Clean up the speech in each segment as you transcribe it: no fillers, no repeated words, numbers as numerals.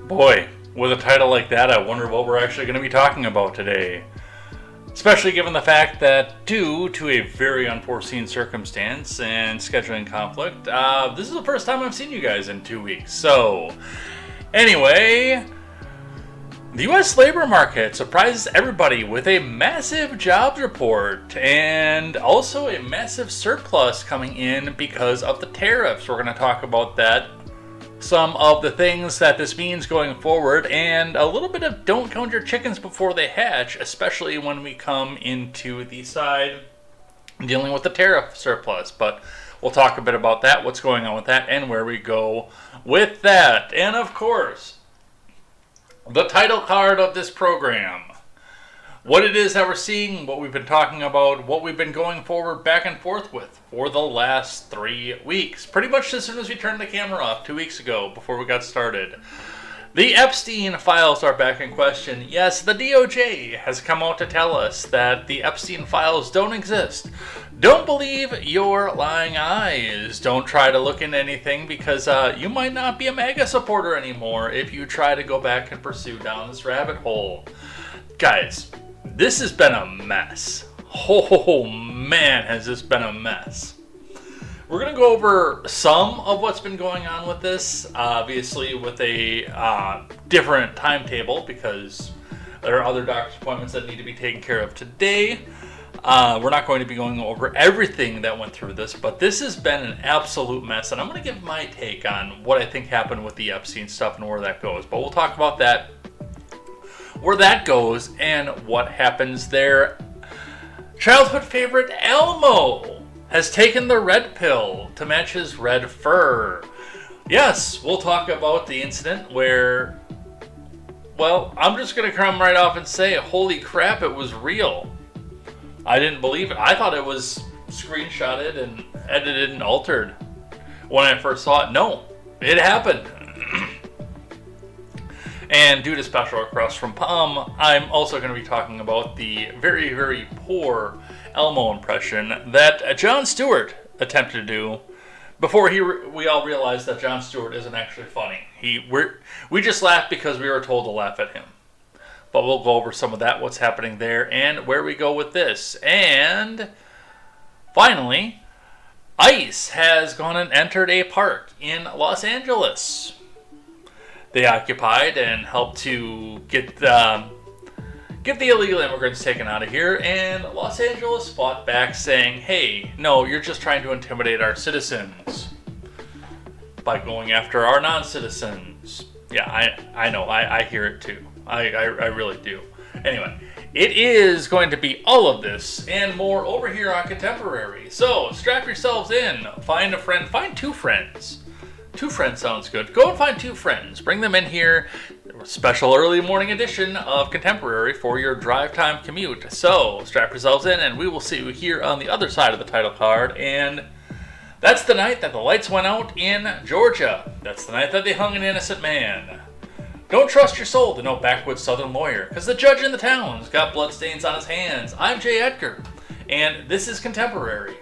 Boy, with a title like that, I wonder what we're actually going to be talking about today. Especially given the fact that, due to a very unforeseen circumstance and scheduling conflict, this is the first time I've seen you guys in 2 weeks. So, anyway, the U.S. labor market surprises everybody with a massive jobs report and also a massive surplus coming in because of the tariffs. We're going to talk about that, some of the things that this means going forward, and a little bit of don't count your chickens before they hatch, especially when we come into the side dealing with the tariff surplus. But we'll talk a bit about that, what's going on with that, and where we go with that. And of course, the title card of this program. What it is that we're seeing, what we've been talking about, what we've been going forward back and forth with for the last 3 weeks. Pretty much as soon as we turned the camera off 2 weeks ago before we got started. The Epstein files are back in question. Yes, the DOJ has come out to tell us that the Epstein files don't exist. Don't believe your lying eyes. Don't try to look into anything because you might not be a MAGA supporter anymore if you try to go back and pursue down this rabbit hole. Guys, this has been a mess. Oh man, has this been a mess. We're going to go over some of what's been going on with this, obviously with a different timetable because there are other doctor's appointments that need to be taken care of today. We're not going to be going over everything that went through this, but this has been an absolute mess, and I'm going to give my take on what I think happened with the Epstein stuff and where that goes. But we'll talk about that, where that goes, and what happens there. Childhood favorite Elmo has taken the red pill to match his red fur. Yes, we'll talk about the incident where, well, I'm just going to come right off and say, holy crap, it was real. I didn't believe it. I thought it was screenshotted and edited and altered when I first saw it. No, it happened. And due to special request from Palm, I'm also going to be talking about the very, very poor Elmo impression that Jon Stewart attempted to do before we all realized that Jon Stewart isn't actually funny. We just laughed because we were told to laugh at him. But we'll go over some of that, what's happening there, and where we go with this. And finally, ICE has gone and entered a park in Los Angeles. They occupied and helped to get the illegal immigrants taken out of here, and Los Angeles fought back saying, hey, no, you're just trying to intimidate our citizens by going after our non-citizens. Yeah, I know, I hear it too. I really do. Anyway, it is going to be all of this and more over here on Contemporary. So, strap yourselves in, find a friend, find 2 friends. 2 friends sounds good. Go and find 2 friends. Bring them in here. Special early morning edition of Contemporary for your drive time commute. So, strap yourselves in and we will see you here on the other side of the title card. And that's the night that the lights went out in Georgia. That's the night that they hung an innocent man. Don't trust your soul to no backwoods southern lawyer, because the judge in the town's got bloodstains on his hands. I'm Jay Edgar, and this is Contemporary.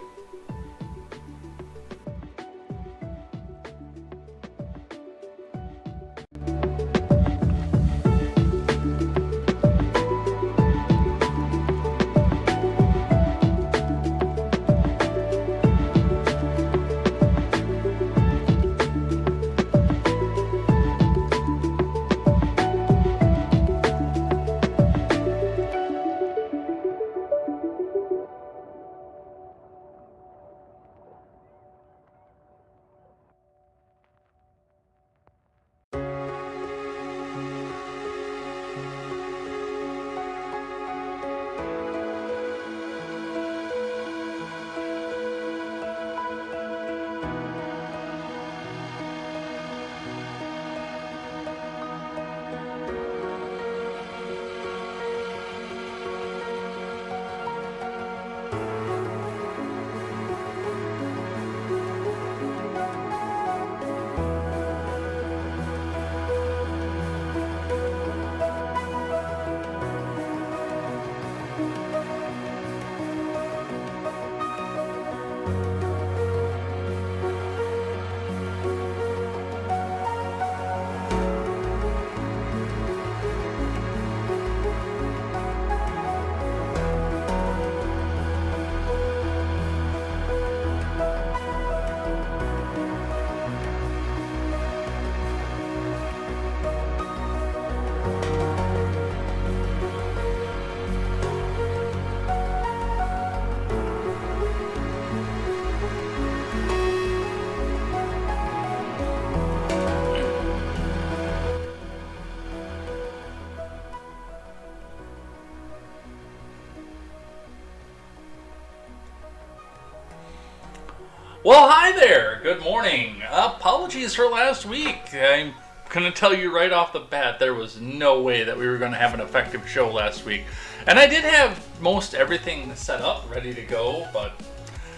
Well, hi there. Good morning. Apologies for last week. I'm going to tell you right off the bat, there was no way that we were going to have an effective show last week. And I did have most everything set up, ready to go, but,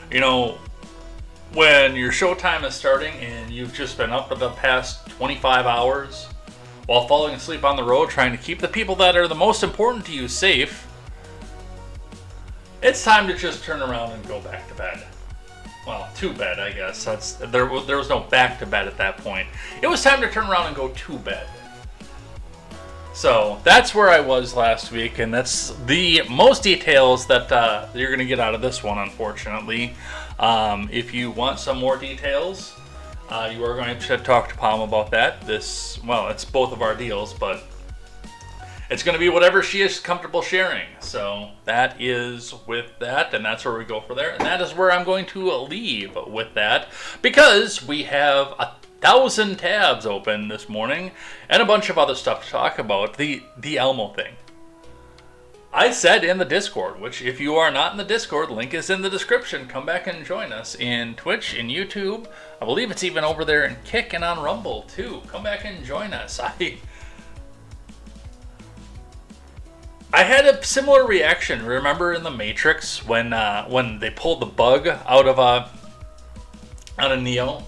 you know, when your showtime is starting and you've just been up for the past 25 hours while falling asleep on the road trying to keep the people that are the most important to you safe, it's time to just turn around and go back to bed. Well, to bed, I guess. There was no back to bed at that point. It was time to turn around and go to bed. So that's where I was last week, and that's the most details that you're going to get out of this one, unfortunately. If you want some more details, you are going to talk to Palm about that. It's both of our deals, but it's going to be whatever she is comfortable sharing. So that is with that, and that's where we go for there. And that is where I'm going to leave with that, because we have 1,000 tabs open this morning and a bunch of other stuff to talk about. The Elmo thing. I said in the Discord, which if you are not in the Discord, link is in the description. Come back and join us in Twitch, in YouTube. I believe it's even over there in Kick and on Rumble too. Come back and join us. I had a similar reaction. Remember in the Matrix when they pulled the bug out of Neo,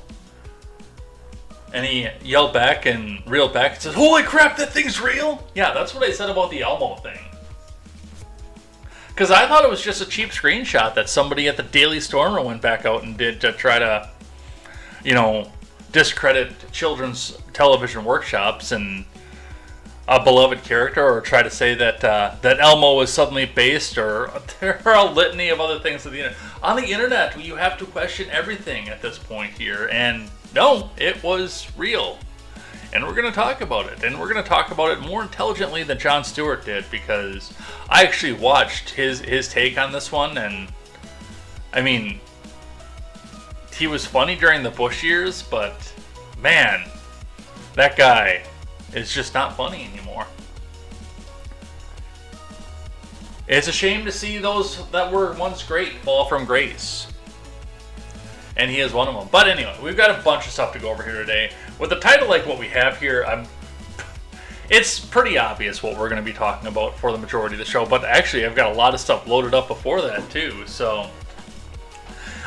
and he yelled back and reeled back and says, "Holy crap, that thing's real!" Yeah, that's what I said about the Elmo thing. Because I thought it was just a cheap screenshot that somebody at the Daily Stormer went back out and did to try to, discredit children's television workshops and a beloved character, or try to say that that Elmo was suddenly based, or there are a litany of other things on the internet. On the internet, you have to question everything at this point here, and no, it was real. And we're going to talk about it, and we're going to talk about it more intelligently than Jon Stewart did, because I actually watched his take on this one, and I mean, he was funny during the Bush years, but man, that guy is just not funny anymore. It's a shame to see those that were once great fall from grace. And he is one of them. But anyway, we've got a bunch of stuff to go over here today. With a title like what we have here, it's pretty obvious what we're going to be talking about for the majority of the show. But actually, I've got a lot of stuff loaded up before that, too. So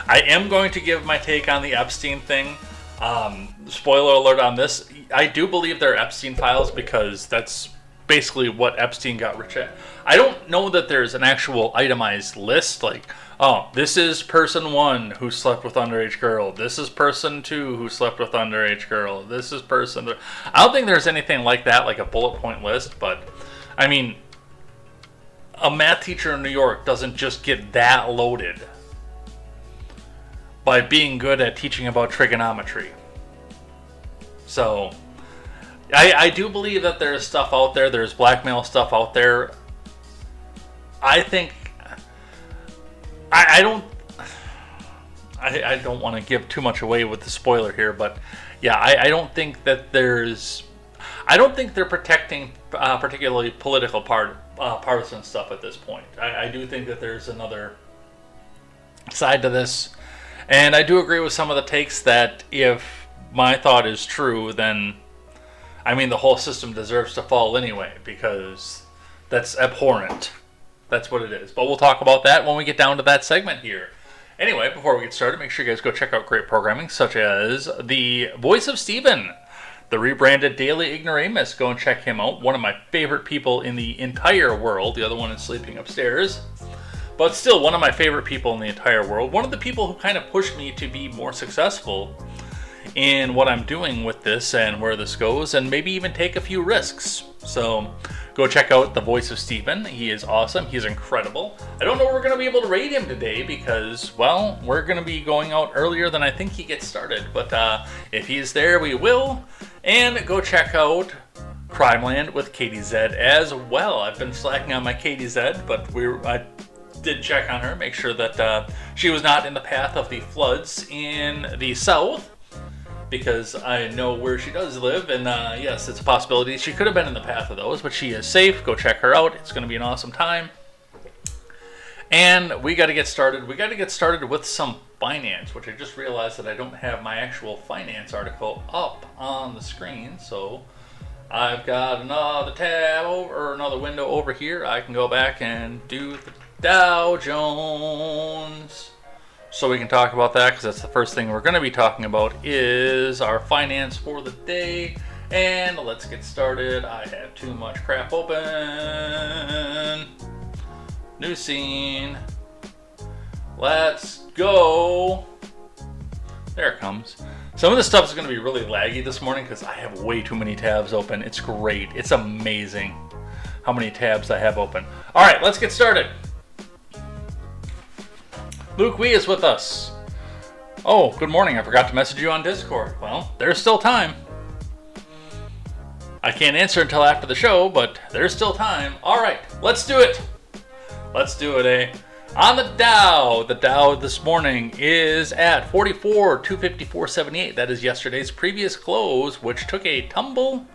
I am going to give my take on the Epstein thing. Spoiler alert on this. I do believe they're Epstein files, because that's basically what Epstein got rich at. I don't know that there's an actual itemized list, like, oh, this is person 1 who slept with underage girl. This is person 2 who slept with underage girl. This is person... I don't think there's anything like that, like a bullet point list, but, I mean, a math teacher in New York doesn't just get that loaded by being good at teaching about trigonometry. So, I do believe that there's stuff out there. There's blackmail stuff out there. I think... I don't want to give too much away with the spoiler here, but yeah, I don't think that there's... I don't think they're protecting particularly political partisan stuff at this point. I do think that there's another side to this. And I do agree with some of the takes that if my thought is true, then, I mean, the whole system deserves to fall anyway, because that's abhorrent. That's what it is. But we'll talk about that when we get down to that segment here. Anyway, before we get started, make sure you guys go check out great programming, such as The Voice of Steven, the rebranded Daily Ignoramus. Go and check him out. One of my favorite people in the entire world. The other one is sleeping upstairs. But still, one of my favorite people in the entire world. One of the people who kind of pushed me to be more successful in what I'm doing with this and where this goes, and maybe even take a few risks. So go check out The Voice of Steven. He is awesome. He's incredible. I don't know if we're going to be able to rate him today because, well, we're going to be going out earlier than I think he gets started. But if he's there, we will. And go check out Crimeland with Katie Z as well. I've been slacking on my Katie Z, but I did check on her, make sure that she was not in the path of the floods in the south, because I know where she does live, and yes, it's a possibility she could have been in the path of those, but she is safe. Go check her out. It's going to be an awesome time. And we got to get started. We got to get started with some finance, which I just realized that I don't have my actual finance article up on the screen. So I've got another tab or another window over here. I can go back and do the Dow Jones. So we can talk about that, because that's the first thing we're going to be talking about is our finance for the day. And let's get started. I have too much crap open. New scene. Let's go. There it comes. Some of this stuff is going to be really laggy this morning because I have way too many tabs open. It's great. It's amazing how many tabs I have open. All right, let's get started. Luke Wee is with us. Oh, good morning. I forgot to message you on Discord. Well, there's still time. I can't answer until after the show, but there's still time. All right, let's do it. Let's do it, eh? On the Dow this morning is at 44,254.78. That is yesterday's previous close, which took a tumble.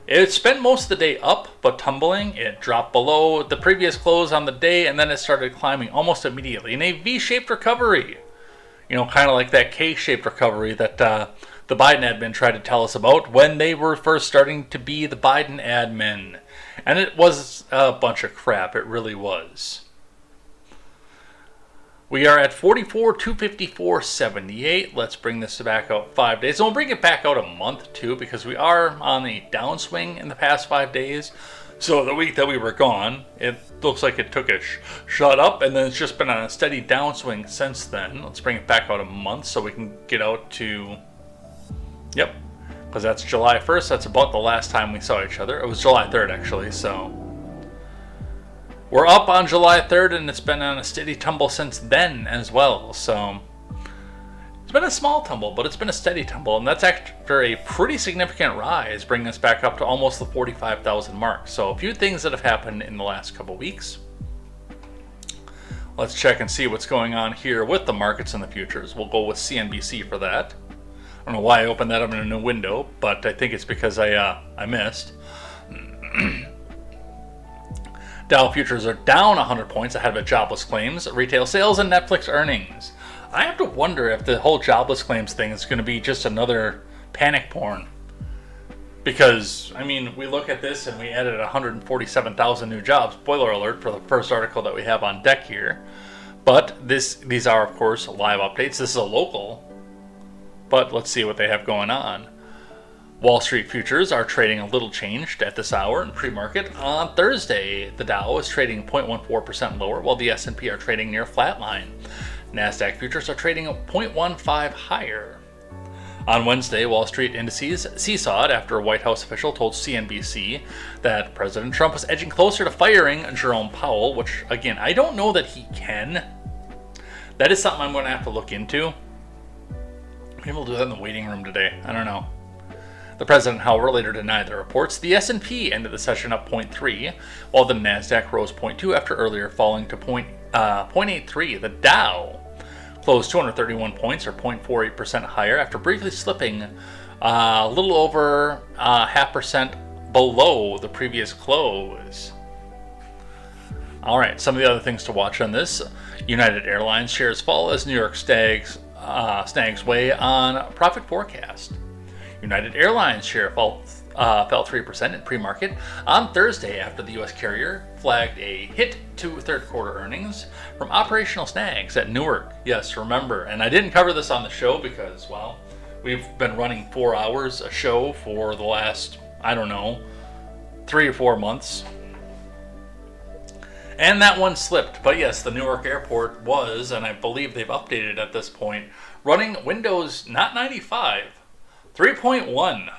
It spent most of the day up, but tumbling. It dropped below the previous close on the day, and then it started climbing almost immediately in a V-shaped recovery. You know, kind of like that K-shaped recovery that the Biden admin tried to tell us about when they were first starting to be the Biden admin. And it was a bunch of crap. It really was. We are at 44,254.78. Let's bring this back out 5 days. And we'll bring it back out a month too, because we are on a downswing in the past 5 days. So the week that we were gone, it looks like it took a shot up, and then it's just been on a steady downswing since then. Let's bring it back out a month so we can get out to... Yep. Because that's July 1st. That's about the last time we saw each other. It was July 3rd, actually, so... We're up on July 3rd, and it's been on a steady tumble since then as well, so... It's been a small tumble, but it's been a steady tumble, and that's after a pretty significant rise, bringing us back up to almost the 45,000 mark. So a few things that have happened in the last couple weeks. Let's check and see what's going on here with the markets and the futures. We'll go with CNBC for that. I don't know why I opened that up in a new window, but I think it's because I missed. Dow futures are down 100 points ahead of jobless claims, retail sales, and Netflix earnings. I have to wonder if the whole jobless claims thing is going to be just another panic porn. Because, I mean, we look at this and we added 147,000 new jobs. Spoiler alert for the first article that we have on deck here. But these are, of course, live updates. This is a local. But let's see what they have going on. Wall Street futures are trading a little changed at this hour in pre-market. On Thursday, the Dow is trading 0.14% lower, while the S&P are trading near flatline. NASDAQ futures are trading 0.15 higher. On Wednesday, Wall Street indices seesawed after a White House official told CNBC that President Trump was edging closer to firing Jerome Powell, which, again, I don't know that he can. That is something I'm going to have to look into. Maybe we'll do that in the waiting room today. I don't know. The president, however, later denied the reports. The S&P ended the session up 0.3, while the NASDAQ rose 0.2 after earlier falling to 0.83. The Dow closed 231 points, or 0.48% higher, after briefly slipping a little over 0.5% below the previous close. All right, some of the other things to watch on this. United Airlines shares fall as New York snags way on profit forecast. United Airlines share fell 3% in pre-market on Thursday after the U.S. carrier flagged a hit to third quarter earnings from operational snags at Newark. Yes, remember, and I didn't cover this on the show because, well, we've been running 4 hours a show for the last, I don't know, 3 or 4 months. And that one slipped. But yes, the Newark airport was, and I believe they've updated at this point, running Windows not 95, 3.1.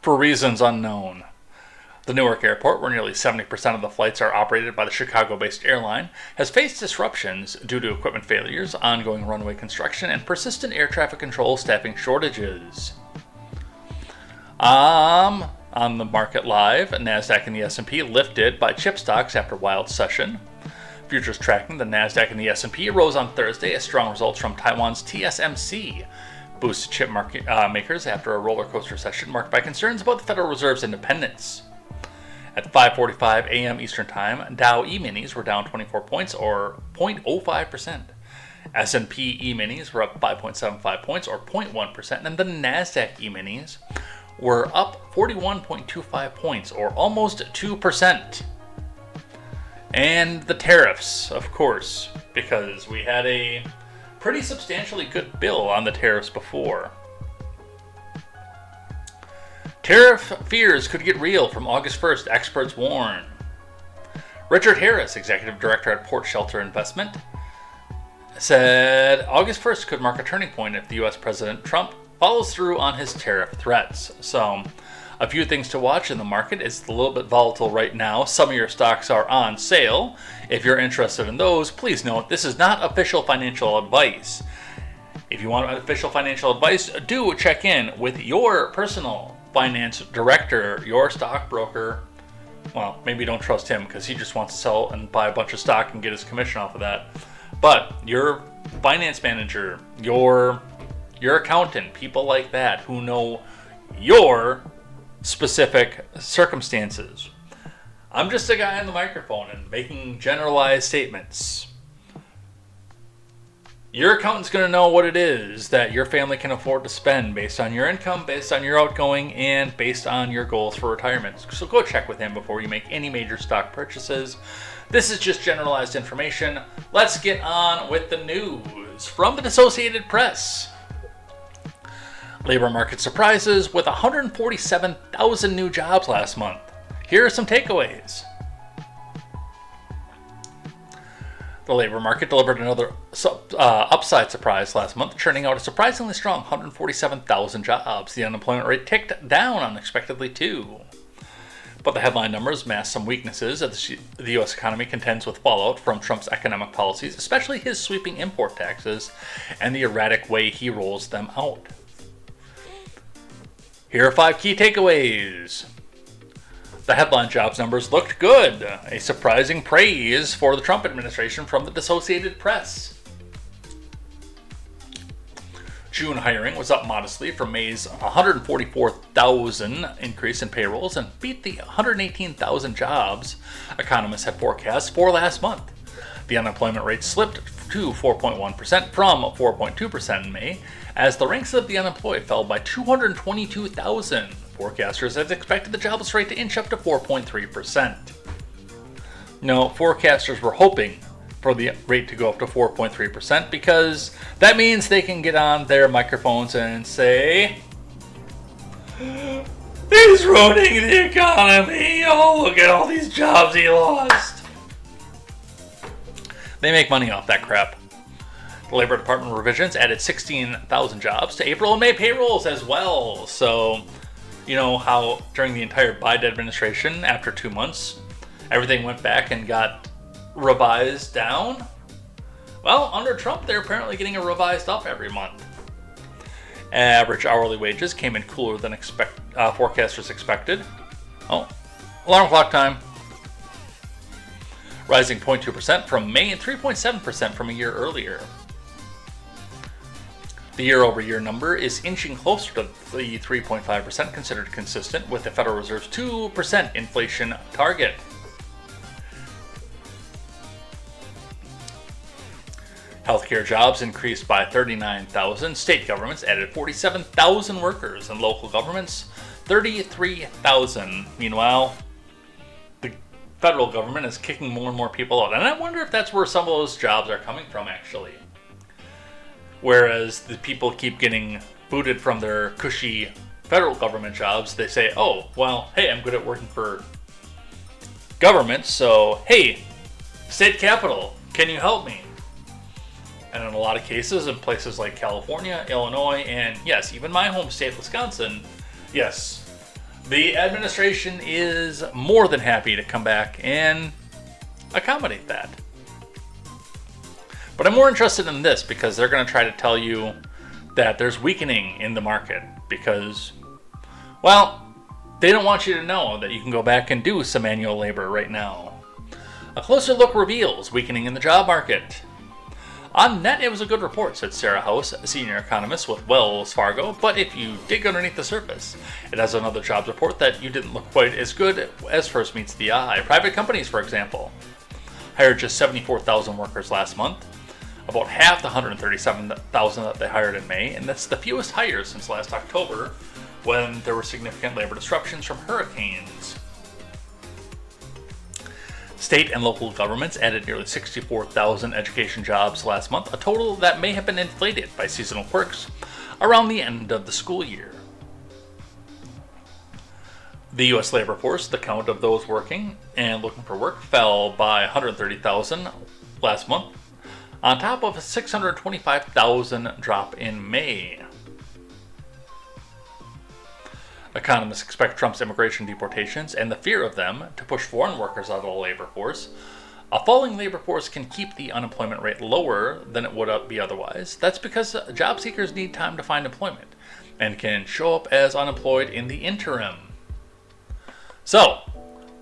For reasons unknown. The Newark airport, where nearly 70% of the flights are operated by the Chicago-based airline, has faced disruptions due to equipment failures, ongoing runway construction, and persistent air traffic control staffing shortages. On the market live, NASDAQ and the S&P lifted by chip stocks after wild session. Futures tracking the NASDAQ and the S&P rose on Thursday as strong results from Taiwan's TSMC boosted chip makers after a roller coaster session marked by concerns about the Federal Reserve's independence. At 5:45 a.m. Eastern Time, Dow E-minis were down 24 points, or 0.05%. S&P E-minis were up 5.75 points, or 0.1%, and the NASDAQ E-minis were up 41.25 points, or almost 2%. And the tariffs, of course, because we had a pretty substantially good bill on the tariffs before. Tariff fears could get real from August 1st, experts warn. Richard Harris, executive director at Port Shelter Investment, said August 1st could mark a turning point if the U.S. President Trump follows through on his tariff threats. So, a few things to watch in the market. It's a little bit volatile right now. Some of your stocks are on sale. If you're interested in those, please note this is not official financial advice. If you want official financial advice, do check in with your personal finance director, your stockbroker. Well, maybe don't trust him because he just wants to sell and buy a bunch of stock and get his commission off of that. But your finance manager, your accountant, people like that who know your specific circumstances. I'm just a guy on the microphone and making generalized statements. Your accountant's going to know what it is that your family can afford to spend based on your income, based on your outgoing, and based on your goals for retirement. So go check with him before you make any major stock purchases. This is just generalized information. Let's get on with the news from the Associated Press. Labor market surprises with 147,000 new jobs last month. Here are some takeaways. The labor market delivered another upside surprise last month, churning out a surprisingly strong 147,000 jobs. The unemployment rate ticked down unexpectedly too. But the headline numbers mask some weaknesses as the U.S. economy contends with fallout from Trump's economic policies, especially his sweeping import taxes and the erratic way he rolls them out. Here are 5 key takeaways. The headline jobs numbers looked good, a surprising praise for the Trump administration from the Associated Press. June hiring was up modestly from May's 144,000 increase in payrolls and beat the 118,000 jobs economists had forecast for last month. The unemployment rate slipped to 4.1% from 4.2% in May, as the ranks of the unemployed fell by 222,000. Forecasters had expected the jobless rate to inch up to 4.3%. No, forecasters were hoping for the rate to go up to 4.3% because that means they can get on their microphones and say, "He's ruining the economy. Oh, look at all these jobs he lost." They make money off that crap. The Labor Department revisions added 16,000 jobs to April and May payrolls as well. So, you know how during the entire Biden administration, after 2 months, everything went back and got revised down? Well, under Trump, they're apparently getting it revised up every month. Average hourly wages came in cooler than forecasters expected. Oh, alarm clock time. Rising 0.2% from May and 3.7% from a year earlier. The year-over-year number is inching closer to the 3.5% considered consistent with the Federal Reserve's 2% inflation target. Healthcare jobs increased by 39,000. State governments added 47,000 workers, and local governments 33,000. Meanwhile, the federal government is kicking more and more people out. And I wonder if that's where some of those jobs are coming from, actually. Whereas the people keep getting booted from their cushy federal government jobs, they say, "Oh, well, hey, I'm good at working for government, so, hey, state capital, can you help me?" And in a lot of cases, in places like California, Illinois, and yes, even my home state, Wisconsin, yes, the administration is more than happy to come back and accommodate that. But I'm more interested in this because they're going to try to tell you that there's weakening in the market because, well, they don't want you to know that you can go back and do some manual labor right now. A closer look reveals weakening in the job market. On net, it was a good report, said Sarah House, a senior economist with Wells Fargo, but if you dig underneath the surface, it has another jobs report that you didn't look quite as good as first meets the eye. Private companies, for example, hired just 74,000 workers last month, about half the 137,000 that they hired in May, and that's the fewest hires since last October, when there were significant labor disruptions from hurricanes. State and local governments added nearly 64,000 education jobs last month, a total that may have been inflated by seasonal quirks around the end of the school year. The U.S. labor force, the count of those working and looking for work, fell by 130,000 last month, on top of a 625,000 drop in May. Economists expect Trump's immigration deportations and the fear of them to push foreign workers out of the labor force. A falling labor force can keep the unemployment rate lower than it would be otherwise. That's because job seekers need time to find employment and can show up as unemployed in the interim. So,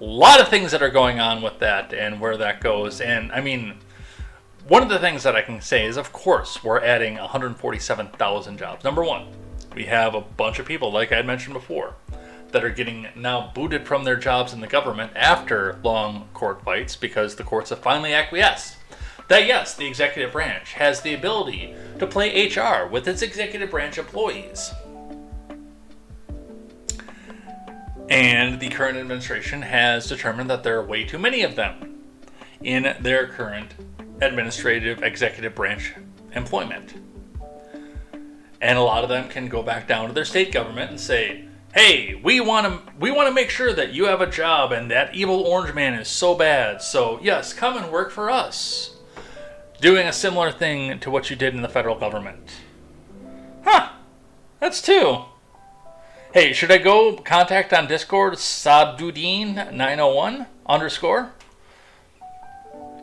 a lot of things that are going on with that and where that goes. And I mean, one of the things that I can say is, of course, we're adding 147,000 jobs. Number one, we have a bunch of people, like I had mentioned before, that are getting now booted from their jobs in the government after long court fights because the courts have finally acquiesced that yes, the executive branch has the ability to play HR with its executive branch employees. And the current administration has determined that there are way too many of them in their current administrative executive branch employment. And a lot of them can go back down to their state government and say, hey, we want to make sure that you have a job and that evil orange man is so bad. So yes, come and work for us. Doing a similar thing to what you did in the federal government. Huh. That's two. Hey, should I go contact on Discord Saduddin901 _?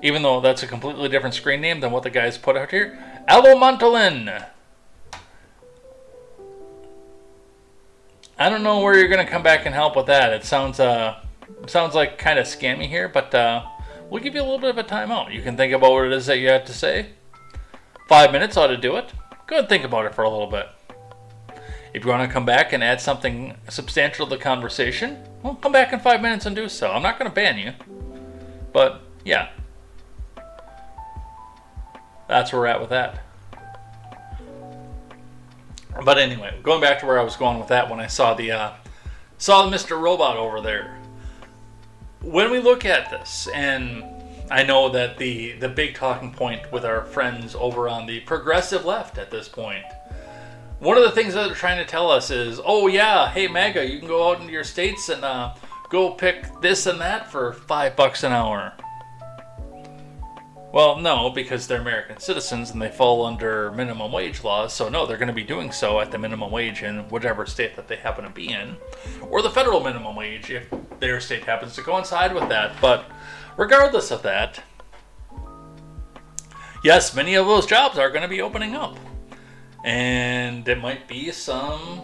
Even though that's a completely different screen name than what the guys put out here. Alomontolin. I don't know where you're going to come back and help with that. It sounds like kind of scammy here, but we'll give you a little bit of a timeout. You can think about what it is that you have to say. 5 minutes ought to do it. Go ahead and think about it for a little bit. If you want to come back and add something substantial to the conversation, well, come back in 5 minutes and do so. I'm not going to ban you, but yeah. That's where we're at with that. But anyway, going back to where I was going with that when I saw Mr. Robot over there. When we look at this, and I know that the big talking point with our friends over on the progressive left at this point, one of the things that they're trying to tell us is, oh yeah, hey MAGA, you can go out into your states and go pick this and that for $5 an hour. Well, no, because they're American citizens and they fall under minimum wage laws, so no, they're going to be doing so at the minimum wage in whatever state that they happen to be in, or the federal minimum wage if their state happens to coincide with that. But regardless of that, yes, many of those jobs are going to be opening up. And there might be some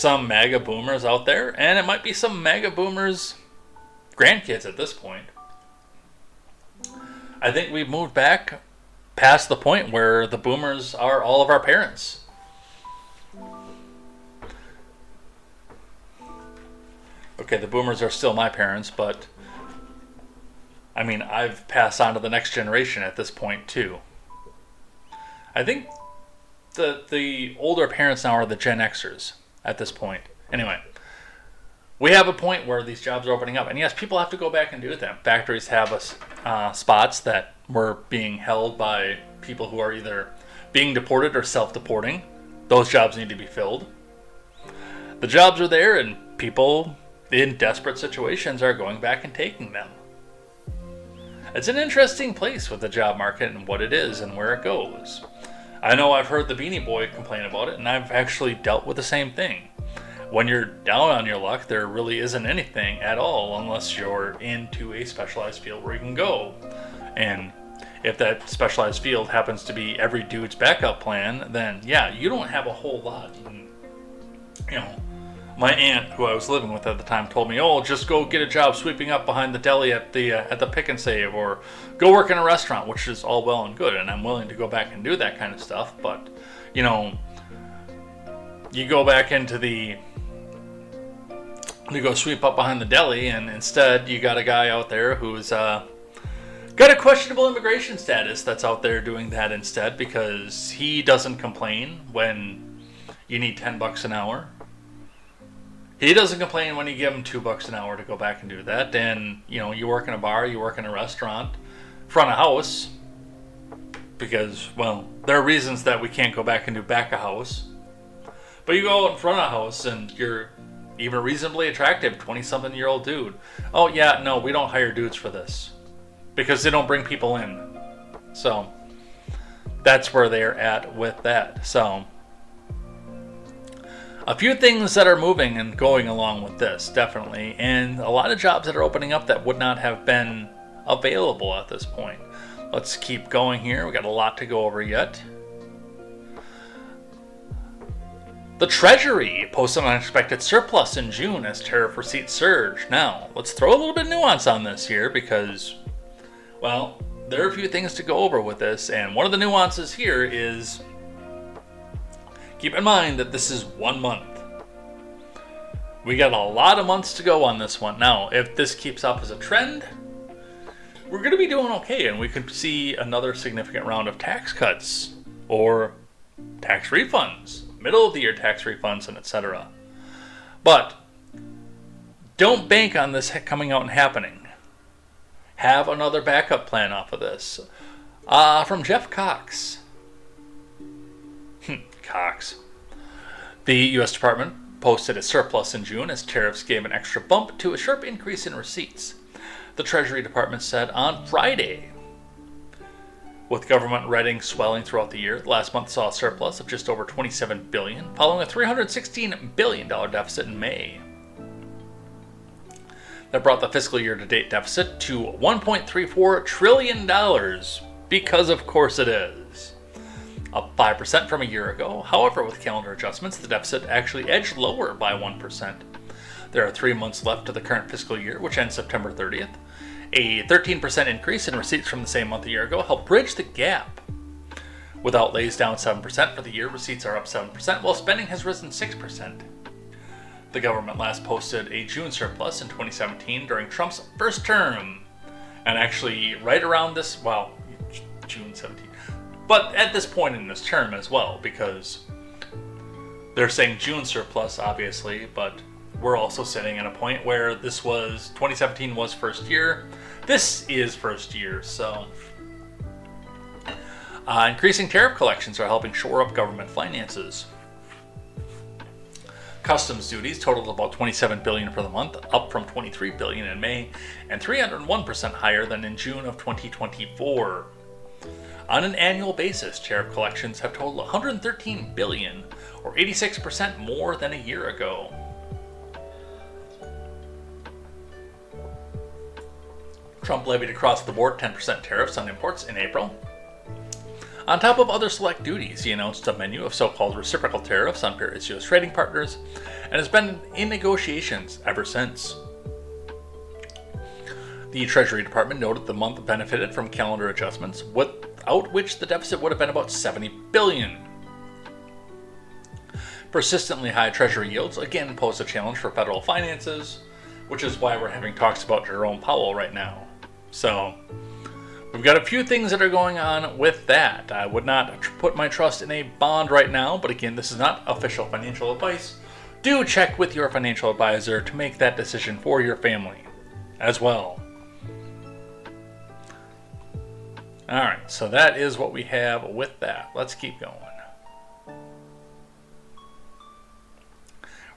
MAGA boomers out there, and it might be some MAGA boomers' grandkids at this point. I think we've moved back past the point where the boomers are all of our parents. Okay, the boomers are still my parents, but I mean, I've passed on to the next generation at this point too. I think the older parents now are the Gen Xers at this point. Anyway, we have a point where these jobs are opening up. And yes, people have to go back and do them. Factories have spots that were being held by people who are either being deported or self-deporting. Those jobs need to be filled. The jobs are there, and people in desperate situations are going back and taking them. It's an interesting place with the job market and what it is and where it goes. I know I've heard the Beanie Boy complain about it, and I've actually dealt with the same thing. When you're down on your luck, there really isn't anything at all unless you're into a specialized field where you can go. And if that specialized field happens to be every dude's backup plan, then yeah, you don't have a whole lot. You can, My aunt, who I was living with at the time, told me, "Oh, just go get a job sweeping up behind the deli at the Pick and Save, or go work in a restaurant," which is all well and good, and I'm willing to go back and do that kind of stuff. But you go back you go sweep up behind the deli, and instead you got a guy out there who's got a questionable immigration status that's out there doing that instead, because he doesn't complain when you need $10 an hour. He doesn't complain when you give him $2 an hour to go back and do that. And, you work in a bar, you work in a restaurant, front of house, because, well, there are reasons that we can't go back and do back of house. But you go out in front of house and you're even reasonably attractive, 20-something-year-old dude. Oh, yeah, no, we don't hire dudes for this, because they don't bring people in. So that's where they're at with that. So a few things that are moving and going along with this, definitely, and a lot of jobs that are opening up that would not have been available at this point. Let's keep going here. We got a lot to go over yet. The Treasury posted an unexpected surplus in June as tariff receipts surge. Now, let's throw a little bit of nuance on this here, because, well, there are a few things to go over with this, and one of the nuances here is, keep in mind that this is 1 month. We got a lot of months to go on this one. Now, if this keeps up as a trend, we're going to be doing okay, and we could see another significant round of tax cuts or tax refunds, middle of the year tax refunds, and etc. But don't bank on this coming out and happening. Have another backup plan off of this. From Jeff Cox. Cox. The U.S. Department posted a surplus in June as tariffs gave an extra bump to a sharp increase in receipts. The Treasury Department said on Friday. With government reading swelling throughout the year, last month saw a surplus of just over $27 billion, following a $316 billion deficit in May. That brought the fiscal year-to-date deficit to $1.34 trillion, because of course it is. Up 5% from a year ago. However, with calendar adjustments, the deficit actually edged lower by 1%. There are 3 months left to the current fiscal year, which ends September 30th. A 13% increase in receipts from the same month a year ago helped bridge the gap. With outlays down 7% for the year, receipts are up 7%, while spending has risen 6%. The government last posted a June surplus in 2017 during Trump's first term. And actually, right around this, well, June 17. But at this point in this term as well, because they're saying June surplus, obviously, but we're also sitting at a point where 2017 was first year. This is first year, so increasing tariff collections are helping shore up government finances. Customs duties totaled about $27 billion for the month, up from $23 billion in May, and 301% higher than in June of 2024. On an annual basis, tariff collections have totaled $113 billion, or 86% more than a year ago. Trump levied across-the-board 10% tariffs on imports in April. On top of other select duties, he announced a menu of so-called reciprocal tariffs on various U.S. trading partners, and has been in negotiations ever since. The Treasury Department noted the month benefited from calendar adjustments, without which the deficit would have been about $70 billion. Persistently high Treasury yields again pose a challenge for federal finances, which is why we're having talks about Jerome Powell right now. So, we've got a few things that are going on with that. I would not put my trust in a bond right now, but again, this is not official financial advice. Do check with your financial advisor to make that decision for your family as well. Alright, so that is what we have with that. Let's keep going.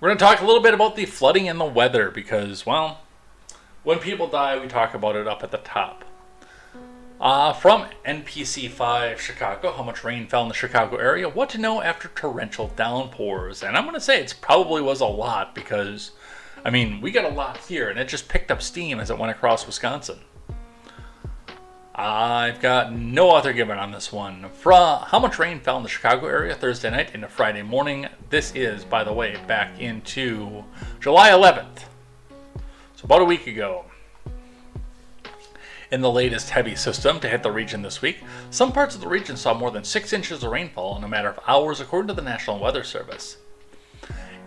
We're going to talk a little bit about the flooding and the weather because, well, when people die, we talk about it up at the top. From NPC5 Chicago, how much rain fell in the Chicago area, what to know after torrential downpours. And I'm going to say it probably was a lot because, I mean, we got a lot here and it just picked up steam as it went across Wisconsin. I've got no author given on this one. How much rain fell in the Chicago area Thursday night into Friday morning? This is, by the way, back into July 11th. So about a week ago. In the latest heavy system to hit the region this week, some parts of the region saw more than 6 inches of rainfall in a matter of hours, according to the National Weather Service.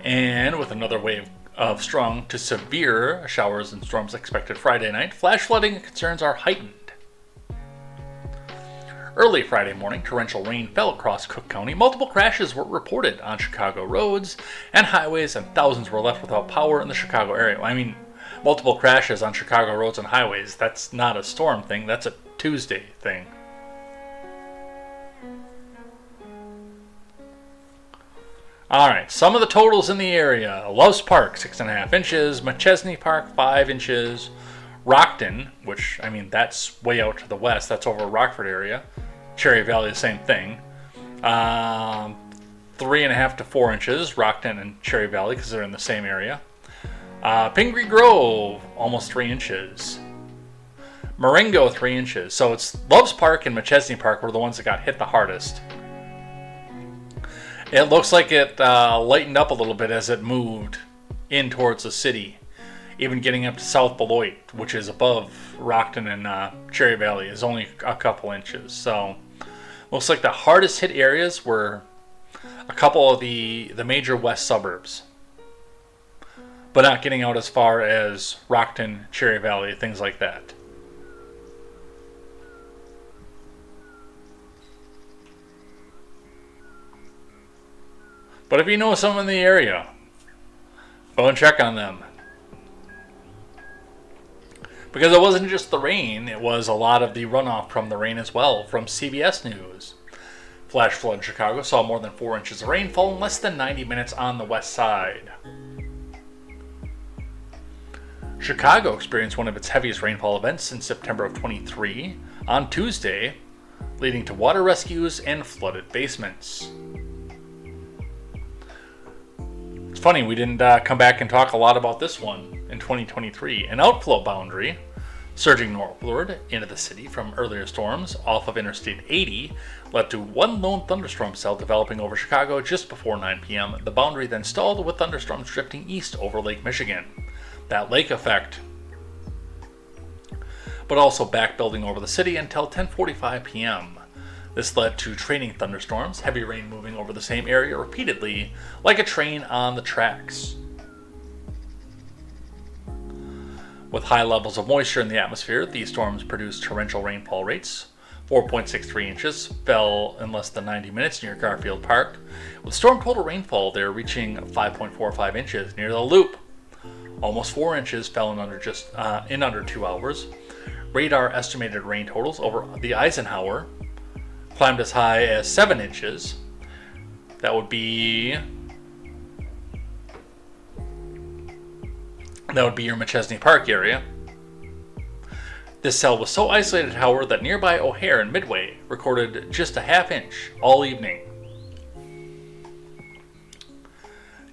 And with another wave of strong to severe showers and storms expected Friday night, flash flooding concerns are heightened. Early Friday morning, torrential rain fell across Cook County. Multiple crashes were reported on Chicago roads and highways, and thousands were left without power in the Chicago area. I mean, multiple crashes on Chicago roads and highways, that's not a storm thing, that's a Tuesday thing. Alright, some of the totals in the area. Loves Park, 6.5 inches. McChesney Park, 5 inches. Rockton, which, I mean, that's way out to the west. That's over Rockford area. Cherry Valley, the same thing. 3.5 to 4 inches. Rockton and Cherry Valley, because they're in the same area. Pingree Grove, almost 3 inches. Marengo, 3 inches. So it's Loves Park and McChesney Park were the ones that got hit the hardest. It looks like it lightened up a little bit as it moved in towards the city. Even getting up to South Beloit, which is above Rockton and Cherry Valley, is only a couple inches. So looks like the hardest hit areas were a couple of the major west suburbs. But not getting out as far as Rockton, Cherry Valley, things like that. But if you know someone in the area, go and check on them. Because it wasn't just the rain, it was a lot of the runoff from the rain as well. From CBS News, flash flood in Chicago saw more than 4 inches of rainfall in less than 90 minutes on the west side. Chicago experienced one of its heaviest rainfall events since September of 23 on Tuesday, leading to water rescues and flooded basements. It's funny, we didn't come back and talk a lot about this one in 2023. An outflow boundary surging northward into the city from earlier storms off of Interstate 80 led to one lone thunderstorm cell developing over Chicago just before 9 p.m. The boundary then stalled with thunderstorms drifting east over Lake Michigan. That lake effect, but also backbuilding over the city until 10:45 p.m. This led to training thunderstorms, heavy rain moving over the same area repeatedly, like a train on the tracks. With high levels of moisture in the atmosphere, these storms produced torrential rainfall rates. 4.63 inches fell in less than 90 minutes near Garfield Park, with storm total rainfall there reaching 5.45 inches near the Loop. Almost 4 inches fell in under 2 hours. Radar estimated rain totals over the Eisenhower climbed as high as 7 inches. That would be your McChesney Park area. This cell was so isolated, however, that nearby O'Hare and Midway recorded just a half inch all evening.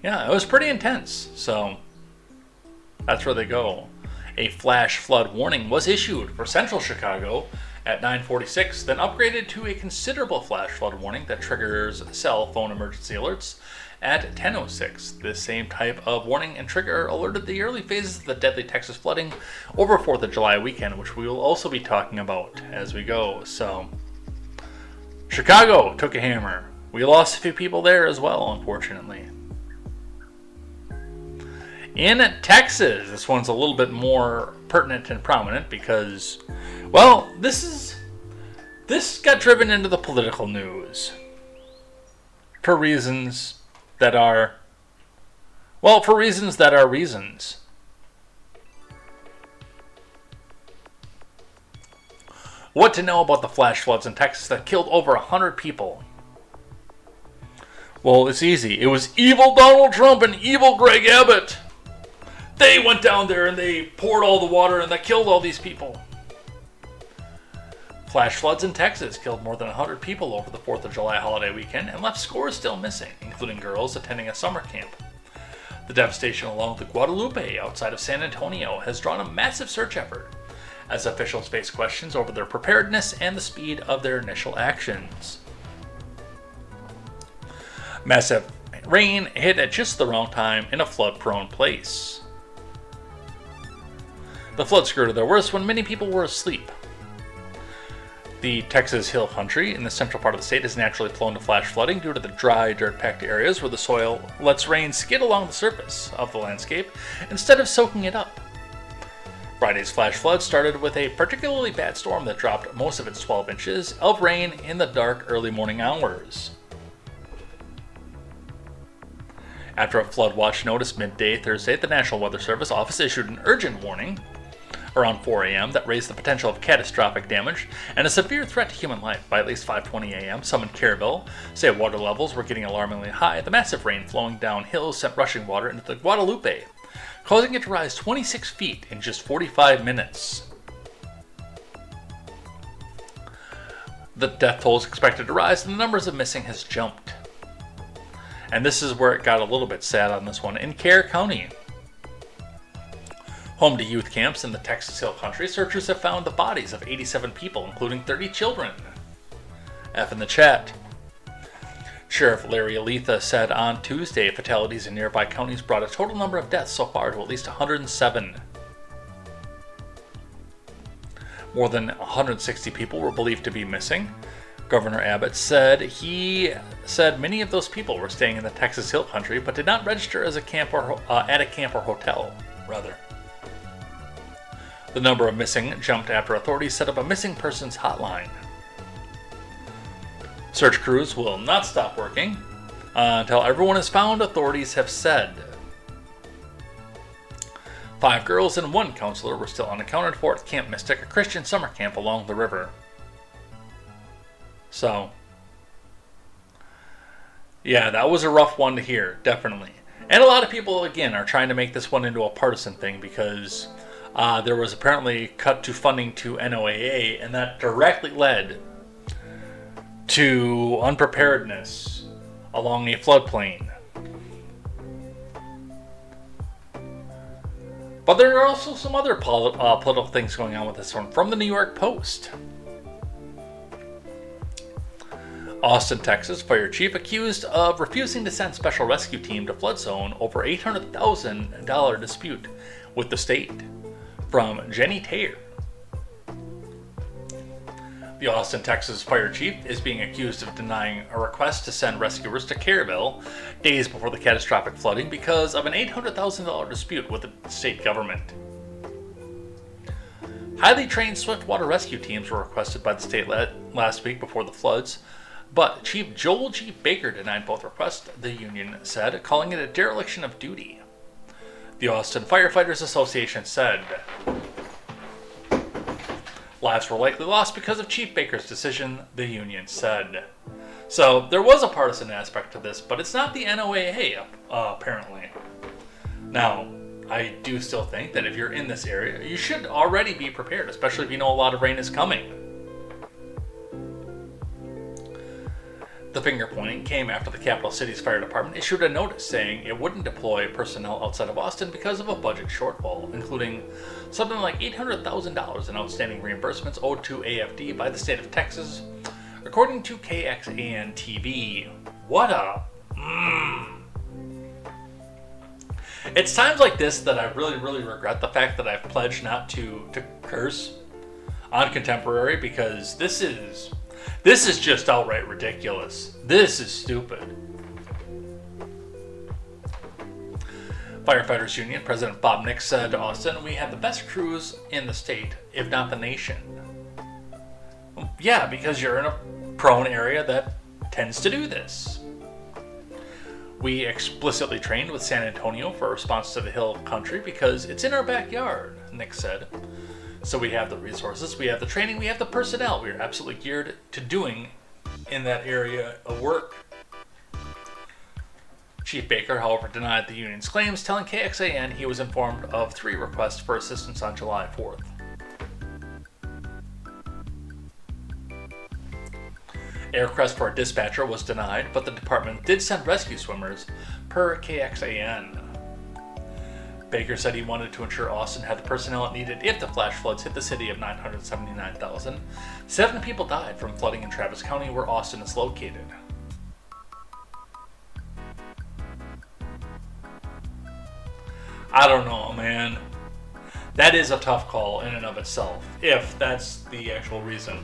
Yeah, it was pretty intense, so that's where they go. A flash flood warning was issued for central Chicago at 9:46, then upgraded to a considerable flash flood warning that triggers cell phone emergency alerts at 10:06. This same type of warning and trigger alerted the early phases of the deadly Texas flooding over 4th of July weekend, which we will also be talking about as we go. So, Chicago took a hammer. We lost a few people there as well, unfortunately. In Texas, this one's a little bit more pertinent and prominent because, well, this got driven into the political news for reasons that are reasons. What to know about the flash floods in Texas that killed over 100 people? Well, it's easy. It was evil Donald Trump and evil Greg Abbott. They went down there and they poured all the water and that killed all these people. Flash floods in Texas killed more than 100 people over the 4th of July holiday weekend and left scores still missing, including girls attending a summer camp. The devastation along the Guadalupe outside of San Antonio has drawn a massive search effort as officials face questions over their preparedness and the speed of their initial actions. Massive rain hit at just the wrong time in a flood-prone place. The floods grew to their worst when many people were asleep. The Texas Hill Country in the central part of the state is naturally prone to flash flooding due to the dry, dirt-packed areas where the soil lets rain skid along the surface of the landscape instead of soaking it up. Friday's flash flood started with a particularly bad storm that dropped most of its 12 inches of rain in the dark early morning hours. After a flood watch notice midday Thursday, the National Weather Service office issued an urgent warning around 4 a.m. that raised the potential of catastrophic damage and a severe threat to human life. By at least 5:20 a.m., some in Kerrville say water levels were getting alarmingly high. The massive rain flowing down hills sent rushing water into the Guadalupe, causing it to rise 26 feet in just 45 minutes. The death toll is expected to rise, and the numbers of missing has jumped. And this is where it got a little bit sad on this one. In Kerr County, home to youth camps in the Texas Hill Country, searchers have found the bodies of 87 people, including 30 children. F in the chat. Sheriff Larry Aletha said on Tuesday fatalities in nearby counties brought a total number of deaths so far to at least 107. More than 160 people were believed to be missing. Governor Abbott said many of those people were staying in the Texas Hill Country but did not register as at a camp or hotel. The number of missing jumped after authorities set up a missing persons hotline. Search crews will not stop working until everyone is found, authorities have said. 5 girls and 1 counselor were still unaccounted for at Camp Mystic, a Christian summer camp along the river. So, yeah, that was a rough one to hear, definitely. And a lot of people, again, are trying to make this one into a partisan thing because there was apparently cut to funding to NOAA, and that directly led to unpreparedness along a floodplain. But there are also some other political things going on with this one. From the New York Post. Austin, Texas, fire chief accused of refusing to send special rescue team to flood zone over $800,000 dispute with the state. From Jenny Taylor. The Austin, Texas fire chief is being accused of denying a request to send rescuers to Kerrville days before the catastrophic flooding because of an $800,000 dispute with the state government. Highly trained swiftwater rescue teams were requested by the state last week before the floods, but Chief Joel G. Baker denied both requests, the union said, calling it a dereliction of duty. The Austin Firefighters Association said lives were likely lost because of Chief Baker's decision, the union said. So there was a partisan aspect to this, but it's not the NOAA, apparently. Now, I do still think that if you're in this area, you should already be prepared, especially if you know a lot of rain is coming. The finger pointing came after the capital city's fire department issued a notice saying it wouldn't deploy personnel outside of Austin because of a budget shortfall, including something like $800,000 in outstanding reimbursements owed to AFD by the state of Texas, according to KXAN TV. What a... It's times like this that I really, really regret the fact that I've pledged not to curse on Contemporary, because this is just outright ridiculous. This is stupid. Firefighters Union President Bob Nix said to Austin, "We have the best crews in the state, if not the nation." Well, yeah, because you're in a prone area that tends to do this. "We explicitly trained with San Antonio for a response to the Hill Country because it's in our backyard," Nix said. "So we have the resources, we have the training, we have the personnel. We are absolutely geared to doing in that area of work." Chief Baker, however, denied the union's claims, telling KXAN he was informed of 3 requests for assistance on July 4th. A request for a dispatcher was denied, but the department did send rescue swimmers, per KXAN. Baker said he wanted to ensure Austin had the personnel it needed if the flash floods hit the city of 979,000. 7 people died from flooding in Travis County, where Austin is located. I don't know, man. That is a tough call in and of itself, if that's the actual reason.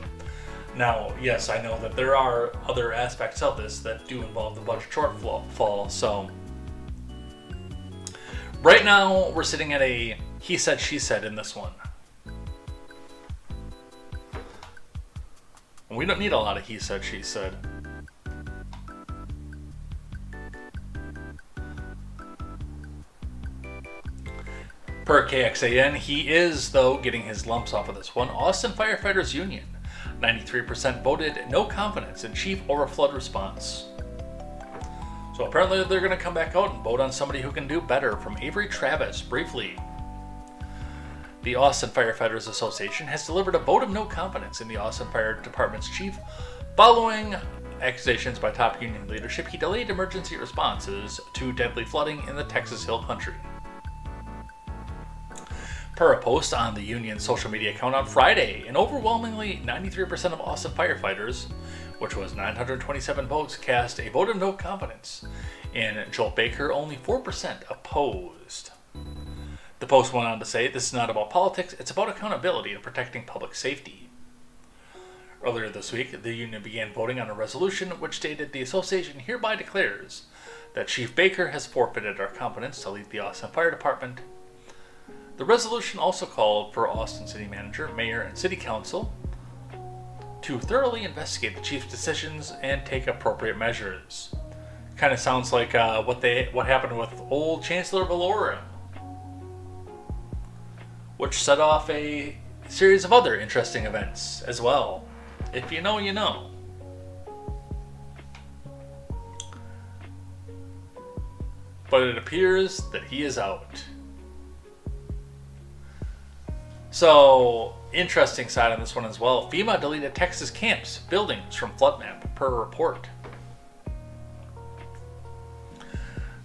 Now, yes, I know that there are other aspects of this that do involve the budget shortfall, so right now we're sitting at a he said, she said in this one. We don't need a lot of he said, she said. Per KXAN, he is, though, getting his lumps off of this one. Austin Firefighters Union. 93% voted no confidence in chief over flood response. So apparently they're going to come back out and vote on somebody who can do better. From Avery Travis, briefly. The Austin Firefighters Association has delivered a vote of no confidence in the Austin Fire Department's chief following accusations by top union leadership he delayed emergency responses to deadly flooding in the Texas Hill Country. Per a post on the union's social media account on Friday, an overwhelmingly 93% of Austin firefighters, which was 927 votes, cast a vote of no confidence. In Joel Baker, only 4% opposed. The post went on to say, "This is not about politics, it's about accountability and protecting public safety." Earlier this week, the union began voting on a resolution which stated the association hereby declares that Chief Baker has forfeited our confidence to lead the Austin Fire Department. The resolution also called for Austin City Manager, Mayor, and City Council to thoroughly investigate the chief's decisions and take appropriate measures. Kind of sounds like what happened with old Chancellor Valora, which set off a series of other interesting events as well. If you know, you know. But it appears that he is out. So, interesting side on this one as well. FEMA deleted Texas camps, buildings from flood map, per report.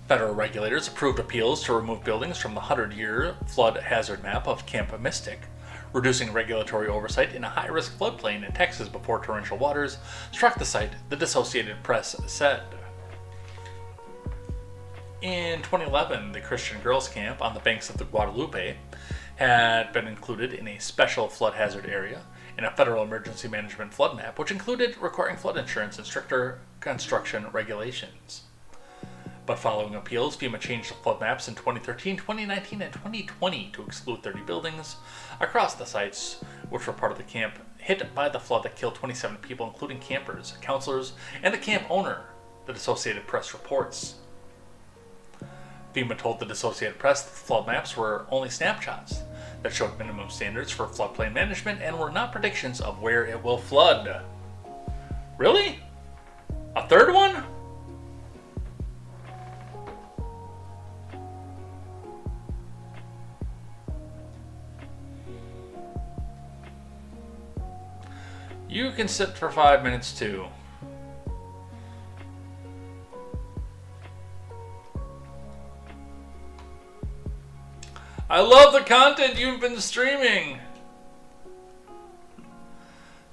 Federal regulators approved appeals to remove buildings from the 100-year flood hazard map of Camp Mystic, reducing regulatory oversight in a high-risk floodplain in Texas before torrential waters struck the site, the Associated Press said. In 2011, the Christian Girls Camp on the banks of the Guadalupe had been included in a special flood hazard area in a federal emergency management flood map, which included requiring flood insurance and stricter construction regulations. But following appeals, FEMA changed the flood maps in 2013, 2019, and 2020 to exclude 30 buildings across the sites, which were part of the camp hit by the flood that killed 27 people, including campers, counselors, and the camp owner, the Associated Press reports. FEMA told the Associated Press that the flood maps were only snapshots that showed minimum standards for floodplain management and were not predictions of where it will flood. Really? A third one? You can sit for 5 minutes too. I love the content you've been streaming.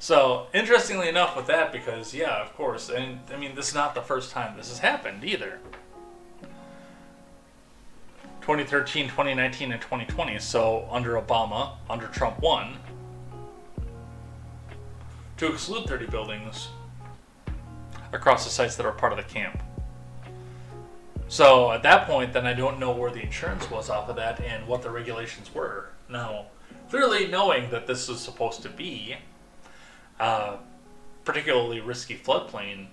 So, interestingly enough with that, because, yeah, of course, and I mean, this is not the first time this has happened either. 2013, 2019, and 2020, so under Obama, under Trump 1, to exclude 30 buildings across the sites that are part of the camp. So at that point, then I don't know where the insurance was off of that and what the regulations were. Now, clearly knowing that this is supposed to be a particularly risky floodplain,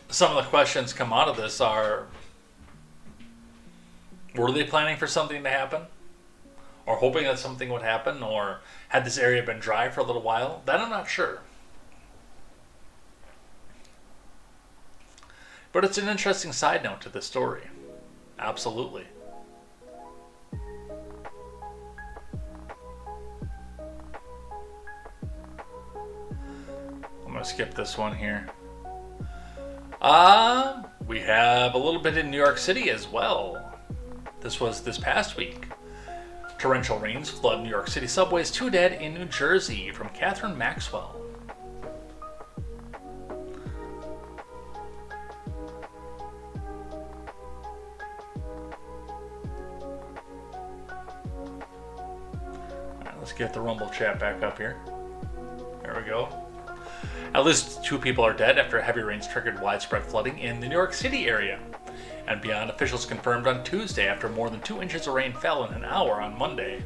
some of the questions come out of this are, were they planning for something to happen? Or hoping that something would happen? Or had this area been dry for a little while? That I'm not sure. But it's an interesting side note to this story. Absolutely. I'm going to skip this one here. We have a little bit in New York City as well. This was this past week. Torrential rains flood New York City subways, 2 dead in New Jersey, from Catherine Maxwell. Let's get the Rumble chat back up here. There we go. At least 2 people are dead after heavy rains triggered widespread flooding in the New York City area and beyond. Officials confirmed on Tuesday after more than 2 inches of rain fell in an hour on Monday,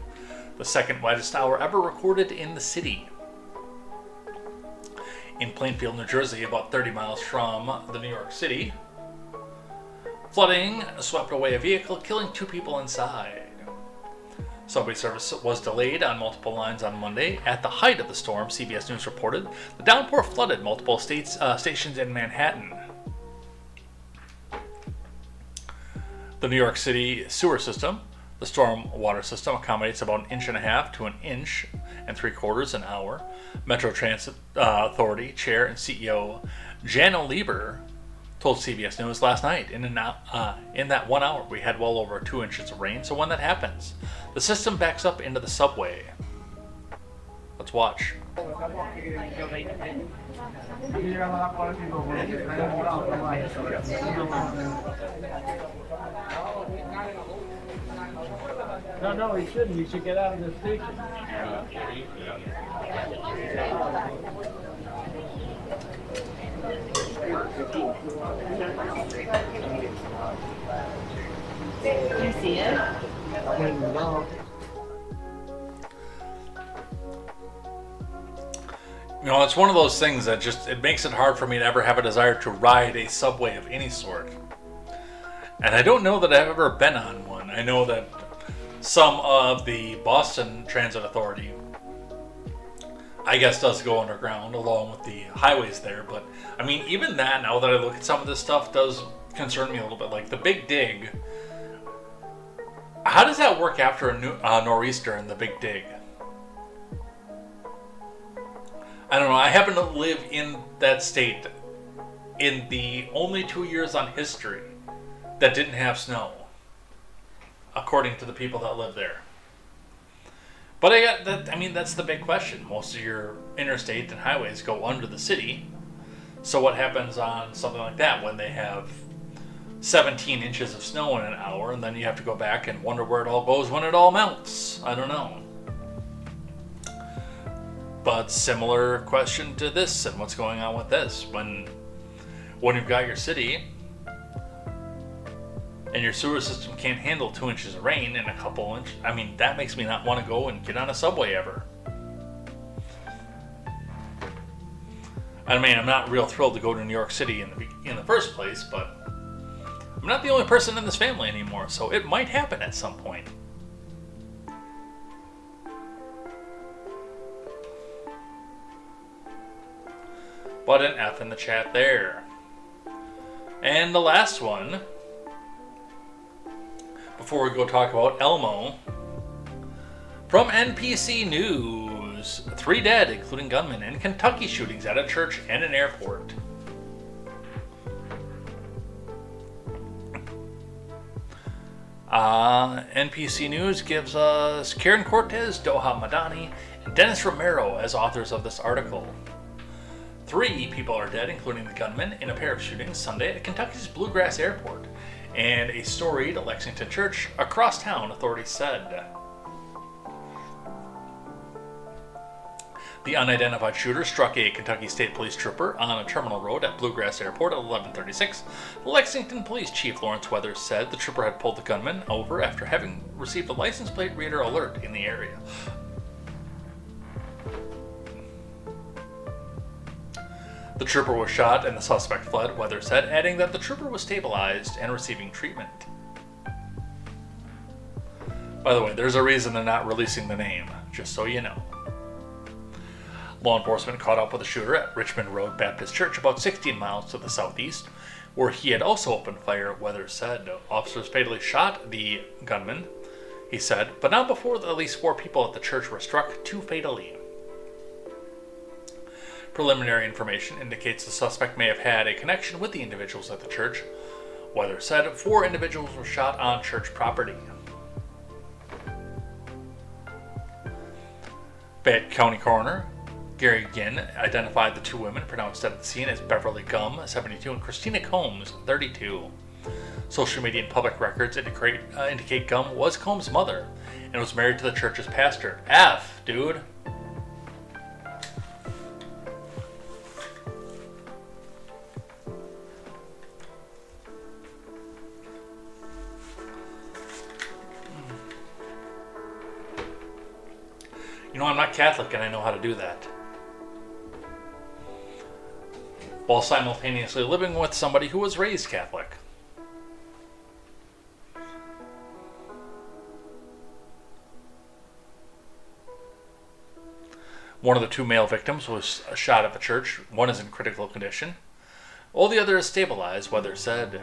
the second wettest hour ever recorded in the city. In Plainfield, New Jersey, about 30 miles from the New York City, flooding swept away a vehicle, killing 2 people inside. Subway service was delayed on multiple lines on Monday. At the height of the storm, CBS News reported, the downpour flooded multiple stations in Manhattan. The New York City sewer system, the storm water system, accommodates about 1.5 to 1 3/4 an hour. Metro Transit Authority Chair and CEO Jano Lieber told CBS News last night, in that 1 hour, we had well over 2 inches of rain, so when that happens, the system backs up into the subway. Let's watch. No, he shouldn't. He should get out of the station. Do you see it? You know, it's one of those things that just, it makes it hard for me to ever have a desire to ride a subway of any sort. And I don't know that I've ever been on one. I know that some of the Boston Transit Authority, I guess, does go underground along with the highways there. But, I mean, even that, now that I look at some of this stuff, does concern me a little bit. Like the Big Dig. How does that work after a nor'easter in the Big Dig? I don't know. I happen to live in that state in the only 2 years on history that didn't have snow, according to the people that live there. But that's the big question. Most of your interstate and highways go under the city. So what happens on something like that when they have 17 inches of snow in an hour, and then you have to go back and wonder where it all goes when it all melts? I don't know. But similar question to this and what's going on with this. When you've got your city and your sewer system can't handle 2 inches of rain in a couple inches, I mean, that makes me not want to go and get on a subway ever. I mean, I'm not real thrilled to go to New York City in the first place, but I'm not the only person in this family anymore, so it might happen at some point. But an F in the chat there. And the last one, before we go talk about Elmo, from NPC News, 3 dead, including gunmen, in Kentucky shootings at a church and an airport. NPC News gives us Karen Cortez, Doha Madani, and Dennis Romero as authors of this article. 3 people are dead, including the gunman, in a pair of shootings Sunday at Kentucky's Bluegrass Airport and a storied Lexington church across town, authorities said. The unidentified shooter struck a Kentucky State Police trooper on a terminal road at Bluegrass Airport at 11:36. Lexington Police Chief Lawrence Weathers said the trooper had pulled the gunman over after having received a license plate reader alert in the area. The trooper was shot and the suspect fled, Weathers said, adding that the trooper was stabilized and receiving treatment. By the way, there's a reason they're not releasing the name, just so you know. Law enforcement caught up with the shooter at Richmond Road Baptist Church, about 16 miles to the southeast, where he had also opened fire, Weathers said. Officers fatally shot the gunman, he said, but not before at least 4 people at the church were struck, 2 fatally. Preliminary information indicates the suspect may have had a connection with the individuals at the church. Weather said 4 individuals were shot on church property. Fayette County Coroner Gary Ginn identified the 2 women pronounced dead at the scene as Beverly Gum, 72, and Christina Combs, 32. Social media and public records indicate Gum was Combs' mother and was married to the church's pastor. F, dude. You know, I'm not Catholic and I know how to do that. While simultaneously living with somebody who was raised Catholic. One of the 2 male victims was shot at the church. One is in critical condition, while the other is stabilized, Weather said.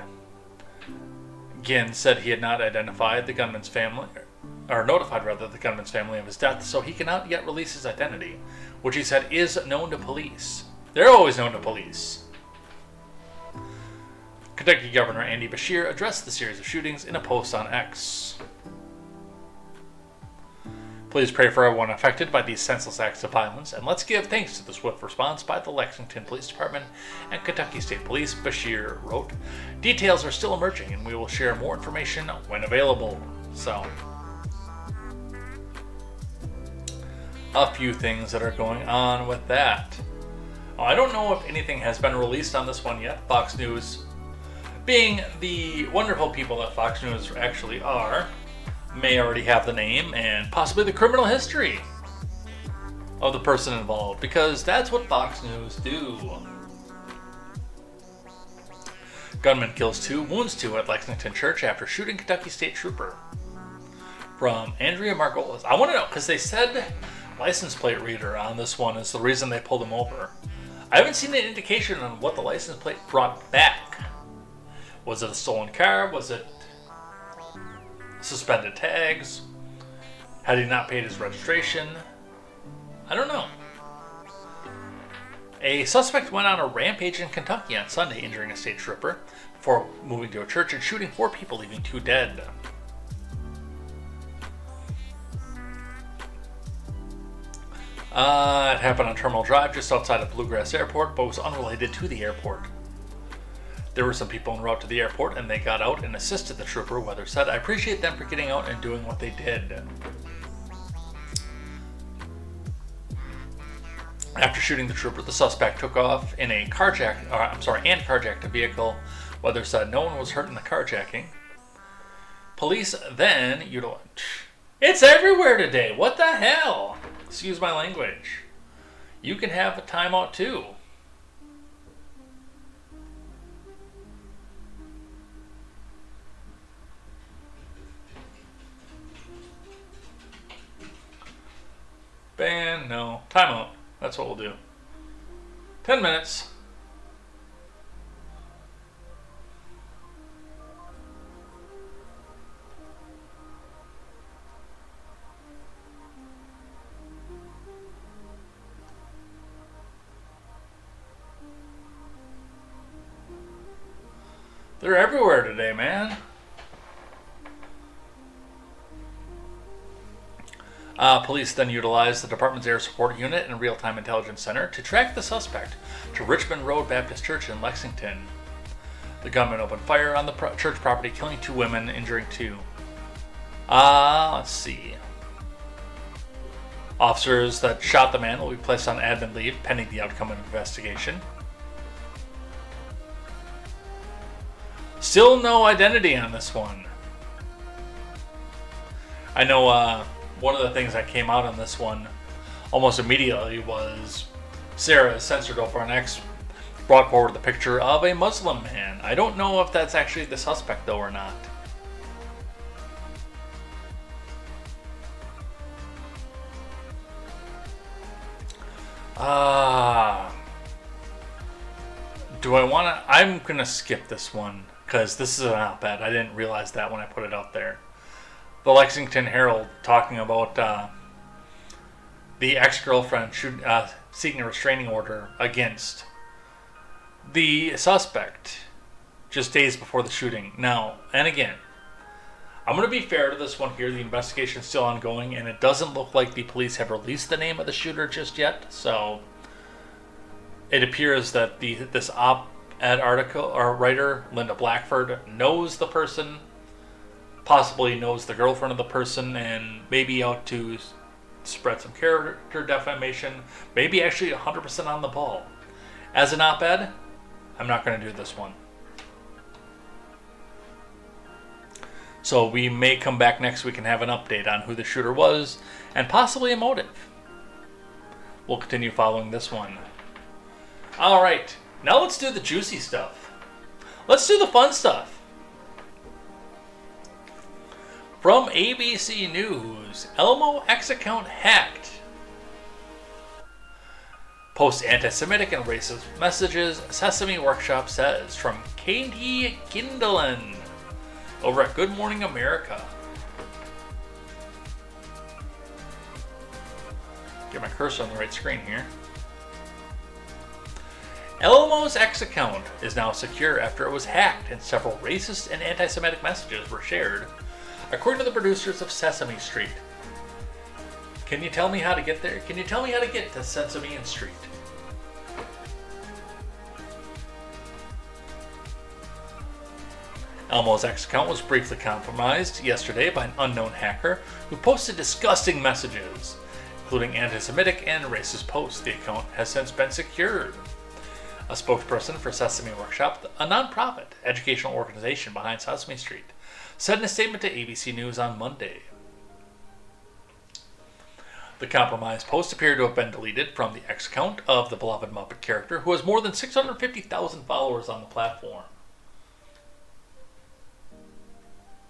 Ginn said he had not identified the gunman's family, or notified rather the gunman's family of his death, so he cannot yet release his identity, which he said is known to police. They're always known to police. Kentucky Governor Andy Beshear addressed the series of shootings in a post on X. Please pray for everyone affected by these senseless acts of violence, and let's give thanks to the swift response by the Lexington Police Department and Kentucky State Police, Beshear wrote. Details are still emerging, and we will share more information when available. So, a few things that are going on with that. I don't know if anything has been released on this one yet. Fox News, being the wonderful people that Fox News actually are, may already have the name and possibly the criminal history of the person involved, because that's what Fox News do. Gunman kills 2, wounds 2 at Lexington Church after shooting Kentucky State Trooper. From Andrea Margolis. I want to know, because they said license plate reader on this one is the reason they pulled him over. I haven't seen an indication on what the license plate brought back. Was it a stolen car? Was it suspended tags? Had he not paid his registration? I don't know. A suspect went on a rampage in Kentucky on Sunday, injuring a state trooper before moving to a church and shooting 4 people, leaving 2 dead. It happened on Terminal Drive just outside of Bluegrass Airport, but was unrelated to the airport. There were some people en route to the airport, and they got out and assisted the trooper, Weather said. I appreciate them for getting out and doing what they did. After shooting the trooper, the suspect took off in a carjacked a vehicle. Weather said no one was hurt in the carjacking. Police then utilized... It's everywhere today! What the hell? Excuse my language. You can have a timeout too. Ban, no. Timeout. That's what we'll do. 10 minutes. They're everywhere today, man. Police then utilized the department's air support unit and real-time intelligence center to track the suspect to Richmond Road Baptist Church in Lexington. The gunman opened fire on the church property, killing 2 women, injuring 2. Let's see. Officers that shot the man will be placed on admin leave pending the outcome of the investigation. Still no identity on this one. I know one of the things that came out on this one almost immediately was Sarah, censored over an X, brought forward the picture of a Muslim man. I don't know if that's actually the suspect though or not. Do I want to... I'm going to skip this one because this is an op-ed. I didn't realize that when I put it out there. The Lexington Herald talking about the ex-girlfriend seeking a restraining order against the suspect just days before the shooting. Now, and again, I'm going to be fair to this one here. The investigation is still ongoing, and it doesn't look like the police have released the name of the shooter just yet. So it appears that this op-ed article or writer, Linda Blackford, knows the person, possibly knows the girlfriend of the person, and maybe out to spread some character defamation, maybe actually 100% on the ball. As an op-ed, I'm not going to do this one. So we may come back next week and have an update on who the shooter was and possibly a motive. We'll continue following this one. Alright, now let's do the juicy stuff. Let's do the fun stuff. From ABC News, Elmo X account hacked. Post anti-Semitic and racist messages, Sesame Workshop says, from Katie Kindelan over at Good Morning America. Get my cursor on the right screen here. Elmo's X account is now secure after it was hacked and several racist and anti-Semitic messages were shared, according to the producers of Sesame Street. Can you tell me how to get there? Can you tell me how to get to Sesame Street? Elmo's X account was briefly compromised yesterday by an unknown hacker who posted disgusting messages, including anti-Semitic and racist posts. The account has since been secured. A spokesperson for Sesame Workshop, a nonprofit educational organization behind Sesame Street, said in a statement to ABC News on Monday. The compromised post appeared to have been deleted from the X account of the beloved Muppet character, who has more than 650,000 followers on the platform.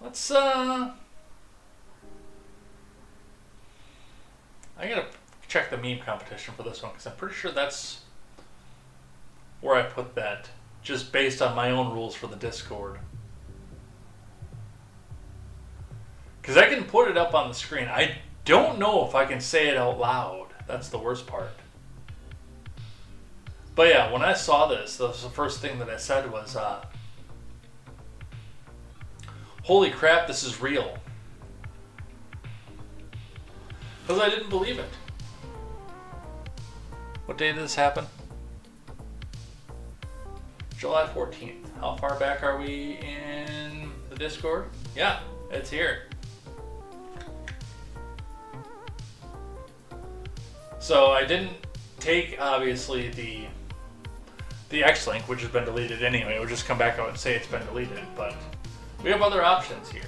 Let's, I gotta check the meme competition for this one, because I'm pretty sure that's where I put that, just based on my own rules for the Discord. Because I can put it up on the screen. I don't know if I can say it out loud. That's the worst part. But yeah, when I saw this, the first thing that I said was, holy crap, this is real. Because I didn't believe it. What day did this happen? July 14th. How far back are we in the Discord? Yeah, it's here. So I didn't take, obviously, the X link, which has been deleted anyway. It would just come back out and say it's been deleted, but we have other options here.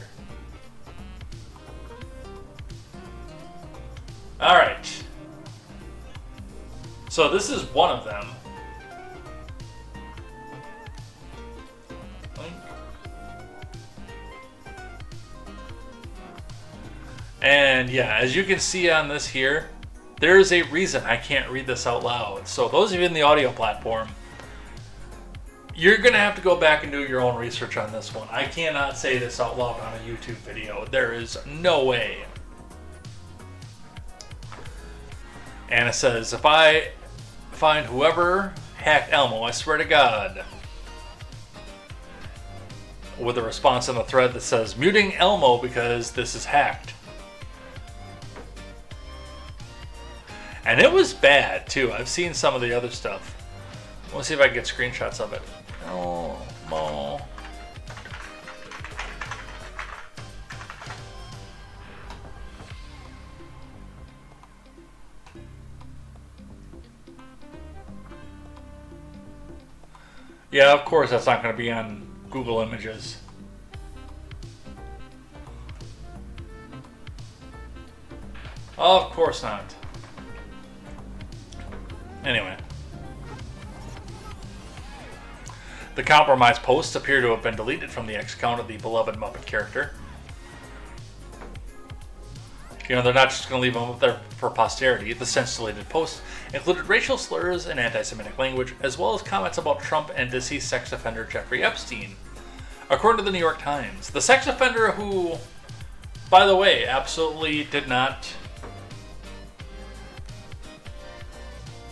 Alright. So this is one of them. And yeah, as you can see on this here, there is a reason I can't read this out loud. So those of you in the audio platform, you're going to have to go back and do your own research on this one. I cannot say this out loud on a YouTube video. There is no way. And it says, if I find whoever hacked Elmo, I swear to God. With a response in the thread that says, muting Elmo because this is hacked. And it was bad, too. I've seen some of the other stuff. Let's see if I can get screenshots of it. Oh, Mo. Yeah, of course that's not going to be on Google Images. Of course not. Anyway. The compromised posts appear to have been deleted from the X account of the beloved Muppet character. You know, they're not just going to leave them up there for posterity. The since deleted posts included racial slurs and anti-Semitic language, as well as comments about Trump and deceased sex offender Jeffrey Epstein. According to the New York Times, the sex offender who, by the way, absolutely didn't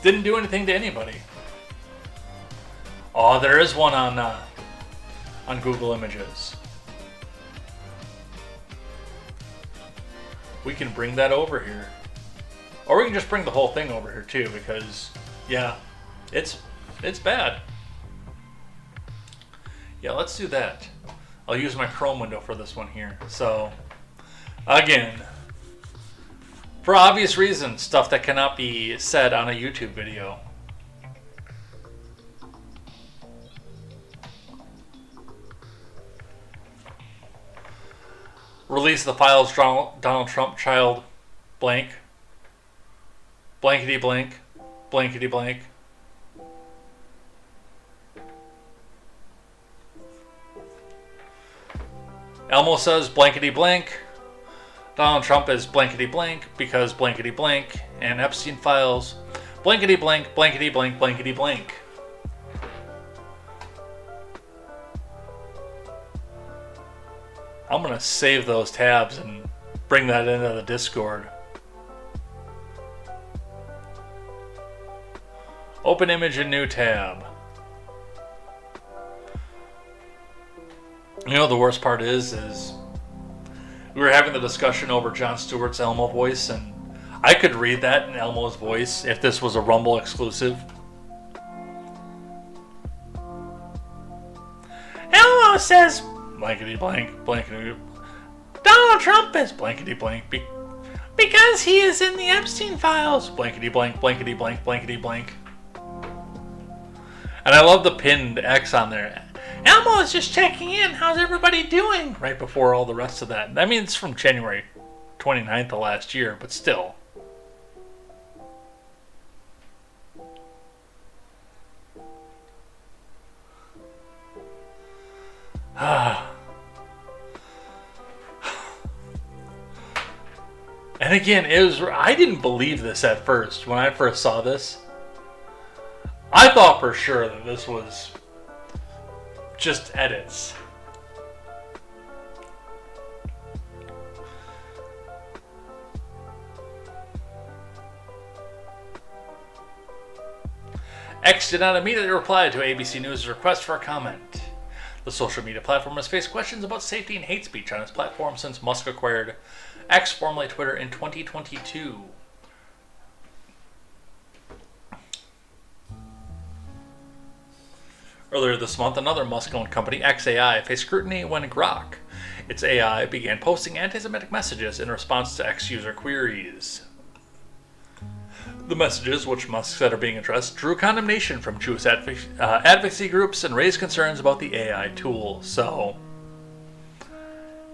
do anything to anybody. Oh, there is one on on Google Images. We can bring that over here. Or we can just bring the whole thing over here too, because yeah, it's bad. Yeah, let's do that. I'll use my Chrome window for this one here. So, again, for obvious reasons, stuff that cannot be said on a YouTube video. Release the files, Donald Trump child blank. Blankety blank. Blankety blank. Elmo says blankety blank. Donald Trump is blankety blank because blankety blank. And Epstein files blankety blank, blankety blank, blankety blank. I'm going to save those tabs and bring that into the Discord. Open image in new tab. You know the worst part is we were having the discussion over Jon Stewart's Elmo voice, and I could read that in Elmo's voice if this was a Rumble exclusive. Elmo says blankety blank, blankety. Donald Trump is blankety blank because he is in the Epstein files. Blankety blank, blankety blank, blankety blank. And I love the pinned X on there. Elmo is just checking in. How's everybody doing? Right before all the rest of that. I mean, it's from January 29th of last year, but still. And again, I didn't believe this at first. When I first saw this, I thought for sure that this was just edits. X did not immediately reply to ABC News' request for a comment. The social media platform has faced questions about safety and hate speech on its platform since Musk acquired X, formerly Twitter, in 2022. Earlier this month, another Musk-owned company, XAI, faced scrutiny when Grok, its AI, began posting anti-Semitic messages in response to X user queries. The messages, which Musk said are being addressed, drew condemnation from Jewish advocacy groups and raised concerns about the AI tool. So,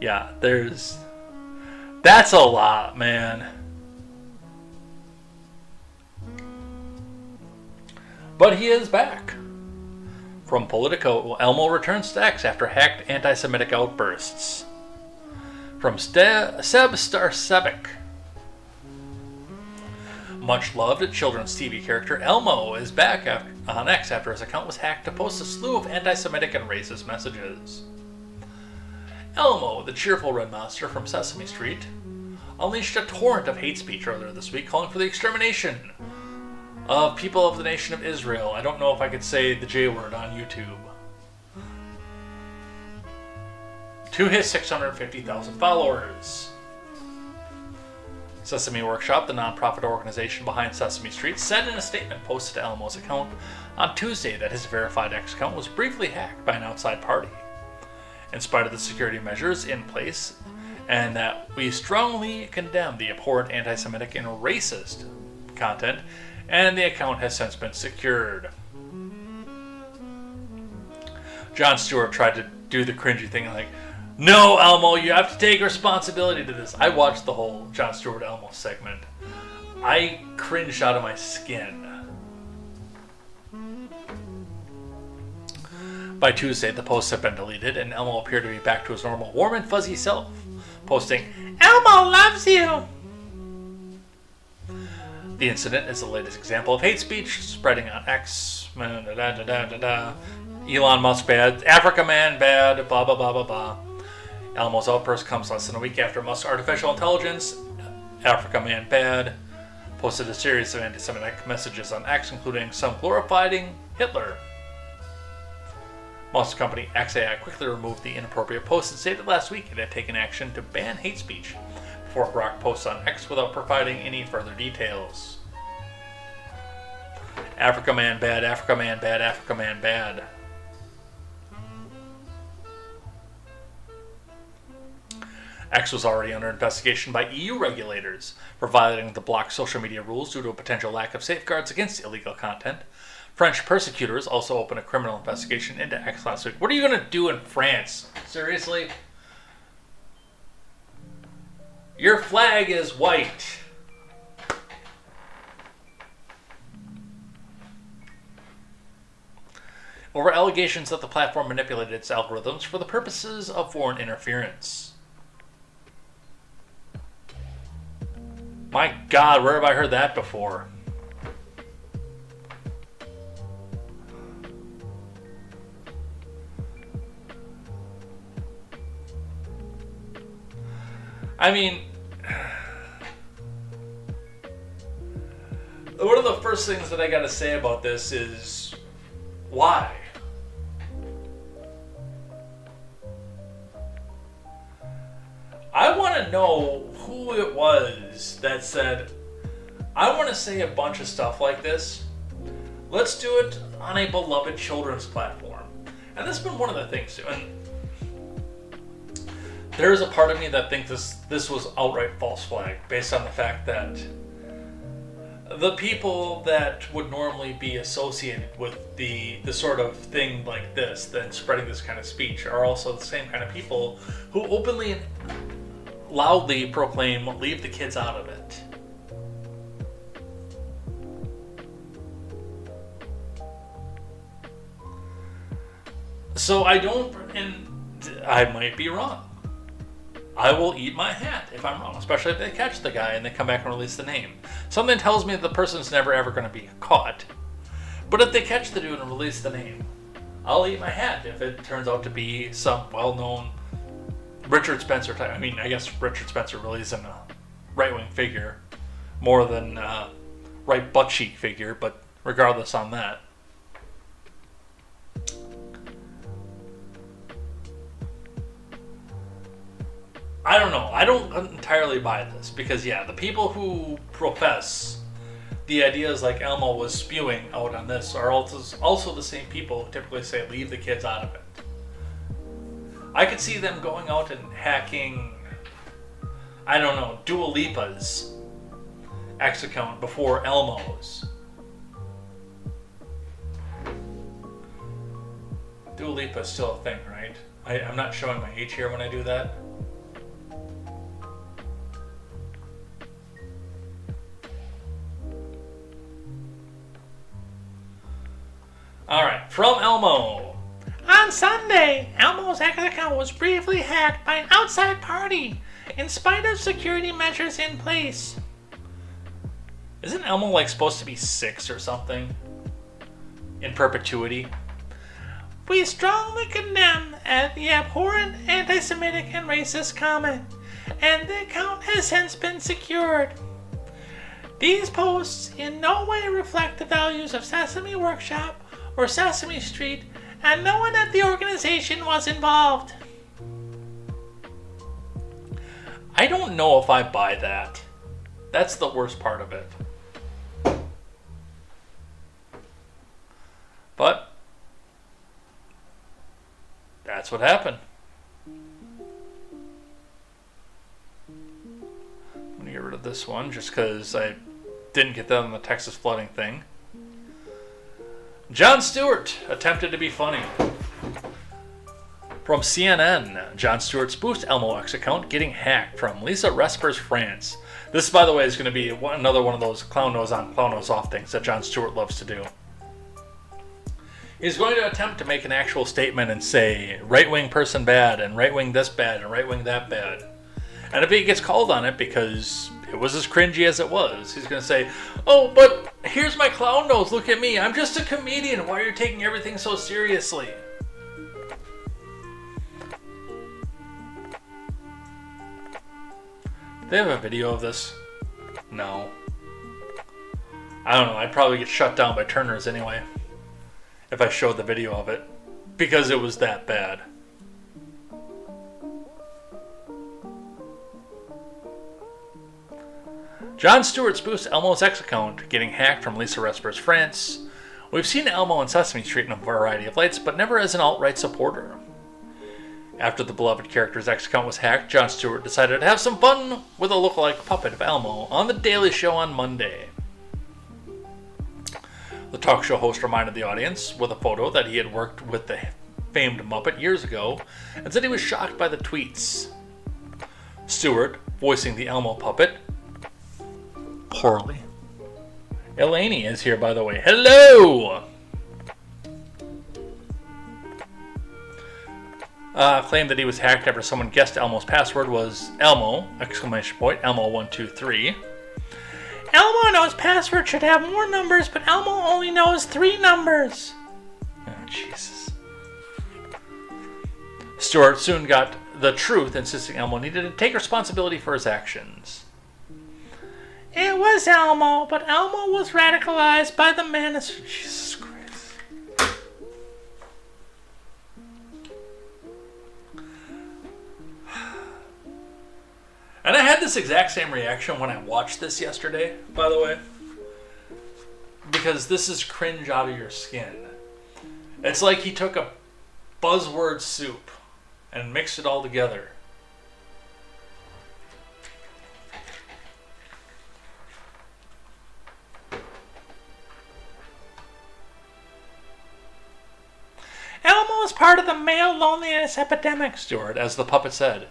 yeah, that's a lot, man. But he is back. From Politico, Elmo returns to X after hacked anti-Semitic outbursts. From Seb Starsevic. Much loved children's TV character Elmo is back on X after his account was hacked to post a slew of anti-Semitic and racist messages. Elmo, the cheerful red monster from Sesame Street, unleashed a torrent of hate speech earlier this week calling for the extermination of people of the nation of Israel. I don't know if I could say the J word on YouTube. To his 650,000 followers. Sesame Workshop, the nonprofit organization behind Sesame Street, said in a statement posted to Elmo's account on Tuesday that his verified X account was briefly hacked by an outside party. In spite of the security measures in place, and that we strongly condemn the abhorrent anti-Semitic and racist content, and the account has since been secured. Jon Stewart tried to do the cringy thing like, no, Elmo, you have to take responsibility to this. I watched the whole Jon Stewart Elmo segment. I cringed out of my skin. By Tuesday, the posts have been deleted, and Elmo appeared to be back to his normal warm and fuzzy self, posting, Elmo loves you! The incident is the latest example of hate speech spreading on X. Elon Musk bad, Africa man bad, blah blah blah blah blah. Elmo's outburst comes less than a week after Musk's artificial intelligence, Africa man bad, posted a series of anti-Semitic messages on X, including some glorifying Hitler. Monster company XAI quickly removed the inappropriate post and stated last week it had taken action to ban hate speech before Grok posts on X without providing any further details. Africa man bad, Africa man bad, Africa man bad. X was already under investigation by EU regulators for violating the blocked social media rules due to a potential lack of safeguards against illegal content. French persecutors also opened a criminal investigation into X last week. What are you going to do in France? Seriously? Your flag is white. Over allegations that the platform manipulated its algorithms for the purposes of foreign interference. My God, where have I heard that before? I mean, one of the first things that I gotta say about this is, why? I want to know who it was that said, I want to say a bunch of stuff like this. Let's do it on a beloved children's platform. And that's been one of the things too. And there is a part of me that thinks this was outright false flag based on the fact that the people that would normally be associated with the sort of thing like this, then spreading this kind of speech, are also the same kind of people who openly and loudly proclaim, leave the kids out of it. So I don't, and I might be wrong. I will eat my hat if I'm wrong, especially if they catch the guy and they come back and release the name. Something tells me that the person's never ever going to be caught. But if they catch the dude and release the name, I'll eat my hat if it turns out to be some well-known Richard Spencer type. I mean, I guess Richard Spencer really isn't a right-wing figure, more than right butt-cheek figure, but regardless on that. I don't know. I don't entirely buy this because, yeah, the people who profess the ideas like Elmo was spewing out on this are also the same people who typically say leave the kids out of it. I could see them going out and hacking, I don't know, Dua Lipa's X account before Elmo's. Dua Lipa is still a thing, right? I'm not showing my age here when I do that. Alright, from Elmo. On Sunday, Elmo's X account was briefly hacked by an outside party, in spite of security measures in place. Isn't Elmo like supposed to be 6 or something? In perpetuity? We strongly condemn the abhorrent anti-Semitic and racist comment, and the account has since been secured. These posts in no way reflect the values of Sesame Workshop or Sesame Street, and no one at the organization was involved. I don't know if I buy that. That's the worst part of it. But that's what happened. I'm gonna get rid of this one just because I didn't get that on the Texas flooding thing. Jon Stewart attempted to be funny. From CNN, Jon Stewart spoofed Elmo X account getting hacked from Lisa Respers France. This, by the way, is going to be another one of those clown nose on, clown nose off things that Jon Stewart loves to do. He's going to attempt to make an actual statement and say, right-wing person bad, and right-wing this bad, and right-wing that bad. And if he gets called on it because it was as cringy as it was, he's going to say, oh, but here's my clown nose, look at me, I'm just a comedian, why are you taking everything so seriously? Do they have a video of this? No. I don't know, I'd probably get shut down by Turners anyway, if I showed the video of it. because it was that bad. Jon Stewart spoofs Elmo's X account, getting hacked from Lisa Resper's France. We've seen Elmo in Sesame Street in a variety of lights, but never as an alt-right supporter. After the beloved character's X account was hacked, Jon Stewart decided to have some fun with a lookalike puppet of Elmo on The Daily Show on Monday. The talk show host reminded the audience with a photo that he had worked with the famed Muppet years ago and said he was shocked by the tweets. Stewart, voicing the Elmo puppet, poorly. Elaine is here, by the way. Hello! Claimed that he was hacked after someone guessed Elmo's password was Elmo, exclamation point, Elmo123. Elmo knows password should have more numbers, but Elmo only knows 3 numbers. Oh, Jesus. Stewart soon got the truth, insisting Elmo needed to take responsibility for his actions. It was Elmo, but Elmo was radicalized by the menace. Jesus Christ. And I had this exact same reaction when I watched this yesterday, by the way. Because this is cringe out of your skin. It's like he took a buzzword soup and mixed it all together. Elmo is part of the male loneliness epidemic, Stewart, as the puppet said.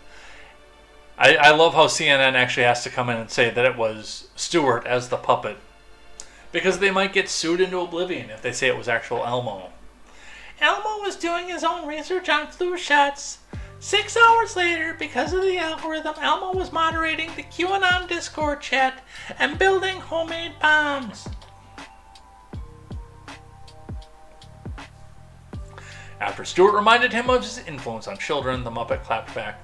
I love how CNN actually has to come in and say that it was Stewart as the puppet. Because they might get sued into oblivion if they say it was actual Elmo. Elmo was doing his own research on flu shots. 6 hours later, because of the algorithm, Elmo was moderating the QAnon Discord chat and building homemade bombs. After Stewart reminded him of his influence on children, the Muppet clapped back.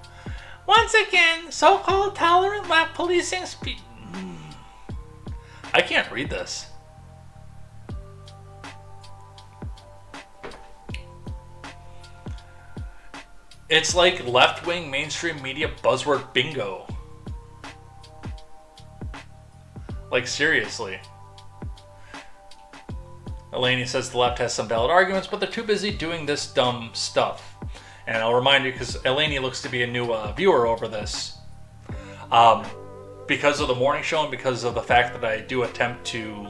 Once again, so-called tolerant left policing I can't read this. It's like left-wing mainstream media buzzword bingo. Like, seriously. Elaine says the left has some valid arguments, but they're too busy doing this dumb stuff. And I'll remind you, because Elaine looks to be a new viewer over this. Because of the morning show and because of the fact that I do attempt to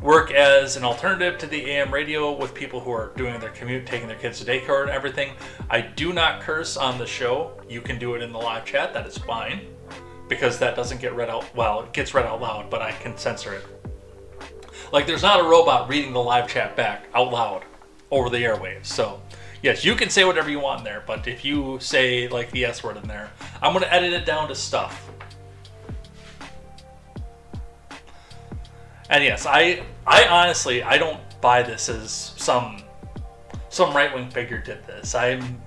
work as an alternative to the AM radio with people who are doing their commute, taking their kids to daycare and everything, I do not curse on the show. You can do it in the live chat. That is fine. Because that doesn't get read out. Well, it gets read out loud, but I can censor it. Like, there's not a robot reading the live chat back out loud over the airwaves. So, yes, you can say whatever you want in there, but if you say, like, the S word in there, I'm going to edit it down to stuff. And yes, I honestly, I don't buy this as some right-wing figure did this. I'm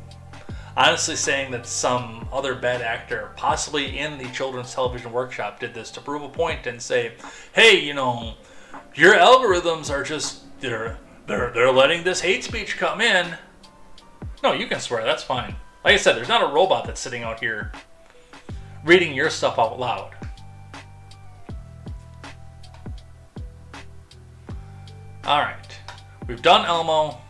honestly saying that some other bad actor, possibly in the Children's Television Workshop, did this to prove a point and say, hey, you know, your algorithms are just, they're letting this hate speech come in. No, you can swear, that's fine. Like I said, there's not a robot that's sitting out here reading your stuff out loud. Alright, we've done Elmo.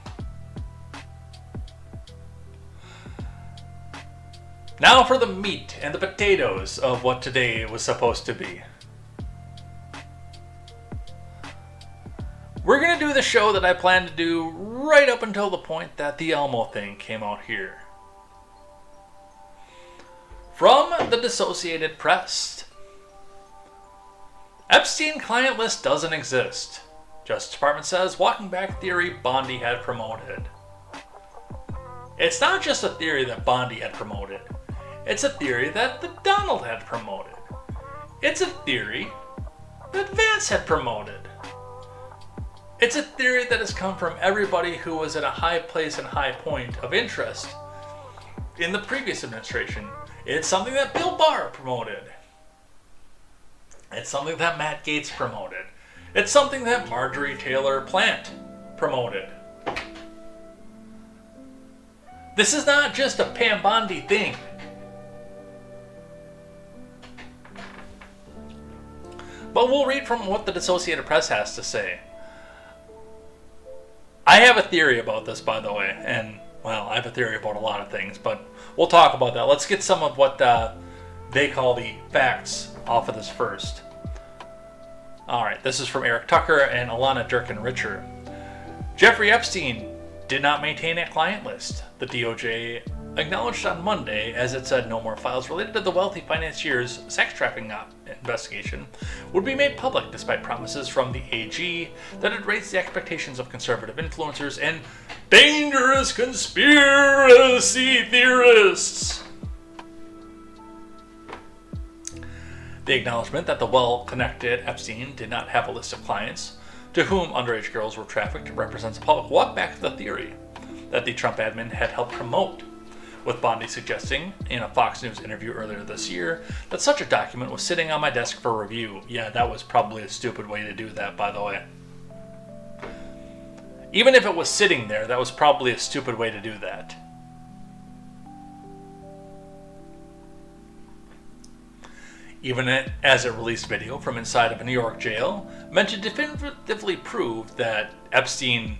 Now for the meat and the potatoes of what today was supposed to be. We're going to do the show that I planned to do right up until the point that the Elmo thing came out here. From the Dissociated Press. Epstein client list doesn't exist. Justice Department says walking back theory Bondi had promoted. It's not just a theory that Bondi had promoted. It's a theory that the Donald had promoted. It's a theory that Vance had promoted. It's a theory that has come from everybody who was at a high place and high point of interest in the previous administration. It's something that Bill Barr promoted. It's something that Matt Gaetz promoted. It's something that Marjorie Taylor Plant promoted. This is not just a Pam Bondi thing. But we'll read from what the Associated Press has to say. I have a theory about this, by the way, and, well, I have a theory about a lot of things, but we'll talk about that. Let's get some of what they call the facts off of this first. Alright, this is from Eric Tucker and Alana Durkin-Richer. Jeffrey Epstein did not maintain a client list. The DOJ acknowledged on Monday, as it said no more files related to the wealthy financier's sex trafficking investigation would be made public, despite promises from the AG that it raised the expectations of conservative influencers and dangerous conspiracy theorists. The acknowledgement that the well-connected Epstein did not have a list of clients to whom underage girls were trafficked represents a public walk back to the theory that the Trump admin had helped promote, with Bondi suggesting in a Fox News interview earlier this year that such a document was sitting on my desk for review. Yeah, that was probably a stupid way to do that, by the way. Even if it was sitting there, that was probably a stupid way to do that. Even as a released video from inside of a New York jail meant to definitively prove that Epstein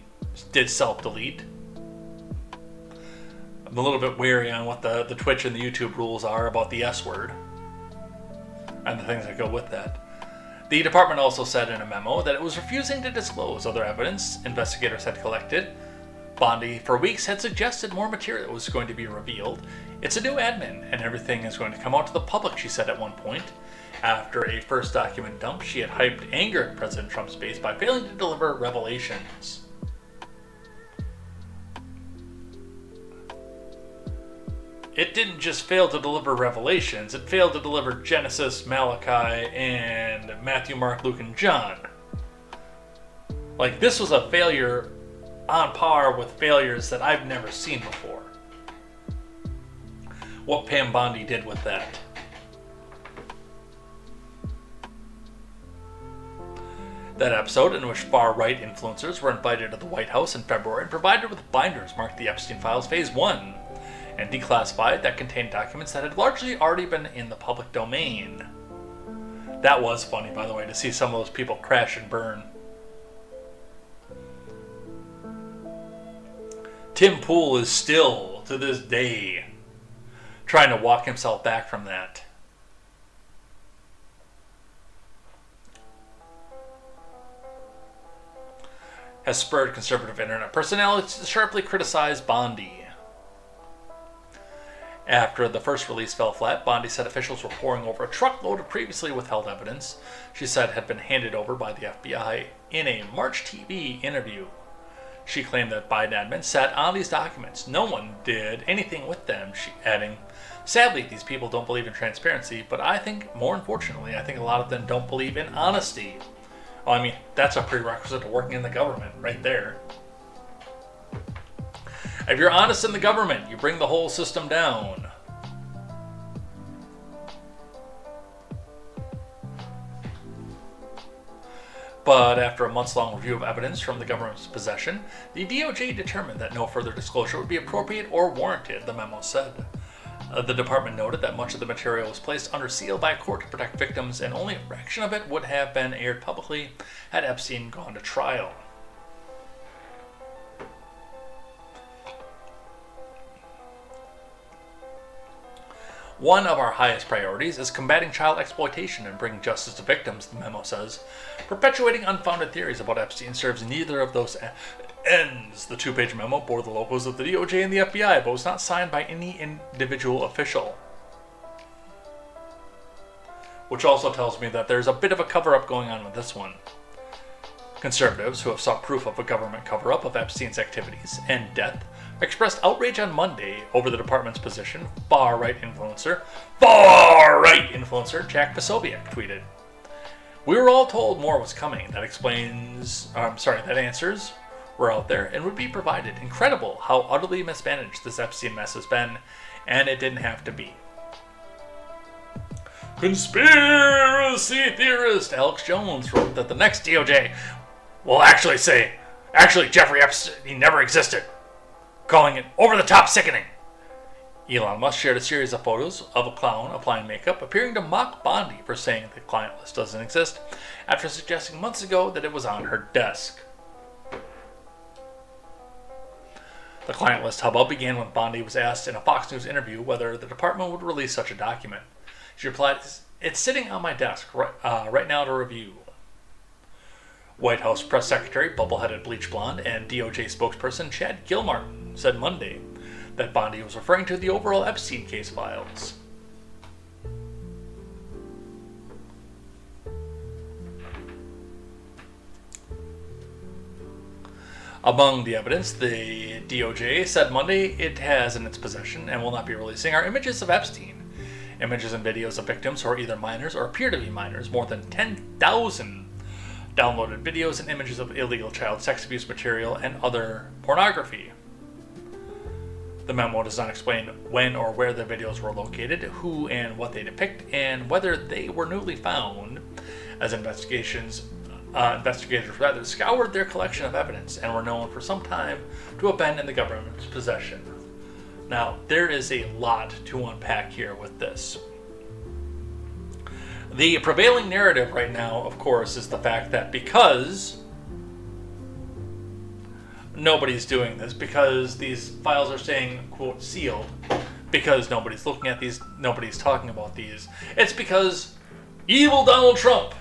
did self-delete. I'm a little bit wary on what the Twitch and the YouTube rules are about the S word and the things that go with that. The department also said in a memo that it was refusing to disclose other evidence investigators had collected. Bondi, for weeks, had suggested more material was going to be revealed. It's a new admin, and everything is going to come out to the public, she said at one point. After a first document dump, she had hyped anger at President Trump's base by failing to deliver revelations. It didn't just fail to deliver revelations, it failed to deliver Genesis, Malachi, and Matthew, Mark, Luke, and John. Like, this was a failure on par with failures that I've never seen before. What Pam Bondi did with that. That episode, in which far-right influencers were invited to the White House in February and provided with binders, marked the Epstein Files Phase 1 and declassified that contained documents that had largely already been in the public domain. That was funny, by the way, to see some of those people crash and burn. Tim Pool is still, to this day, trying to walk himself back from that. Has spurred conservative internet personalities to sharply criticize Bondi. After the first release fell flat, Bondi said officials were poring over a truckload of previously withheld evidence she said had been handed over by the FBI in a March TV interview. She claimed that Biden admin sat on these documents. No one did anything with them, she adding, sadly, these people don't believe in transparency, but I think, more unfortunately, I think a lot of them don't believe in honesty. Well, I mean, that's a prerequisite to working in the government, right there. If you're honest in the government, you bring the whole system down. But after a months-long review of evidence from the government's possession, the DOJ determined that no further disclosure would be appropriate or warranted, the memo said. The department noted that much of the material was placed under seal by a court to protect victims, and only a fraction of it would have been aired publicly had Epstein gone to trial. One of our highest priorities is combating child exploitation and bringing justice to victims, the memo says. Perpetuating unfounded theories about Epstein serves neither of those ends. The two-page memo bore the logos of the DOJ and the FBI, but was not signed by any individual official. Which also tells me that there's a bit of a cover-up going on with this one. Conservatives, who have sought proof of a government cover-up of Epstein's activities and death, expressed outrage on Monday over the department's position. Far-right influencer Jack Posobiec tweeted, "We were all told more was coming. That answers were out there and would be provided. Incredible how utterly mismanaged this Epstein mess has been, and it didn't have to be." Conspiracy theorist Alex Jones wrote that the next DOJ will actually say, Jeffrey Epstein never existed. calling it over-the-top sickening. Elon Musk shared a series of photos of a clown applying makeup, appearing to mock Bondi for saying the client list doesn't exist, after suggesting months ago that it was on her desk. The client list hubbub began when Bondi was asked in a Fox News interview whether the department would release such a document. She replied, "It's sitting on my desk right now to review." White House Press Secretary, bubble-headed bleach blonde, and DOJ spokesperson Chad Gilmartin said Monday that Bondi was referring to the overall Epstein case files. Among the evidence, the DOJ said Monday it has in its possession and will not be releasing are images of Epstein. Images and videos of victims who are either minors or appear to be minors, more than 10,000 downloaded videos and images of illegal child sex abuse material and other pornography. The memo does not explain when or where the videos were located, who and what they depict, and whether they were newly found, as investigators scoured their collection of evidence and were known for some time to have been in the government's possession. Now, there is a lot to unpack here with this. The prevailing narrative right now, of course, is the fact that because nobody's doing this, because these files are staying, quote, sealed, because nobody's looking at these, nobody's talking about these, it's because evil Donald Trump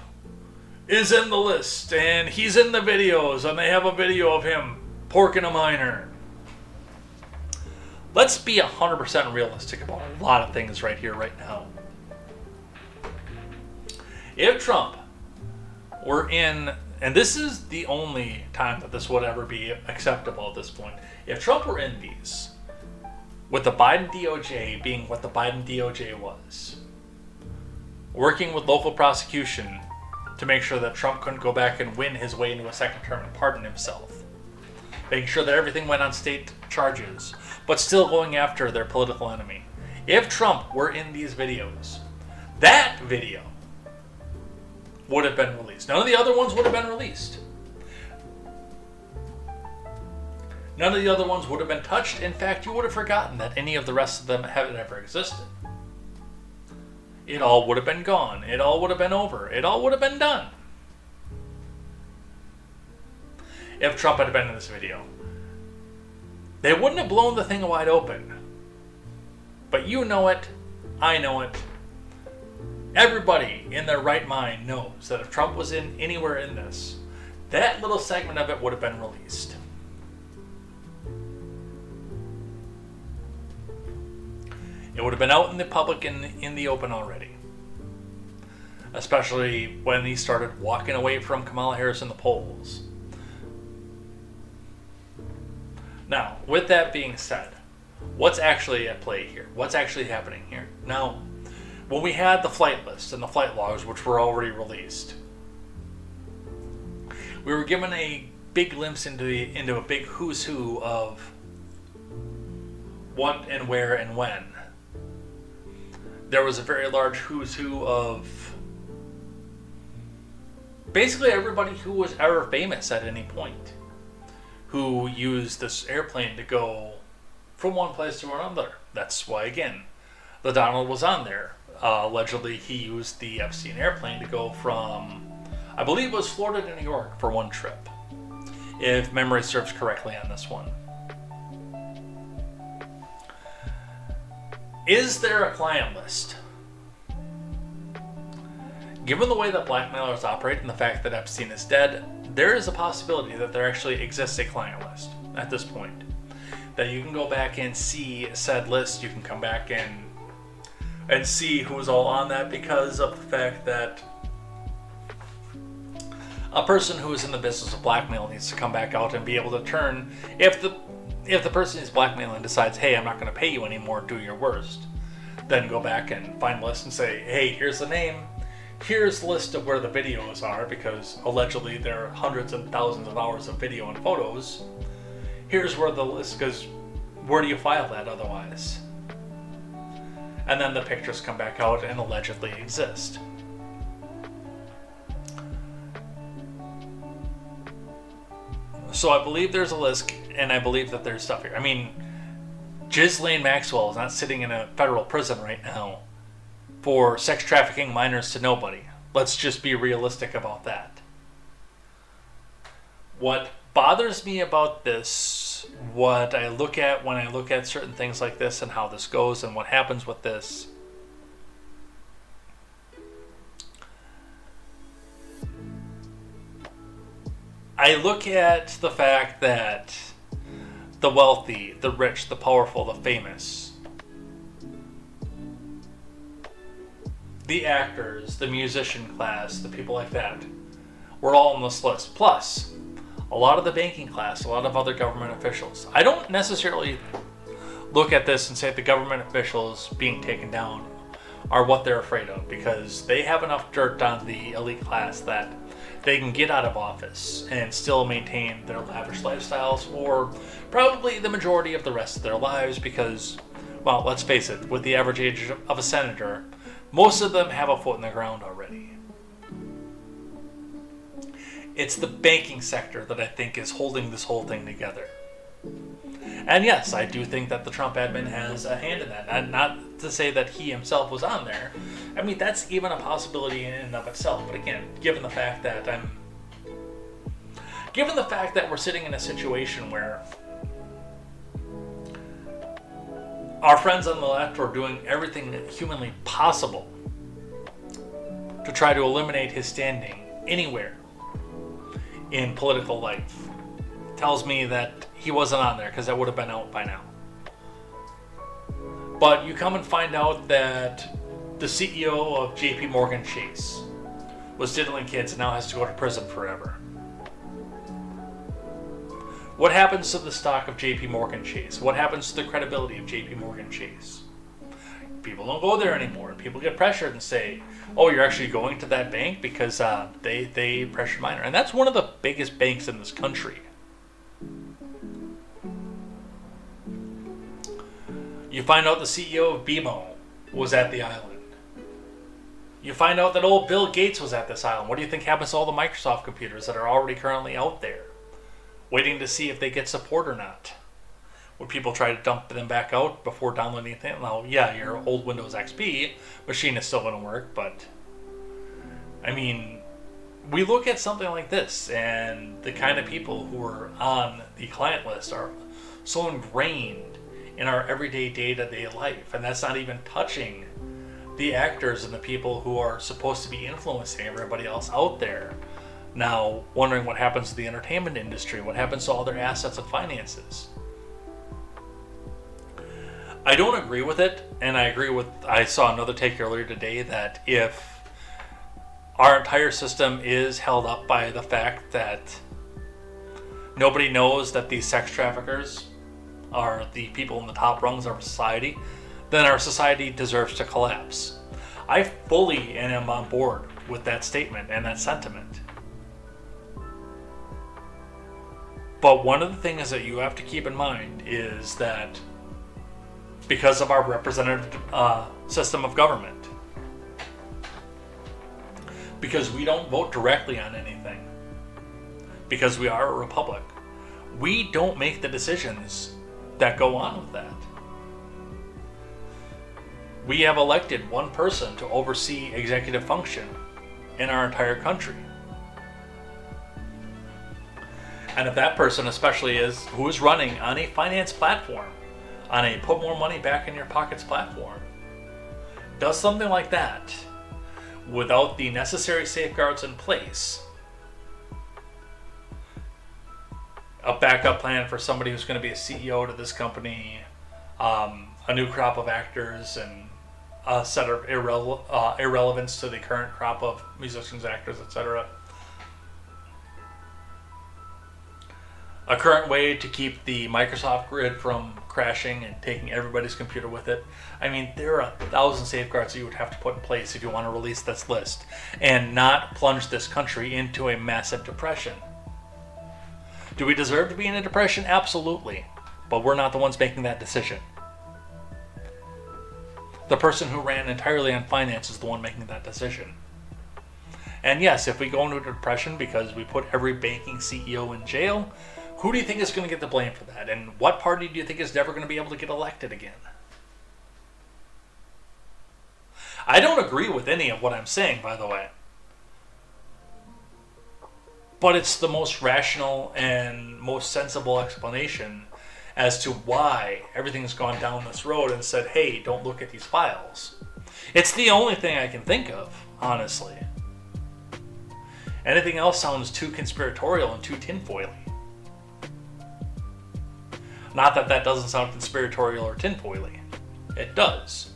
is in the list, and he's in the videos, and they have a video of him porking a minor. Let's be 100% realistic about a lot of things right here, right now. If Trump were in, and this is the only time that this would ever be acceptable at this point, if Trump were in these, with the Biden DOJ being what the Biden DOJ was, working with local prosecution to make sure that Trump couldn't go back and win his way into a second term and pardon himself, making sure that everything went on state charges, but still going after their political enemy. If Trump were in these videos, that video would have been released. None of the other ones would have been released. None of the other ones would have been touched. In fact, you would have forgotten that any of the rest of them had ever existed. It all would have been gone. It all would have been over. It all would have been done. If Trump had been in this video, they wouldn't have blown the thing wide open. But you know it. I know it. Everybody in their right mind knows that if Trump was in anywhere in this, that little segment of it would have been released. It would have been out in the public in the open already. Especially when he started walking away from Kamala Harris in the polls. Now, with that being said, what's actually at play here? What's actually happening here? Now, when we had the flight list and the flight logs, which were already released, we were given a big glimpse into a big who's who of what and where and when. There was a very large who's who of basically everybody who was ever famous at any point, who used this airplane to go from one place to another. That's why, again, the Donald was on there. Allegedly, he used the Epstein airplane to go from, I believe it was Florida to New York for one trip, if memory serves correctly on this one. Is there a client list? Given the way that blackmailers operate and the fact that Epstein is dead, there is a possibility that there actually exists a client list at this point. That you can go back and see said list, you can come back and see who's all on that, because of the fact that a person who is in the business of blackmail needs to come back out and be able to turn, if the person is blackmailing decides, hey, I'm not going to pay you anymore, do your worst, then go back and find a list and say, hey, here's the name, here's the list of where the videos are, because allegedly there are hundreds and thousands of hours of video and photos. Here's where the list, because where do you file that otherwise? And then the pictures come back out and allegedly exist. So I believe there's a list, and I believe that there's stuff here. I mean, Ghislaine Maxwell is not sitting in a federal prison right now for sex trafficking minors to nobody. Let's just be realistic about that. What bothers me about this, what I look at when I look at certain things like this and how this goes and what happens with this, I look at the fact that the wealthy, the rich, the powerful, the famous, the actors, the musician class, the people like that, we're all on this list. Plus, a lot of the banking class, a lot of other government officials. I don't necessarily look at this and say the government officials being taken down are what they're afraid of, because they have enough dirt on the elite class that they can get out of office and still maintain their lavish lifestyles for probably the majority of the rest of their lives because, well, let's face it, with the average age of a senator, most of them have a foot in the ground already. It's the banking sector that I think is holding this whole thing together. And yes, I do think that the Trump admin has a hand in that. And not to say that he himself was on there. I mean, that's even a possibility in and of itself. But again, given the fact that we're sitting in a situation where our friends on the left are doing everything humanly possible to try to eliminate his standing anywhere in political life, tells me that he wasn't on there because that would have been out by now. But you come and find out that the CEO of JP Morgan Chase was diddling kids and now has to go to prison forever. What happens to the stock of JP Morgan Chase? What happens to the credibility of JP Morgan Chase? People don't go there anymore. People get pressured and say, oh, you're actually going to that bank because they pressured minor. And that's one of the biggest banks in this country. You find out the CEO of BMO was at the island. You find out that old Bill Gates was at this island. What do you think happens to all the Microsoft computers that are already currently out there, waiting to see if they get support or not? Would people try to dump them back out before downloading anything? Now, yeah, your old Windows XP machine is still going to work, but I mean, we look at something like this, and the kind of people who are on the client list are so ingrained in our everyday day-to-day life, and that's not even touching the actors and the people who are supposed to be influencing everybody else out there. Now, wondering what happens to the entertainment industry, what happens to all their assets and finances. I don't agree with it, and I saw another take earlier today that if our entire system is held up by the fact that nobody knows that these sex traffickers are the people in the top rungs of our society, then our society deserves to collapse. I fully am on board with that statement and that sentiment. But one of the things that you have to keep in mind is that because of our representative system of government, because we don't vote directly on anything, because we are a republic, we don't make the decisions that go on with that. We have elected one person to oversee executive function in our entire country. And if that person especially who is running on a finance platform, on a put more money back in your pockets platform, does something like that without the necessary safeguards in place, a backup plan for somebody who's going to be a CEO to this company, a new crop of actors, and a set of irrelevance to the current crop of musicians, actors, etc. A current way to keep the Microsoft grid from crashing and taking everybody's computer with it. I mean, there are 1,000 safeguards that you would have to put in place if you want to release this list and not plunge this country into a massive depression. Do we deserve to be in a depression? Absolutely. But we're not the ones making that decision. The person who ran entirely on finance is the one making that decision. And yes, if we go into a depression because we put every banking CEO in jail, Who do you think is going to get the blame for that? And what party do you think is never going to be able to get elected again? I don't agree with any of what I'm saying, by the way. But it's the most rational and most sensible explanation as to why everything's gone down this road and said, hey, don't look at these files. It's the only thing I can think of, honestly. Anything else sounds too conspiratorial and too tinfoily. Not that that doesn't sound conspiratorial or tinfoily. It does.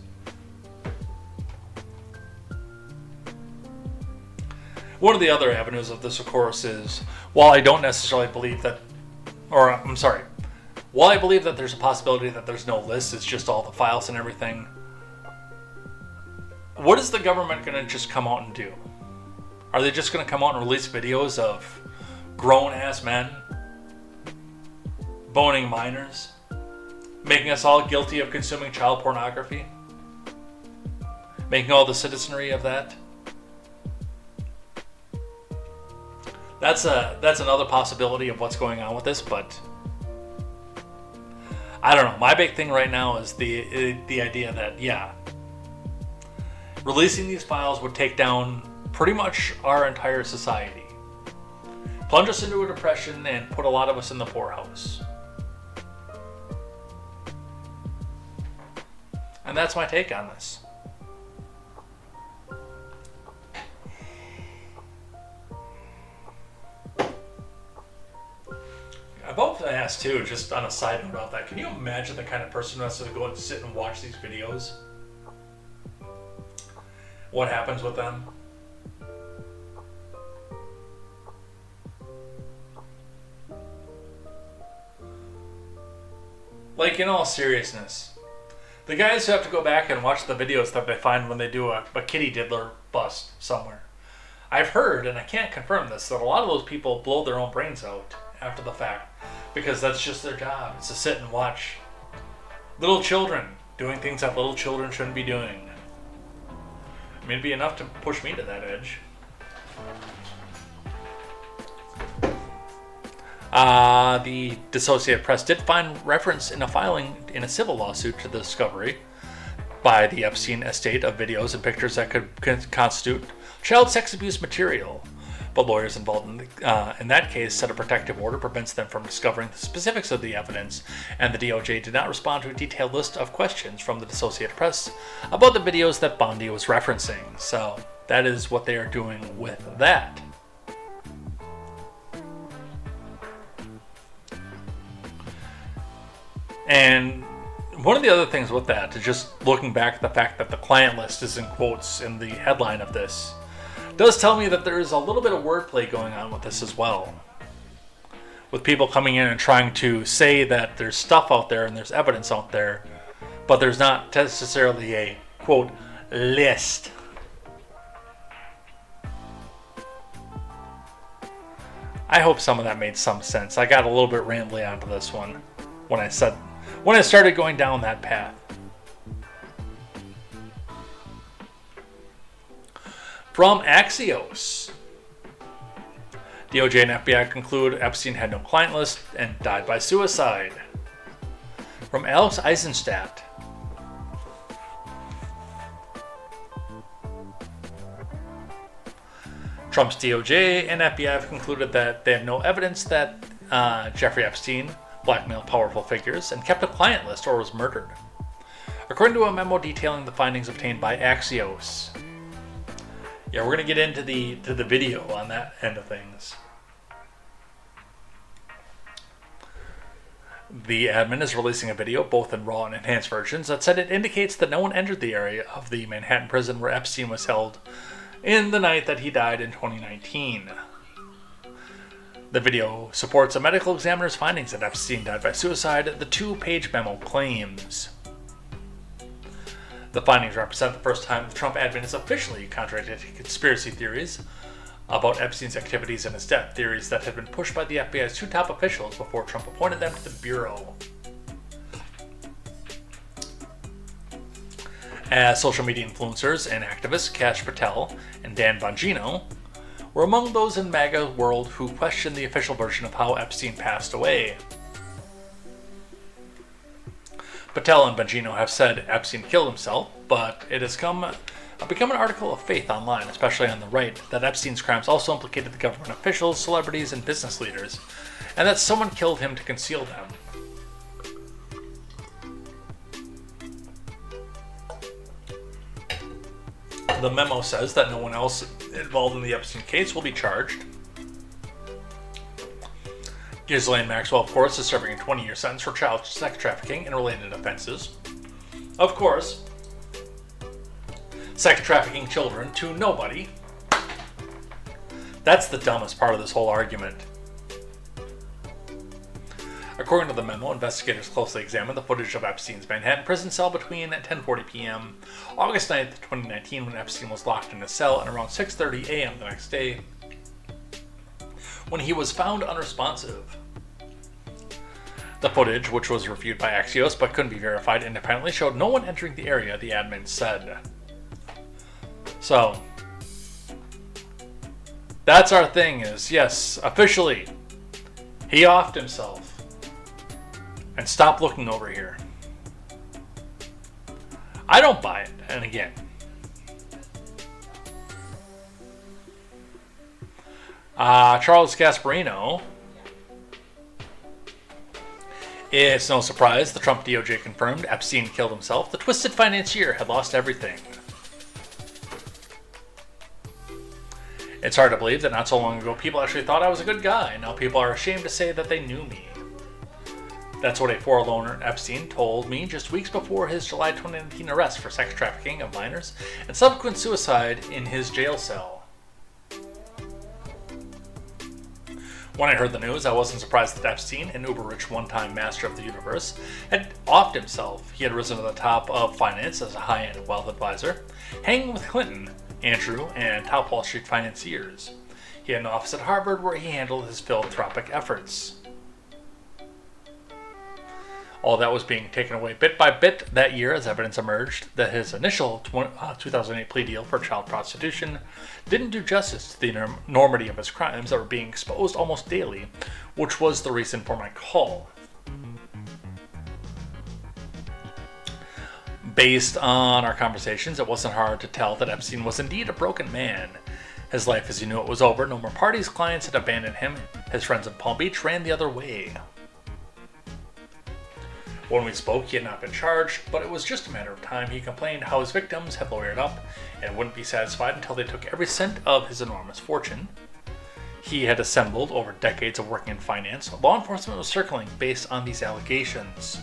One of the other avenues of this, of course, is while I don't necessarily believe that, while I believe that there's a possibility that there's no list, it's just all the files and everything, what is the government going to just come out and do? Are they just going to come out and release videos of grown-ass men boning minors, making us all guilty of consuming child pornography, making all the citizenry of that? That's another possibility of what's going on with this, but I don't know. My big thing right now is the idea that, yeah, releasing these files would take down pretty much our entire society, plunge us into a depression, and put a lot of us in the poorhouse. And that's my take on this. I've often asked too, just on a side note about that, can you imagine the kind of person who has to go and sit and watch these videos? What happens with them? Like, in all seriousness, the guys who have to go back and watch the videos that they find when they do a kitty diddler bust somewhere. I've heard, and I can't confirm this, that a lot of those people blow their own brains out after the fact, because that's just their job. It's to sit and watch little children doing things that little children shouldn't be doing. I mean, it'd be enough to push me to that edge. The Associated Press did find reference in a filing in a civil lawsuit to the discovery by the Epstein estate of videos and pictures that could constitute child sex abuse material. But lawyers involved in that case said a protective order prevents them from discovering the specifics of the evidence, and the DOJ did not respond to a detailed list of questions from the Associated Press about the videos that Bondi was referencing. So that is what they are doing with that. And one of the other things with that, just looking back at the fact that the client list is in quotes in the headline of this, does tell me that there is a little bit of wordplay going on with this as well. With people coming in and trying to say that there's stuff out there and there's evidence out there, but there's not necessarily a, quote, list. I hope some of that made some sense. I got a little bit rambly onto this one when I started going down that path. From Axios, DOJ and FBI conclude Epstein had no client list and died by suicide. From Alex Eisenstadt, Trump's DOJ and FBI have concluded that they have no evidence that Jeffrey Epstein blackmailed powerful figures and kept a client list or was murdered, according to a memo detailing the findings obtained by Axios. Yeah, we're going to get into the video on that end of things. The admin is releasing a video, both in raw and enhanced versions, that said it indicates that no one entered the area of the Manhattan prison where Epstein was held in the night that he died in 2019. The video supports a medical examiner's findings that Epstein died by suicide, the two-page memo claims. The findings represent the first time the Trump admin has officially contradicted conspiracy theories about Epstein's activities and his death, theories that had been pushed by the FBI's two top officials before Trump appointed them to the Bureau. As social media influencers and activists Kash Patel and Dan Bongino were among those in MAGA world who questioned the official version of how Epstein passed away. Patel and Bongino have said Epstein killed himself, but it has become an article of faith online, especially on the right, that Epstein's crimes also implicated the government officials, celebrities, and business leaders, and that someone killed him to conceal them. The memo says that no one else involved in the Epstein case will be charged. Ghislaine Maxwell, of course, is serving a 20-year sentence for child sex trafficking and related offenses. Of course, sex trafficking children to nobody. That's the dumbest part of this whole argument. According to the memo, investigators closely examined the footage of Epstein's Manhattan prison cell between 10:40 p.m. August 9th, 2019, when Epstein was locked in his cell, and around 6:30 a.m. the next day, when he was found unresponsive. The footage, which was reviewed by Axios but couldn't be verified independently, showed no one entering the area, the admin said. So, that's our thing is, yes, officially, he offed himself. And stop looking over here. I don't buy it. And again, Charles Gasparino. It's no surprise the Trump DOJ confirmed Epstein killed himself. The twisted financier had lost everything. It's hard to believe that not so long ago people actually thought I was a good guy. Now people are ashamed to say that they knew me. That's what a forerunner Epstein told me just weeks before his July 2019 arrest for sex trafficking of minors and subsequent suicide in his jail cell. When I heard the news, I wasn't surprised that Epstein, an uber-rich one-time master of the universe, had offed himself. He had risen to the top of finance as a high-end wealth advisor, hanging with Clinton, Andrew, and top Wall Street financiers. He had an office at Harvard where he handled his philanthropic efforts. All that was being taken away bit by bit that year as evidence emerged that his initial 2008 plea deal for child prostitution didn't do justice to the enormity of his crimes that were being exposed almost daily, which was the reason for my call. Based on our conversations, it wasn't hard to tell that Epstein was indeed a broken man. His life as he knew it was over. No more parties, clients had abandoned him. His friends in Palm Beach ran the other way. When we spoke, he had not been charged, but it was just a matter of time. He complained how his victims had lawyered up and wouldn't be satisfied until they took every cent of his enormous fortune. He had assembled over decades of working in finance. Law enforcement was circling based on these allegations.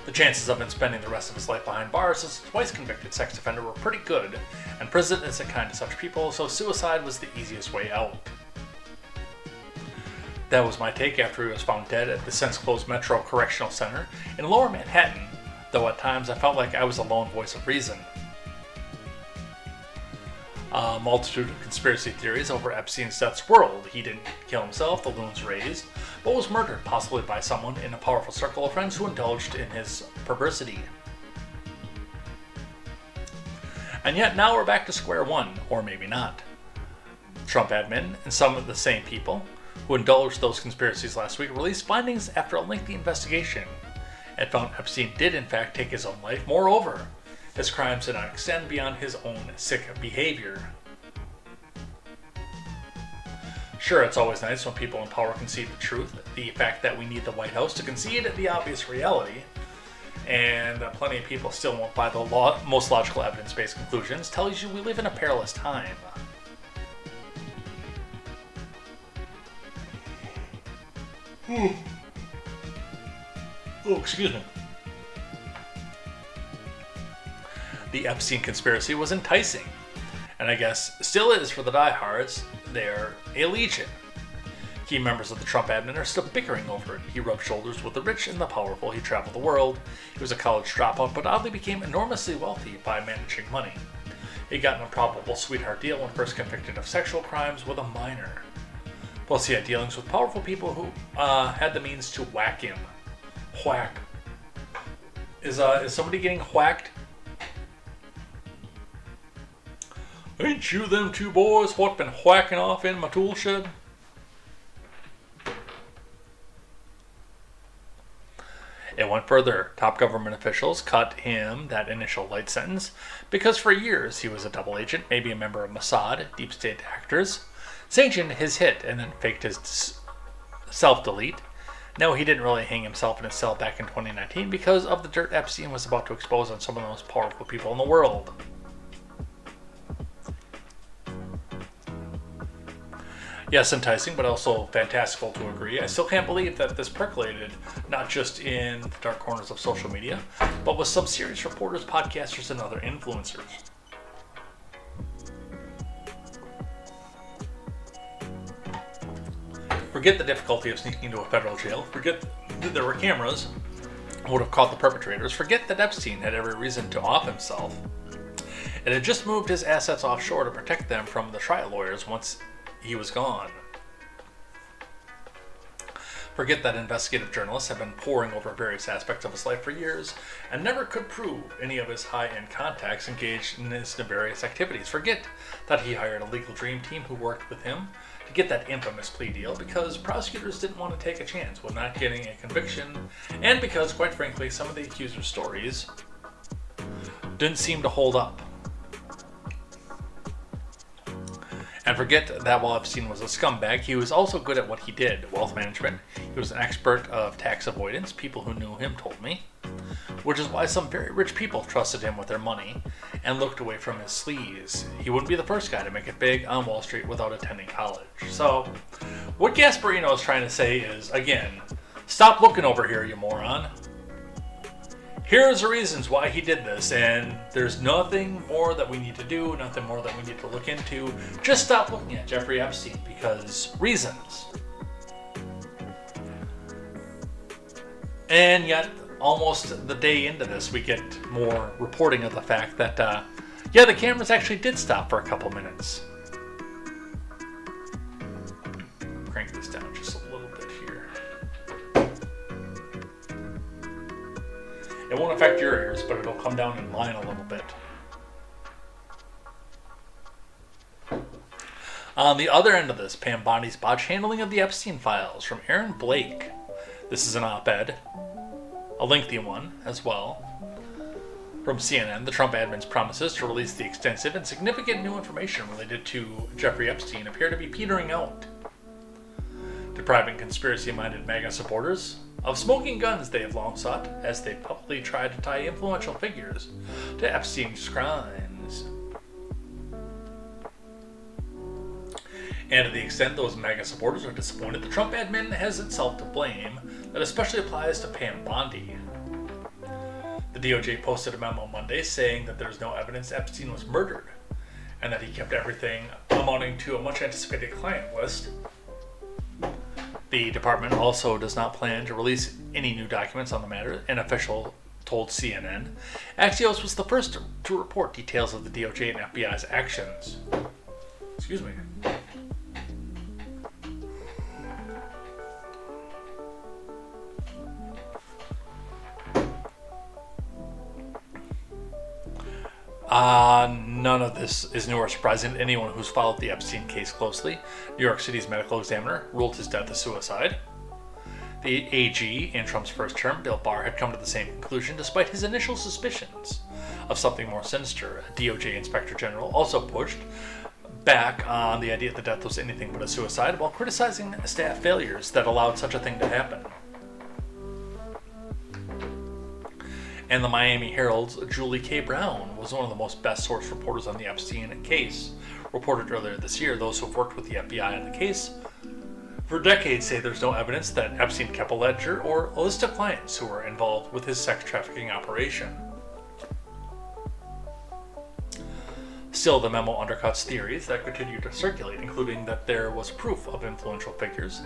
The chances of him spending the rest of his life behind bars as a twice-convicted sex offender were pretty good, and prison isn't kind to such people, so suicide was the easiest way out. That was my take after he was found dead at the since-closed Metro Correctional Center in Lower Manhattan, though at times I felt like I was a lone voice of reason. A multitude of conspiracy theories over Epstein's death swirled. He didn't kill himself, the loons raised, but was murdered, possibly by someone in a powerful circle of friends who indulged in his perversity. And yet now we're back to square one, or maybe not. Trump admin and some of the same people who indulged those conspiracies last week released findings after a lengthy investigation and found Epstein did in fact take his own life. Moreover, his crimes did not extend beyond his own sick behavior. Sure, it's always nice when people in power concede the truth. The fact that we need the White House to concede the obvious reality, and plenty of people still won't buy the most logical evidence-based conclusions, tells you we live in a perilous time. Oh, excuse me. The Epstein conspiracy was enticing, and I guess still is for the diehards. They're a legion. Key members of the Trump admin are still bickering over it. He rubbed shoulders with the rich and the powerful. He traveled the world. He was a college dropout, but oddly became enormously wealthy by managing money. He got an improbable sweetheart deal when first convicted of sexual crimes with a minor. Plus, he had dealings with powerful people who had the means to whack him. Whack. Is somebody getting whacked? Ain't you them two boys what been whacking off in my tool shed? It went further. Top government officials cut him that initial light sentence because for years he was a double agent, maybe a member of Mossad, deep state actors, sanctioned his hit and then faked his self-delete. No, he didn't really hang himself in his cell back in 2019 because of the dirt Epstein was about to expose on some of the most powerful people in the world. Yes, enticing, but also fantastical to agree. I still can't believe that this percolated, not just in the dark corners of social media, but with some serious reporters, podcasters, and other influencers. Forget the difficulty of sneaking into a federal jail. Forget that there were cameras would have caught the perpetrators. Forget that Epstein had every reason to off himself. It had just moved his assets offshore to protect them from the trial lawyers once he was gone. Forget that investigative journalists have been poring over various aspects of his life for years and never could prove any of his high-end contacts engaged in his nefarious activities. Forget that he hired a legal dream team who worked with him to get that infamous plea deal because prosecutors didn't want to take a chance with not getting a conviction, and because, quite frankly, some of the accuser's stories didn't seem to hold up. And forget that while Epstein was a scumbag, he was also good at what he did, wealth management. He was an expert of tax avoidance, people who knew him told me, which is why some very rich people trusted him with their money and looked away from his sleaze. He wouldn't be the first guy to make it big on Wall Street without attending college. So, what Gasparino is trying to say is, again, stop looking over here, you moron. Here's the reasons why he did this, and there's nothing more that we need to do, nothing more that we need to look into. Just stop looking at Jeffrey Epstein, because reasons. And yet, almost the day into this, we get more reporting of the fact that, the cameras actually did stop for a couple minutes. Crank this down just a little bit here. It won't affect your ears, but it'll come down in line a little bit. On the other end of this, Pam Bondi's botched handling of the Epstein files from Aaron Blake. This is an op-ed, a lengthy one as well. From CNN, the Trump admin's promises to release the extensive and significant new information related to Jeffrey Epstein appear to be petering out, depriving conspiracy-minded MAGA supporters of smoking guns they have long sought as they publicly try to tie influential figures to Epstein's crimes. And to the extent those MAGA supporters are disappointed, the Trump admin has itself to blame. That especially applies to Pam Bondi. The DOJ posted a memo Monday saying that there's no evidence Epstein was murdered and that he kept everything amounting to a much anticipated client list. The department also does not plan to release any new documents on the matter, an official told CNN. Axios was the first to report details of the DOJ and FBI's actions. Excuse me. None of this is new or surprising to anyone who's followed the Epstein case closely. New York City's medical examiner ruled his death a suicide. The AG in Trump's first term, Bill Barr, had come to the same conclusion despite his initial suspicions of something more sinister. A DOJ Inspector General also pushed back on the idea that the death was anything but a suicide while criticizing staff failures that allowed such a thing to happen. And the Miami Herald's Julie K. Brown was one of the most best-sourced reporters on the Epstein case. Reported earlier this year, those who have worked with the FBI on the case for decades say there's no evidence that Epstein kept a ledger or a list of clients who were involved with his sex trafficking operation. Still, the memo undercuts theories that continue to circulate, including that there was proof of influential figures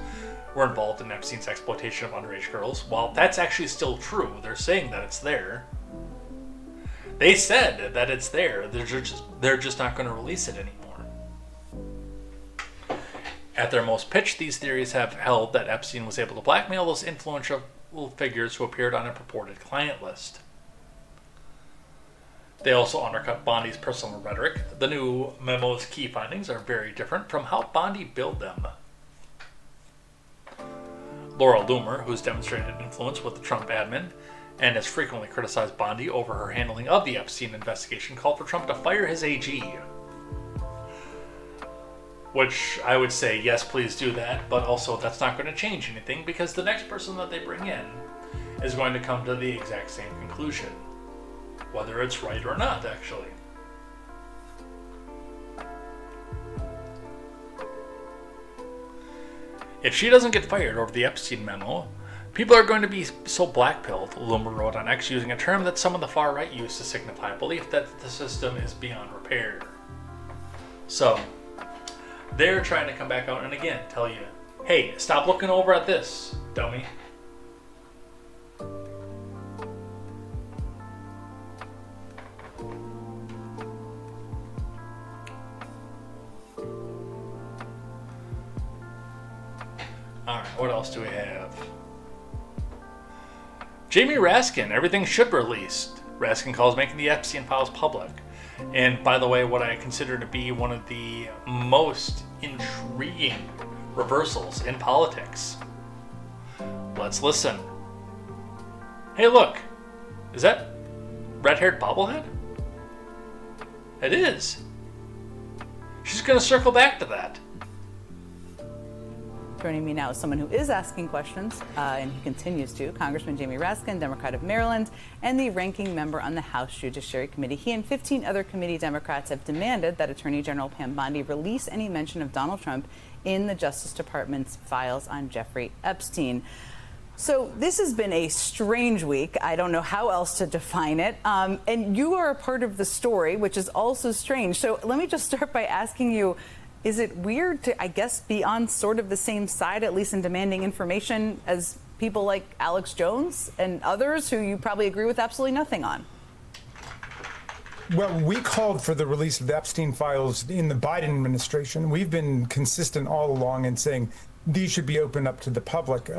were involved in Epstein's exploitation of underage girls. While that's actually still true, they're saying that it's there. They said that it's there. They're just not going to release it anymore. At their most pitched, these theories have held that Epstein was able to blackmail those influential figures who appeared on a purported client list. They also undercut Bondi's personal rhetoric. The new memo's key findings are very different from how Bondi billed them. Laura Loomer, who's demonstrated influence with the Trump admin and has frequently criticized Bondi over her handling of the Epstein investigation, called for Trump to fire his AG. Which I would say, yes, please do that, but also that's not going to change anything because the next person that they bring in is going to come to the exact same conclusion. Whether it's right or not, actually. If she doesn't get fired over the Epstein memo, people are going to be so black-pilled, Loomer wrote on X, using a term that some of the far right use to signify a belief that the system is beyond repair. So, they're trying to come back out and again tell you, hey, stop looking over at this, dummy. Alright, what else do we have? Jamie Raskin, everything should be released. Raskin calls making the Epstein files public. And by the way, what I consider to be one of the most intriguing reversals in politics. Let's listen. Hey, look. Is that red-haired bobblehead? It is. She's going to circle back to that. Joining me now is someone who is asking questions, and he continues to, Congressman Jamie Raskin, Democrat of Maryland, and the ranking member on the House Judiciary Committee. He and 15 other committee Democrats have demanded that Attorney General Pam Bondi release any mention of Donald Trump in the Justice Department's files on Jeffrey Epstein. So this has been a strange week. I don't know how else to define it. And you are a part of the story, which is also strange. So let me just start by asking you, is it weird to, I guess, be on sort of the same side, at least in demanding information, as people like Alex Jones and others who you probably agree with absolutely nothing on? Well, we called for the release of the Epstein files in the Biden administration. We've been consistent all along in saying these should be opened up to the public.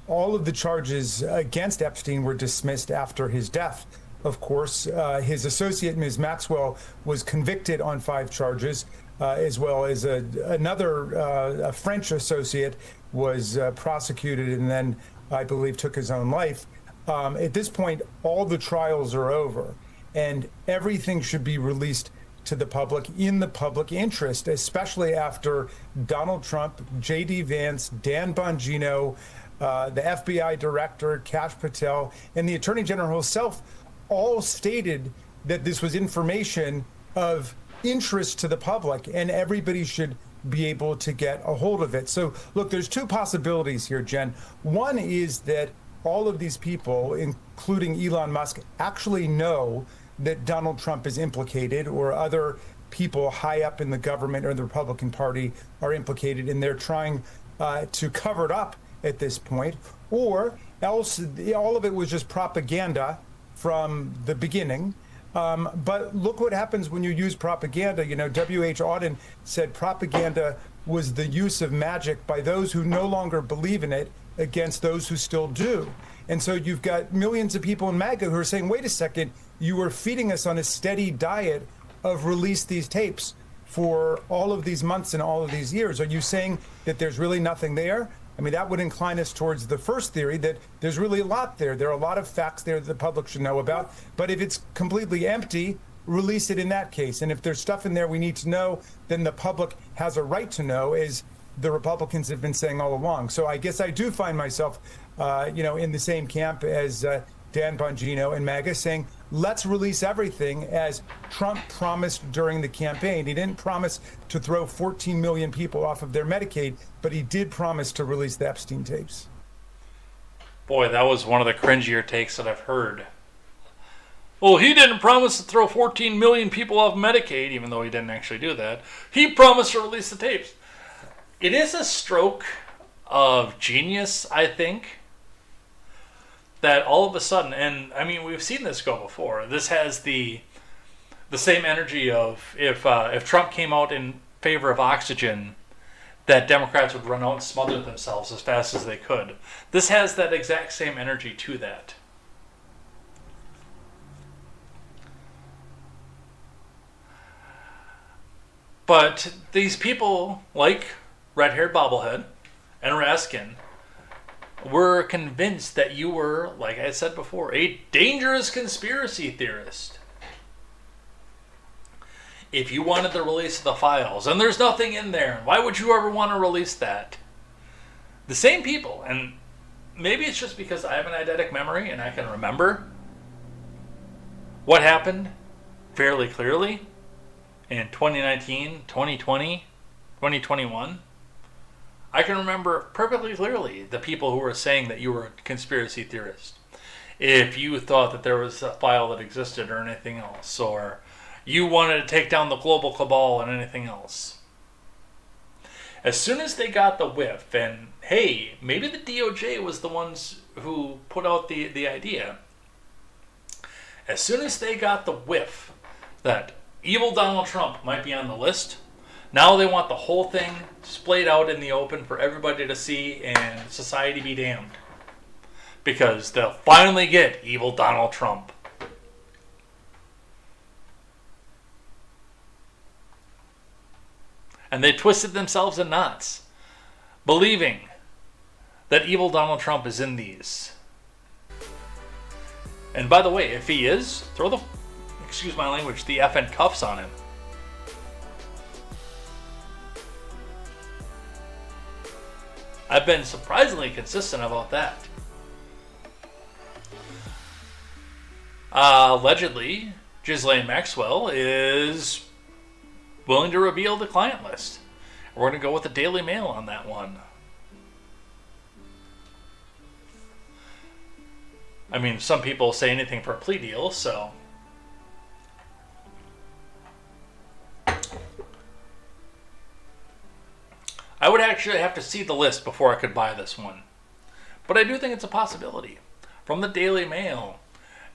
All of the charges against Epstein were dismissed after his death. Of course, his associate, Ms. Maxwell, was convicted on 5 charges. As well as another French associate was prosecuted and then, I believe, took his own life. At this point, all the trials are over, and everything should be released to the public in the public interest, especially after Donald Trump, J.D. Vance, Dan Bongino, the FBI director, Kash Patel, and the Attorney General himself all stated that this was information of interest to the public, and everybody should be able to get a hold of it. So, look, there's 2 possibilities here, Jen. One is that all of these people, including Elon Musk, actually know that Donald Trump is implicated, or other people high up in the government or the Republican Party are implicated, and they're trying to cover it up at this point. Or else all of it was just propaganda from the beginning. But look what happens when you use propaganda. You know, W.H. Auden said propaganda was the use of magic by those who no longer believe in it against those who still do. And so you've got millions of people in MAGA who are saying, wait a second, you were feeding us on a steady diet of release these tapes for all of these months and all of these years. Are you saying that there's really nothing there? I mean, that would incline us towards the first theory, that there's really a lot there. There are a lot of facts there that the public should know about. But if it's completely empty, release it in that case. And if there's stuff in there we need to know, then the public has a right to know, as the Republicans have been saying all along. So I guess I do find myself, in the same camp as Dan Bongino and MAGA, saying, let's release everything, as Trump promised during the campaign. He didn't promise to throw 14 million people off of their Medicaid, but he did promise to release the Epstein tapes. Boy, that was one of the cringier takes that I've heard. Well, he didn't promise to throw 14 million people off Medicaid, even though he didn't actually do that. He promised to release the tapes. It is a stroke of genius, I think, that all of a sudden, and I mean, we've seen this go before. This has the same energy of if Trump came out in favor of oxygen, that Democrats would run out and smother themselves as fast as they could. This has that exact same energy to that. But these people, like Red-Haired Bobblehead and Raskin, were convinced that you were, like I said before, a dangerous conspiracy theorist. If you wanted the release of the files, and there's nothing in there, why would you ever want to release that? The same people, and maybe it's just because I have an eidetic memory and I can remember what happened fairly clearly in 2019, 2020, 2021. I can remember perfectly clearly the people who were saying that you were a conspiracy theorist. If you thought that there was a file that existed or anything else, or you wanted to take down the global cabal and anything else. As soon as they got the whiff, and hey, maybe the DOJ was the ones who put out the idea. As soon as they got the whiff that evil Donald Trump might be on the list, now they want the whole thing splayed out in the open for everybody to see and society be damned. Because they'll finally get evil Donald Trump. And they twisted themselves in knots, believing that evil Donald Trump is in these. And by the way, if he is, throw the, excuse my language, the effing cuffs on him. I've been surprisingly consistent about that. Allegedly, Ghislaine Maxwell is willing to reveal the client list. We're going to go with the Daily Mail on that one. I mean, some people say anything for a plea deal, so I would actually have to see the list before I could buy this one. But I do think it's a possibility. From the Daily Mail,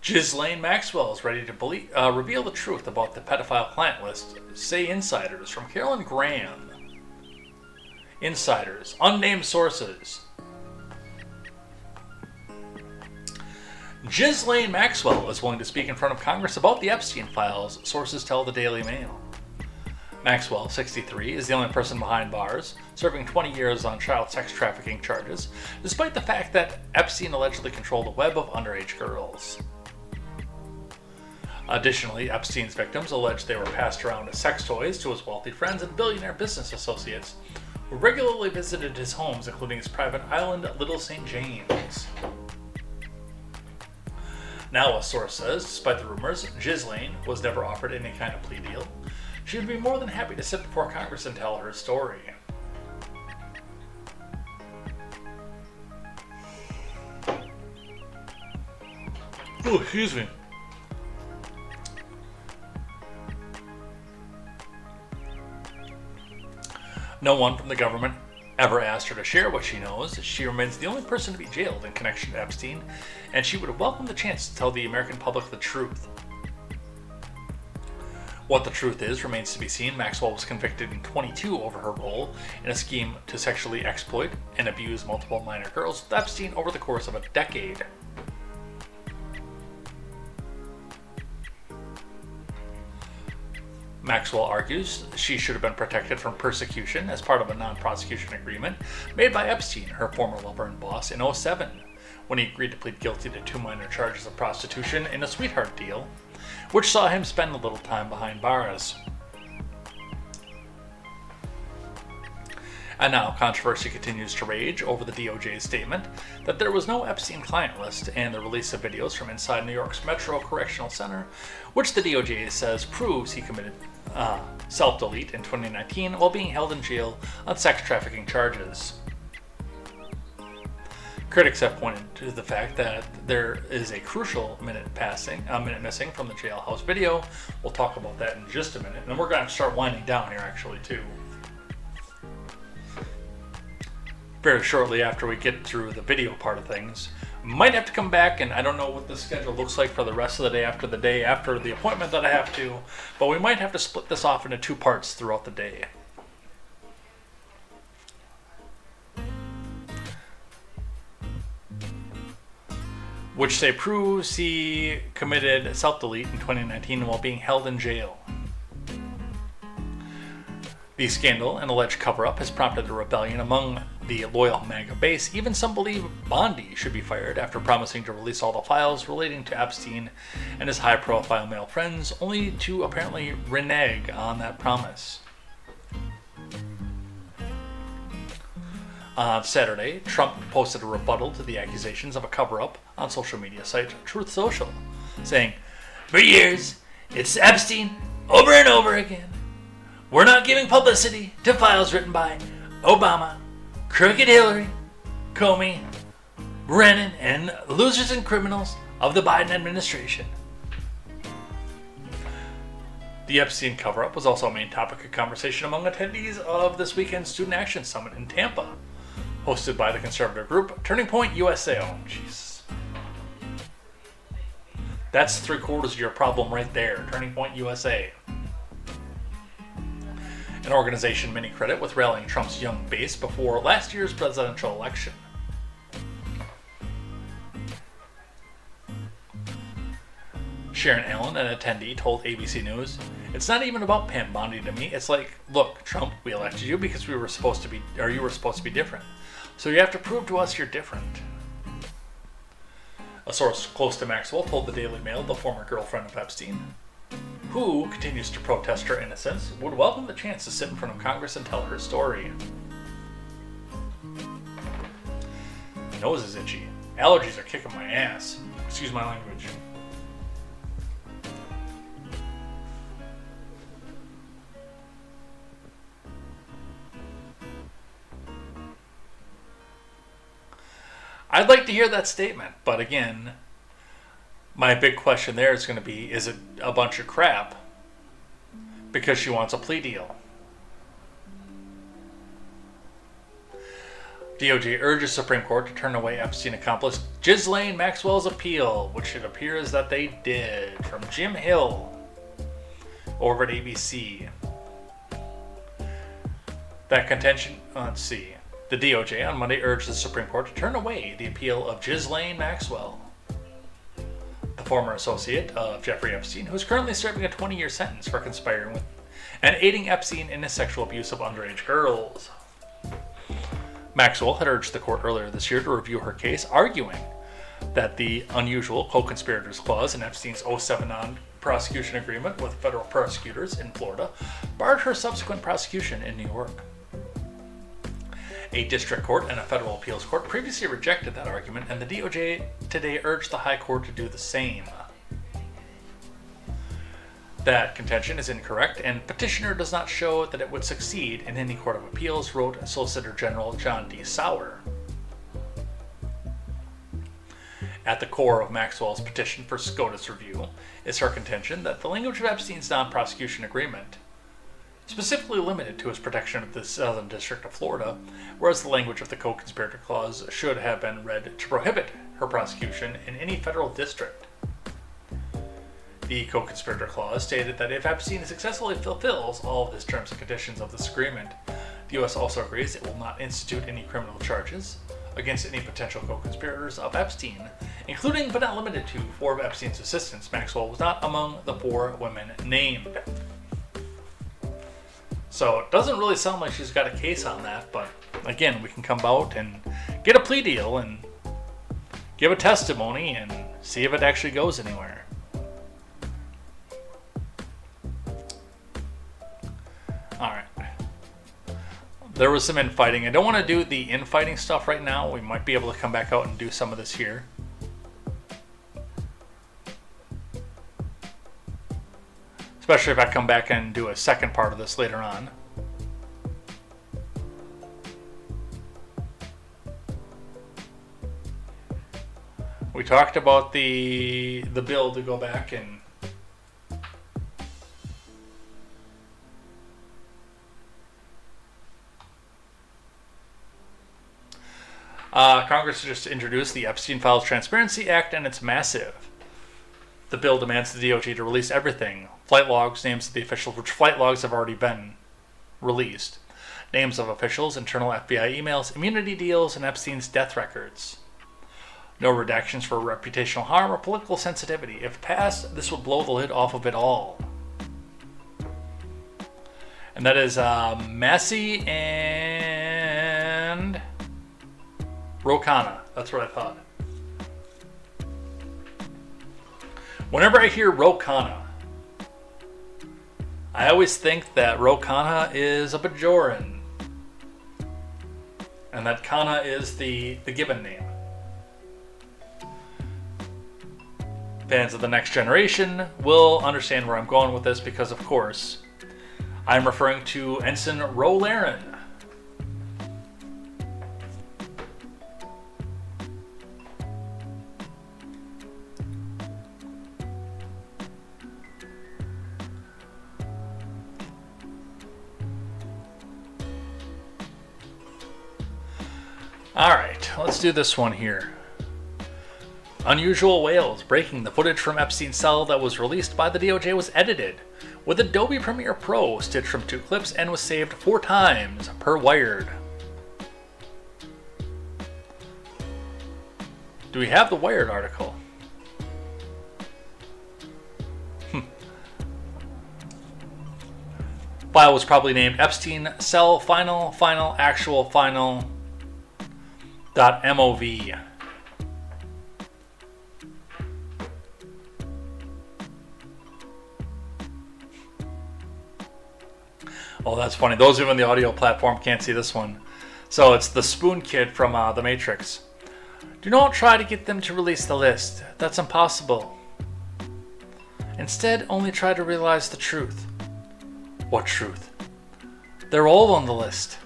Ghislaine Maxwell is ready to reveal the truth about the pedophile client list, say insiders. From Carolyn Graham. Insiders. Unnamed sources. Ghislaine Maxwell is willing to speak in front of Congress about the Epstein files, sources tell the Daily Mail. Maxwell, 63, is the only person behind bars, serving 20 years on child sex trafficking charges, despite the fact that Epstein allegedly controlled a web of underage girls. Additionally, Epstein's victims alleged they were passed around as sex toys to his wealthy friends and billionaire business associates, who regularly visited his homes, including his private island, Little St. James. Now, a source says, despite the rumors, Ghislaine was never offered any kind of plea deal. She would be more than happy to sit before Congress and tell her story. Oh, excuse me. No one from the government ever asked her to share what she knows. She remains the only person to be jailed in connection to Epstein, and she would welcome the chance to tell the American public the truth. What the truth is remains to be seen. Maxwell was convicted in 22 over her role in a scheme to sexually exploit and abuse multiple minor girls with Epstein over the course of a decade. Maxwell argues she should have been protected from persecution as part of a non-prosecution agreement made by Epstein, her former lover and boss, in 2007, when he agreed to plead guilty to 2 minor charges of prostitution in a sweetheart deal, which saw him spend a little time behind bars. And now controversy continues to rage over the DOJ's statement that there was no Epstein client list and the release of videos from inside New York's Metro Correctional Center, which the DOJ says proves he committed self-delete in 2019 while being held in jail on sex trafficking charges. Critics have pointed to the fact that there is a crucial minute missing from the jailhouse video. We'll talk about that in just a minute, and we're going to start winding down here actually too. Very shortly after we get through the video part of things. Might have to come back, and I don't know what the schedule looks like for the rest of the day after the appointment that I have to, but we might have to split this off into 2 parts throughout the day. Which say proves he committed self-delete in 2019 while being held in jail. The scandal and alleged cover-up has prompted a rebellion among the loyal MAGA base. Even some believe Bondi should be fired after promising to release all the files relating to Epstein and his high-profile male friends, only to apparently renege on that promise. On Saturday, Trump posted a rebuttal to the accusations of a cover-up on social media site Truth Social, saying, "For years, it's Epstein over and over again. We're not giving publicity to files written by Obama, Crooked Hillary, Comey, Brennan, and losers and criminals of the Biden administration." The Epstein cover-up was also a main topic of conversation among attendees of this weekend's Student Action Summit in Tampa, hosted by the conservative group Turning Point USA. Oh, Jesus. That's 3/4 of your problem right there. Turning Point USA. An organization many credit with rallying Trump's young base before last year's presidential election. Sharon Allen, an attendee, told ABC News, "It's not even about Pam Bondi to me. It's like, look, Trump, we elected you because you were supposed to be different. So you have to prove to us you're different." A source close to Maxwell told the Daily Mail the former girlfriend of Epstein, who continues to protest her innocence, would welcome the chance to sit in front of Congress and tell her story. My nose is itchy. Allergies are kicking my ass. Excuse my language. I'd like to hear that statement, but again, my big question there is going to be, is it a bunch of crap because she wants a plea deal? DOJ urges Supreme Court to turn away Epstein accomplice Ghislaine Maxwell's appeal, which it appears that they did, from Jim Hill over at ABC. That contention, let's see. The DOJ on Monday urged the Supreme Court to turn away the appeal of Ghislaine Maxwell, the former associate of Jeffrey Epstein, who is currently serving a 20-year sentence for conspiring with and aiding Epstein in his sexual abuse of underage girls. Maxwell had urged the court earlier this year to review her case, arguing that the unusual co-conspirators clause in Epstein's 2007 non-prosecution agreement with federal prosecutors in Florida barred her subsequent prosecution in New York. A district court and a federal appeals court previously rejected that argument, and the DOJ today urged the High Court to do the same. That contention is incorrect, and petitioner does not show that it would succeed in any court of appeals, wrote Solicitor General John D. Sauer. At the core of Maxwell's petition for SCOTUS review is her contention that the language of Epstein's non-prosecution agreement specifically limited to his protection of the Southern District of Florida, whereas the language of the co-conspirator clause should have been read to prohibit her prosecution in any federal district. The co-conspirator clause stated that if Epstein successfully fulfills all of his terms and conditions of this agreement, the U.S. also agrees it will not institute any criminal charges against any potential co-conspirators of Epstein, including but not limited to 4 of Epstein's assistants. Maxwell was not among the 4 women named. So it doesn't really sound like she's got a case on that, but again, we can come out and get a plea deal and give a testimony and see if it actually goes anywhere. Alright. There was some infighting. I don't want to do the infighting stuff right now. We might be able to come back out and do some of this here. Especially if I come back and do a second part of this later on. We talked about the bill to go back and Congress just introduced the Epstein Files Transparency Act, and it's massive. The bill demands the DOJ to release everything. Flight logs, names of the officials, which flight logs have already been released. Names of officials, internal FBI emails, immunity deals, and Epstein's death records. No redactions for reputational harm or political sensitivity. If passed, this would blow the lid off of it all. And that is Massey and Ro Khanna. That's what I thought. Whenever I hear Ro Khanna, I always think that Ro Khanna is a Bajoran. And that Khanna is the given name. Fans of the Next Generation will understand where I'm going with this because, of course, I'm referring to Ensign Ro Laren. Alright, let's do this one here. Unusual Whales. Breaking: the footage from Epstein's cell that was released by the DOJ was edited with Adobe Premiere Pro, stitched from 2 clips, and was saved 4 times per Wired. Do we have the Wired article? File was probably named Epstein Cell Final Actual Final .mov. Oh, that's funny. Those of you on the audio platform can't see this one. So it's the Spoon Kid from The Matrix. Do not try to get them to release the list. That's impossible. Instead, only try to realize the truth. What truth? They're all on the list.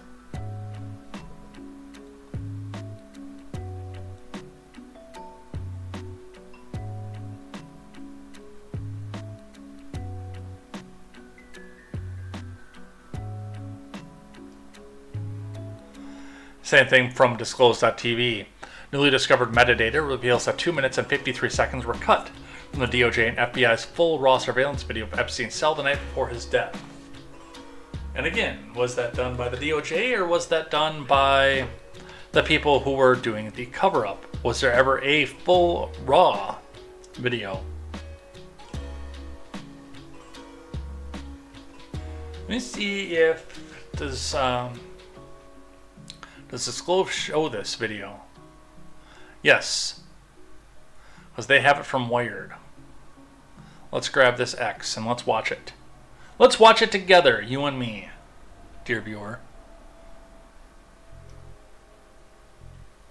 Same thing from Disclosed.tv. Newly discovered metadata reveals that 2 minutes and 53 seconds were cut from the DOJ and FBI's full raw surveillance video of Epstein's cell the night before his death. And again, was that done by the DOJ or was that done by the people who were doing the cover-up? Was there ever a full raw video? Let me see if does Disclosed show this video? Yes, because they have it from Wired. Let's grab this X and let's watch it. Let's watch it together, you and me, dear viewer.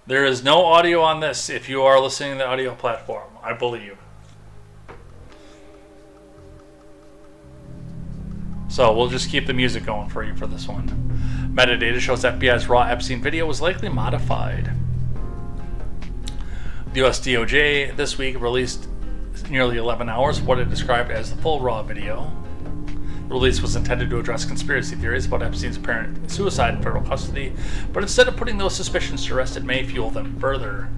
There is no audio on this if you are listening to the audio platform, I believe. So we'll just keep the music going for you for this one. Metadata shows FBI's raw Epstein video was likely modified. The US DOJ this week released nearly 11 hours of what it described as the full raw video. The release was intended to address conspiracy theories about Epstein's apparent suicide in federal custody, but instead of putting those suspicions to rest, it may fuel them further.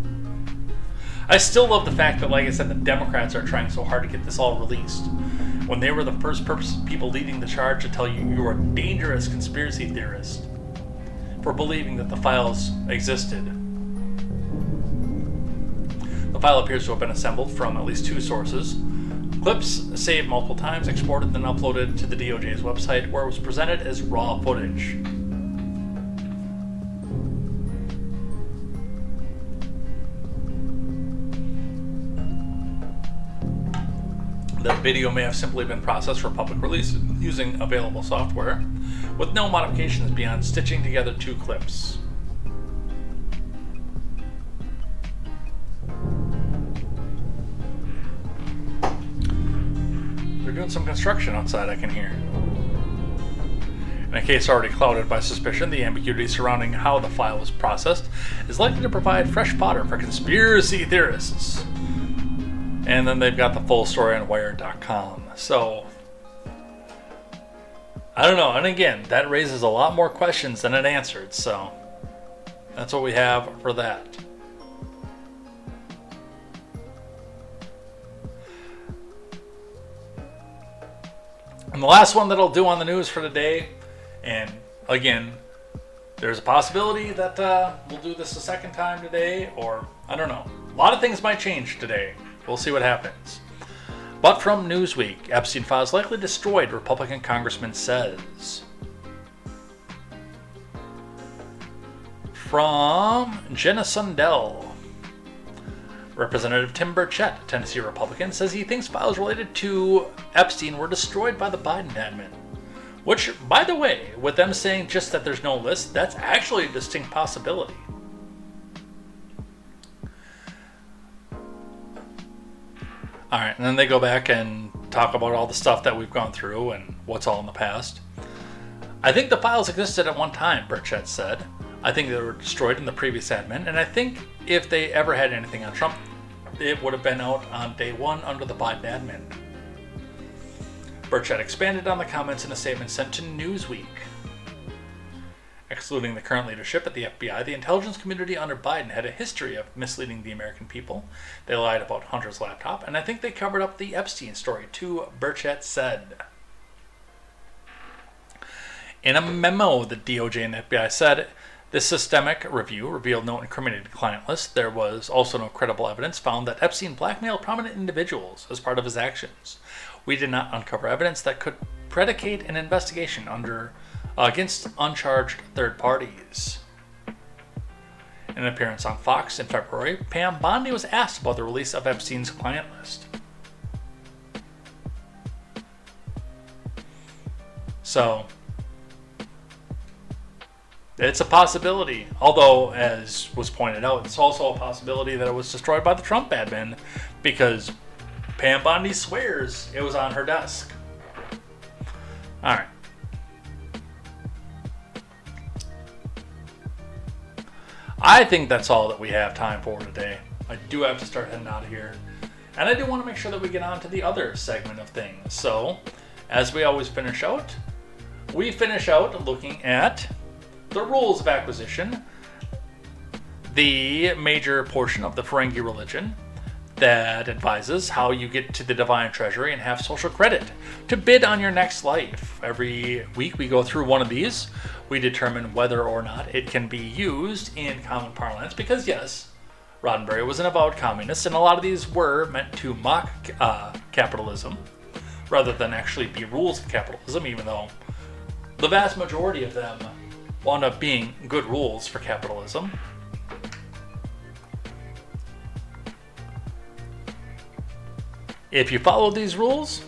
I still love the fact that, like I said, the Democrats are trying so hard to get this all released, when they were the first people leading the charge to tell you you were a dangerous conspiracy theorist for believing that the files existed. The file appears to have been assembled from at least 2 sources. Clips saved multiple times, exported, then uploaded to the DOJ's website, where it was presented as raw footage. The video may have simply been processed for public release using available software, with no modifications beyond stitching together 2 clips. They're doing some construction outside, I can hear. In a case already clouded by suspicion, the ambiguity surrounding how the file was processed is likely to provide fresh fodder for conspiracy theorists. And then they've got the full story on Wired.com. So, I don't know. And again, that raises a lot more questions than it answered. So, that's what we have for that. And the last one that I'll do on the news for today, and again, there's a possibility that we'll do this a second time today, or I don't know. A lot of things might change today. We'll see what happens. But from Newsweek, Epstein files likely destroyed, Republican congressman says. from Jenna Sundell. Representative Tim Burchett, Tennessee Republican, says he thinks files related to Epstein were destroyed by the Biden admin. Which, by the way, with them saying just that there's no list, that's actually a distinct possibility. Alright, and then they go back and talk about all the stuff that we've gone through and what's all in the past. I think the files existed at one time, Burchett said. I think they were destroyed in the previous admin, and I think if they ever had anything on Trump, it would have been out on day one under the Biden admin. Burchett expanded on the comments in a statement sent to Newsweek. Excluding the current leadership at the FBI, the intelligence community under Biden had a history of misleading the American people. They lied about Hunter's laptop, and I think they covered up the Epstein story too, Burchett said. In a memo, the DOJ and FBI said, this systemic review revealed no incriminated client list. There was also no credible evidence found that Epstein blackmailed prominent individuals as part of his actions. We did not uncover evidence that could predicate an investigation against uncharged third parties. In an appearance on Fox in February, Pam Bondi was asked about the release of Epstein's client list. So, it's a possibility, although, as was pointed out, it's also a possibility that it was destroyed by the Trump admin because Pam Bondi swears it was on her desk. Alright. I think that's all that we have time for today. I do have to start heading out of here. And I do want to make sure that we get on to the other segment of things. So, as we always finish out, we finish out looking at the rules of acquisition, the major portion of the Ferengi religion that advises how you get to the divine treasury and have social credit to bid on your next life. Every week we go through one of these. We determine whether or not it can be used in common parlance because, yes, Roddenberry was an avowed communist, and a lot of these were meant to mock capitalism rather than actually be rules of capitalism, even though the vast majority of them wound up being good rules for capitalism. If you follow these rules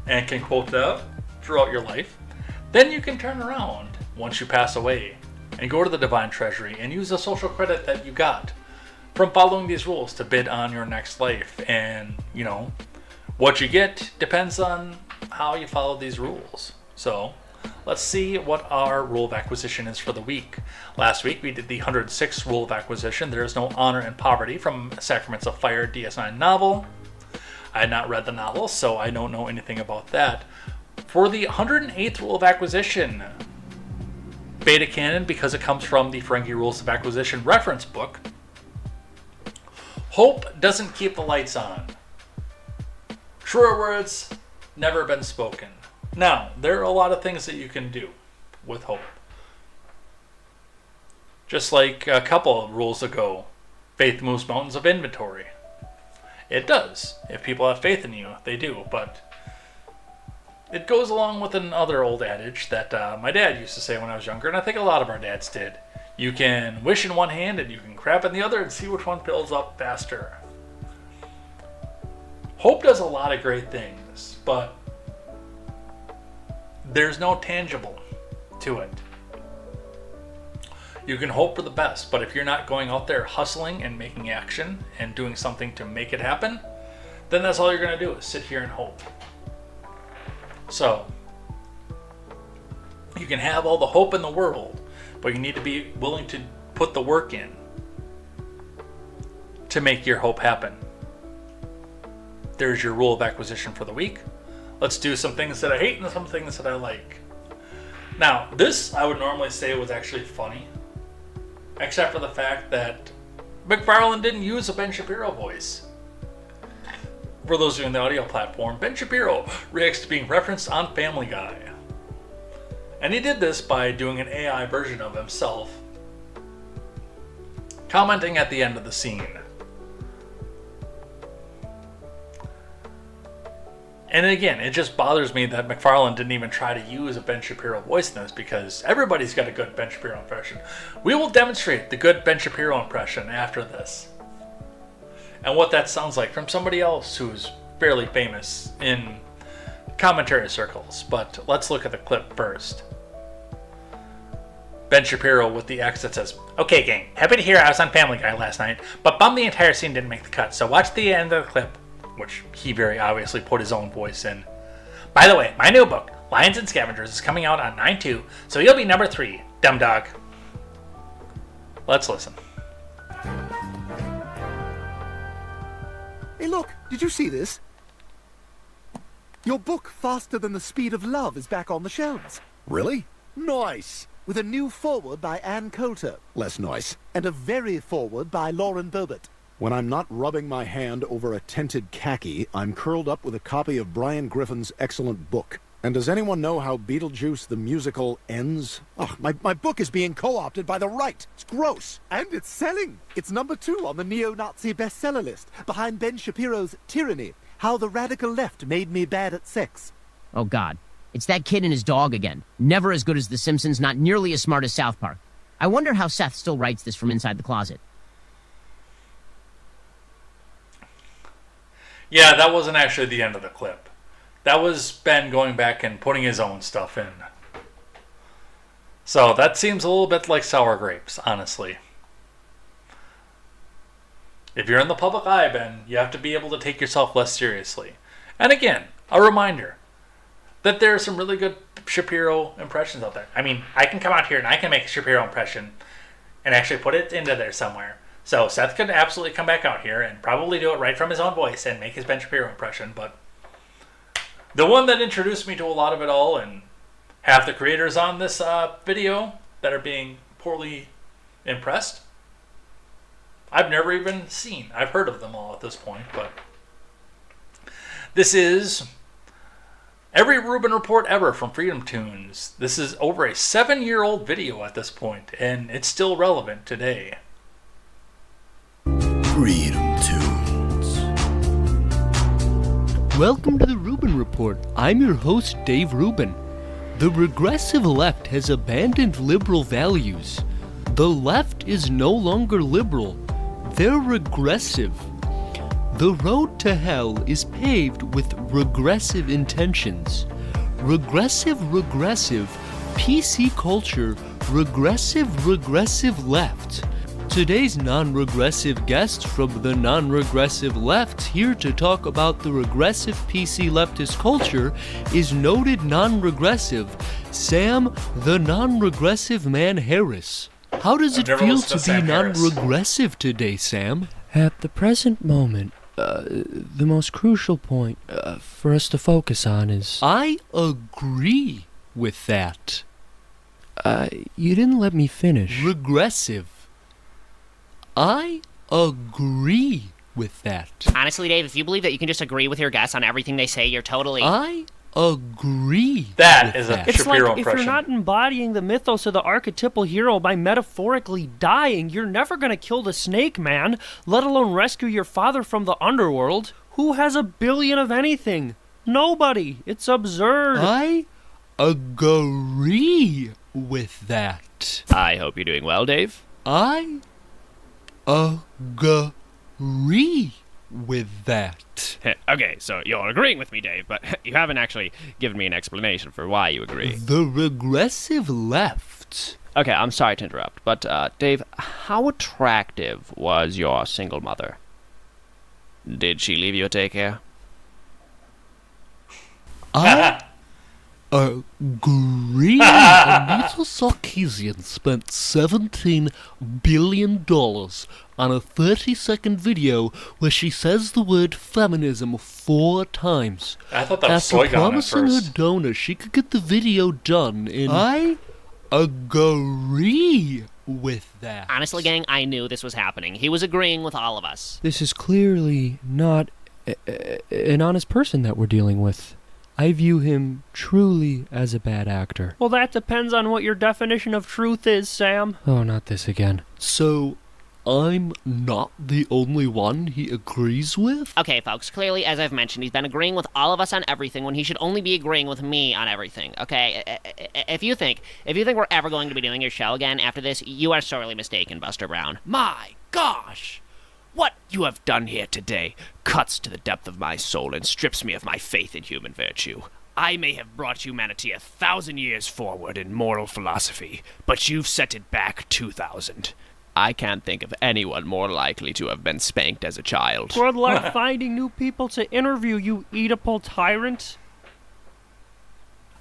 and can quote them throughout your life, then you can turn around once you pass away and go to the divine treasury and use the social credit that you got from following these rules to bid on your next life. And, you know, what you get depends on how you follow these rules. So, let's see what our rule of acquisition is for the week. Last week we did the 106th rule of acquisition. There is no honor in poverty from Sacraments of Fire DS9 novel. I had not read the novel, so I don't know anything about that. For the 108th rule of acquisition, beta canon because it comes from the Ferengi Rules of Acquisition reference book. Hope doesn't keep the lights on. Truer words never been spoken. Now, there are a lot of things that you can do with hope. Just like a couple of rules ago, faith moves mountains of inventory. It does. If people have faith in you, they do. But it goes along with another old adage that my dad used to say when I was younger, and I think a lot of our dads did. You can wish in one hand and you can crap in the other and see which one builds up faster. Hope does a lot of great things, but there's no tangible to it. You can hope for the best, but if you're not going out there hustling and making action and doing something to make it happen, then that's all you're going to do is sit here and hope. So, you can have all the hope in the world, but you need to be willing to put the work in to make your hope happen. There's your rule of acquisition for the week. Let's do some things that I hate and some things that I like. Now, this I would normally say was actually funny, except for the fact that McFarlane didn't use a Ben Shapiro voice. For those of you on the audio platform, Ben Shapiro reacts to being referenced on Family Guy. And he did this by doing an AI version of himself, commenting at the end of the scene. And again, it just bothers me that McFarlane didn't even try to use a Ben Shapiro voice in this, because everybody's got a good Ben Shapiro impression. We will demonstrate the good Ben Shapiro impression after this. And what that sounds like from somebody else who's fairly famous in commentary circles. But let's look at the clip first. Ben Shapiro with the X that says, "Okay, gang, happy to hear I was on Family Guy last night, but bummed the entire scene didn't make the cut, so watch the end of the clip," which he very obviously put his own voice in. "By the way, my new book, Lions and Scavengers, is coming out on 9/2, so you'll be number 3, dumb dog." Let's listen. Hey, look, did you see this? Your book, Faster Than the Speed of Love, is back on the shelves. Really? Nice! With a new foreword by Ann Coulter. Less nice. And a very foreword by Lauren Boebert. When I'm not rubbing my hand over a tinted khaki, I'm curled up with a copy of Brian Griffin's excellent book. And does anyone know how Beetlejuice the musical ends? Oh, my book is being co-opted by the right. It's gross. And it's selling. It's number 2 on the neo-Nazi bestseller list, behind Ben Shapiro's Tyranny, How the Radical Left Made Me Bad at Sex. Oh, God. It's that kid and his dog again. Never as good as The Simpsons, not nearly as smart as South Park. I wonder how Seth still writes this from inside the closet. Yeah, that wasn't actually the end of the clip. That was Ben going back and putting his own stuff in. So that seems a little bit like sour grapes, honestly. If you're in the public eye, Ben, you have to be able to take yourself less seriously. And again, a reminder that there are some really good Shapiro impressions out there. I mean, I can come out here and I can make a Shapiro impression and actually put it into there somewhere. So Seth could absolutely come back out here and probably do it right from his own voice and make his Ben Shapiro impression. But the one that introduced me to a lot of it all, and half the creators on this video that are being poorly impressed, I've never even seen. I've heard of them all at this point, but this is every Rubin Report ever from Freedom Tunes. This is over a 7-year-old video at this point, and it's still relevant today. Freedom Tunes. Welcome to the Rubin Report. I'm your host, Dave Rubin. The regressive left has abandoned liberal values. The left is no longer liberal. They're regressive. The road to hell is paved with regressive intentions. Regressive, PC culture, regressive left. Today's non-regressive guest from the non-regressive left, here to talk about the regressive PC leftist culture, is noted non-regressive Sam the Non-Regressive Man Harris. How does it feel to be non-regressive today, Sam? At the present moment, the most crucial point for us to focus on is... I agree with that. You didn't let me finish. Regressive. I agree with that. Honestly, Dave, if you believe that you can just agree with your guests on everything they say, you're totally... I agree. That is a It's Shapiro like impression. if you're not embodying the mythos of the archetypal hero by metaphorically dying, you're never gonna kill the snake man, let alone rescue your father from the underworld. Who has a billion of anything? Nobody. It's absurd. I agree with that. I hope you're doing well, Dave. I agree with that. Okay, so you're agreeing with me, Dave, but you haven't actually given me an explanation for why you agree. The regressive left. Okay, I'm sorry to interrupt, but Dave, how attractive was your single mother? Did she leave you a daycare? I agree. Anita Sarkeesian spent $17 billion on a 30-second video where she says the word feminism 4 times. I thought that was After Soygon at promising her first. donor she could get the video done in... I agree with that. Honestly, gang, I knew this was happening. He was agreeing with all of us. This is clearly not an honest person that we're dealing with. I view him truly as a bad actor. Well, that depends on what your definition of truth is, Sam. Oh, not this again. So, I'm not the only one he agrees with? Okay, folks, clearly, as I've mentioned, he's been agreeing with all of us on everything when he should only be agreeing with me on everything, okay? If you think we're ever going to be doing your show again after this, you are sorely mistaken, Buster Brown. My gosh! What you have done here today cuts to the depth of my soul and strips me of my faith in human virtue. I may have brought humanity 1,000 years forward in moral philosophy, but you've set it back 2,000. I can't think of anyone more likely to have been spanked as a child. Good luck finding new people to interview, you Oedipal tyrant.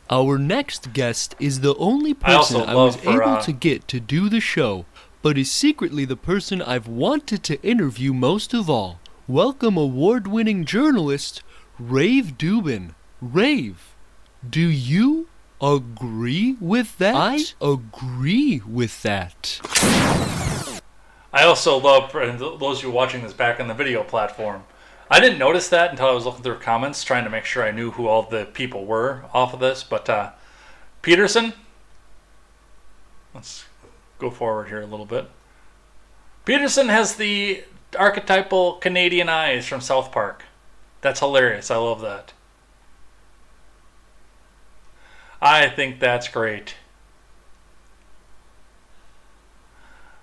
Our next guest is the only person I was able to get to do the show, but is secretly the person I've wanted to interview most of all. Welcome award-winning journalist, Rave Dubin. Rave, do you agree with that? I agree with that. I also love, for those of you watching this back on the video platform, I didn't notice that until I was looking through comments, trying to make sure I knew who all the people were off of this. But Peterson, let's go forward here a little bit. Peterson has the archetypal Canadian eyes from South Park. That's hilarious. I love that. I think that's great.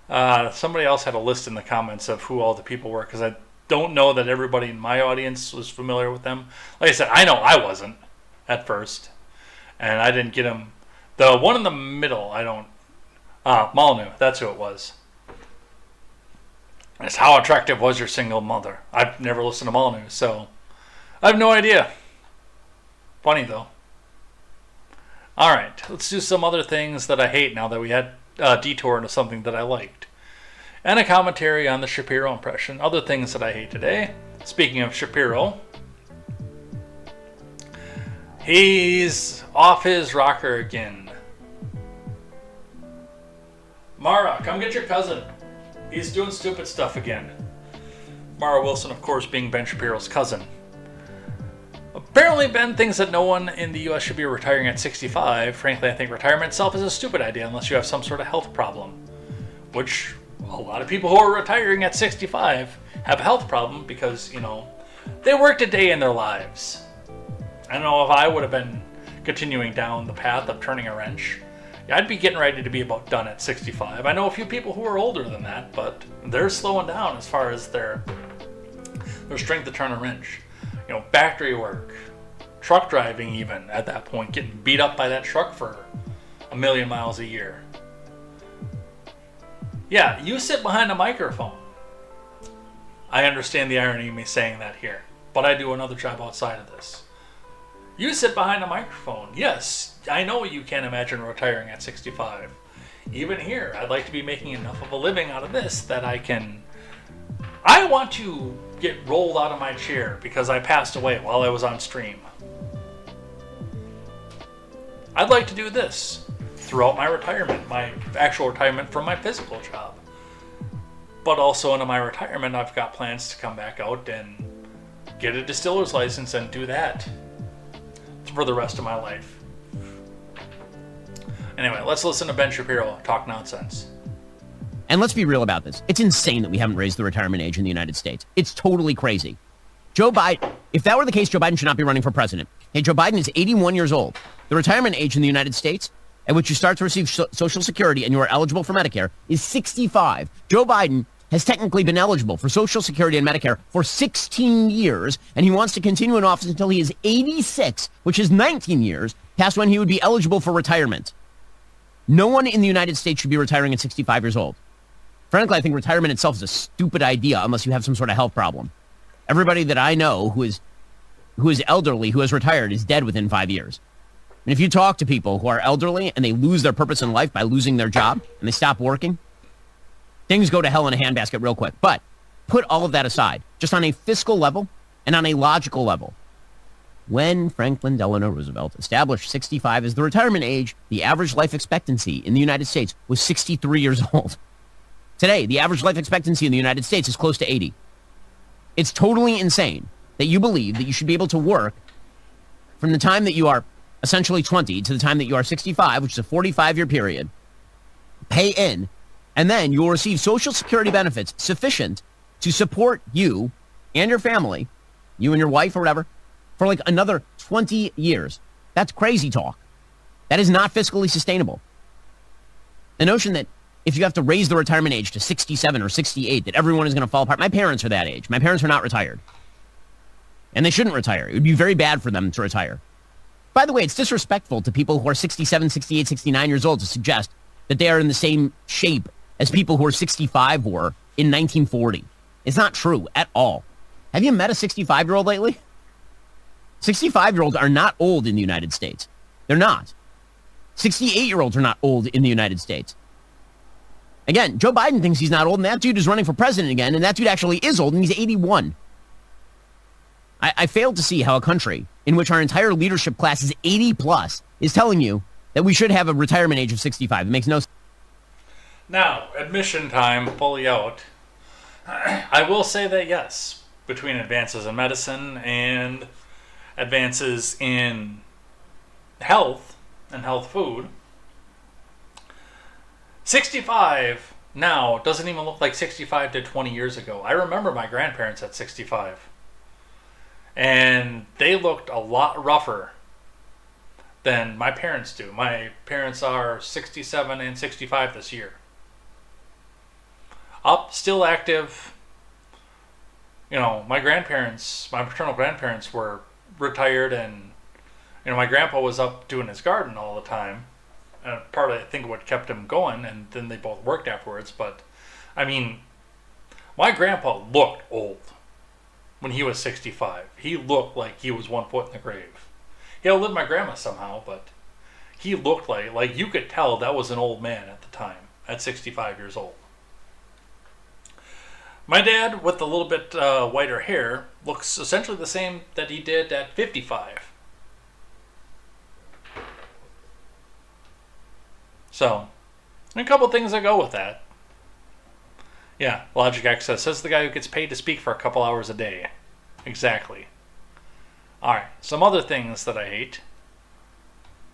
Somebody else had a list in the comments of who all the people were, because I don't know that everybody in my audience was familiar with them. Like I said, I know I wasn't at first, and I didn't get him. The one in the middle, I don't. Molyneux, that's who it was. It's how attractive was your single mother? I've never listened to Molyneux, so I have no idea. Funny though. Alright, let's do some other things that I hate now that we had a detour into something that I liked. And a commentary on the Shapiro impression. Other things that I hate today. Speaking of Shapiro, he's off his rocker again. Mara, come get your cousin. He's doing stupid stuff again. Mara Wilson, of course, being Ben Shapiro's cousin. Apparently, Ben thinks that no one in the U.S. should be retiring at 65. Frankly, I think retirement itself is a stupid idea unless you have some sort of health problem. Which, a lot of people who are retiring at 65 have a health problem because, you know, they worked a day in their lives. I don't know if I would have been continuing down the path of turning a wrench. I'd be getting ready to be about done at 65. I know a few people who are older than that, but they're slowing down as far as their strength to turn a wrench. You know, factory work, truck driving even, at that point, getting beat up by that truck for 1 million miles a year. Yeah, you sit behind a microphone. I understand the irony of me saying that here, but I do another job outside of this. You sit behind a microphone. Yes, I know you can't imagine retiring at 65. Even here, I'd like to be making enough of a living out of this that I want to get rolled out of my chair because I passed away while I was on stream. I'd like to do this throughout my retirement, my actual retirement from my physical job. But also into my retirement, I've got plans to come back out and get a distiller's license and do that for the rest of my life. Anyway, let's listen to Ben Shapiro talk nonsense. And let's be real about this. It's insane that we haven't raised the retirement age in the United States. It's totally crazy. Joe Biden, if that were the case, Joe Biden should not be running for president. Hey, Joe Biden is 81 years old. The retirement age in the United States, at which you start to receive Social Security and you are eligible for Medicare, is 65. Joe Biden has technically been eligible for Social Security and Medicare for 16 years, and he wants to continue in office until he is 86, which is 19 years past when he would be eligible for retirement. No one in the United States should be retiring at 65 years old. Frankly, I think retirement itself is a stupid idea unless you have some sort of health problem. Everybody that I know who is elderly, who has retired, is dead within 5 years. And if you talk to people who are elderly and they lose their purpose in life by losing their job and they stop working, things go to hell in a handbasket real quick. But put all of that aside, just on a fiscal level and on a logical level. When Franklin Delano Roosevelt established 65 as the retirement age, the average life expectancy in the United States was 63 years old. Today, the average life expectancy in the United States is close to 80. It's totally insane that you believe that you should be able to work from the time that you are essentially 20 to the time that you are 65, which is a 45-year period, pay in, And then you will receive Social Security benefits sufficient to support you and your family, you and your wife or whatever, for like another 20 years. That's crazy talk. That is not fiscally sustainable. The notion that if you have to raise the retirement age to 67 or 68, that everyone is going to fall apart. My parents are that age. My parents are not retired. And they shouldn't retire. It would be very bad for them to retire. By the way, it's disrespectful to people who are 67, 68, 69 years old to suggest that they are in the same shape as people who are 65 were in 1940. It's not true at all. Have you met a 65-year-old lately? 65-year-olds are not old in the United States. They're not. 68-year-olds are not old in the United States. Again, Joe Biden thinks he's not old, and that dude is running for president again, and that dude actually is old, and he's 81. I fail to see how a country in which our entire leadership class is 80-plus is telling you that we should have a retirement age of 65. It makes no sense. Now, admission time, fully out. I will say that yes, between advances in medicine and advances in health and health food, 65 now doesn't even look like 65 did 20 years ago. I remember my grandparents at 65. And they looked a lot rougher than my parents do. My parents are 67 and 65 this year. Up, still active. You know, my grandparents, my paternal grandparents were retired, and you know, my grandpa was up doing his garden all the time. And part of, I think, what kept him going, and then they both worked afterwards. But, I mean, my grandpa looked old when he was 65. He looked like he was 1 foot in the grave. He outlived my grandma somehow, but he looked like you could tell that was an old man at the time, at 65 years old. My dad, with a little bit whiter hair, looks essentially the same that he did at 55. So, a couple things that go with that. Yeah, Logic Access says the guy who gets paid to speak for a couple hours a day. Exactly. Alright, some other things that I hate.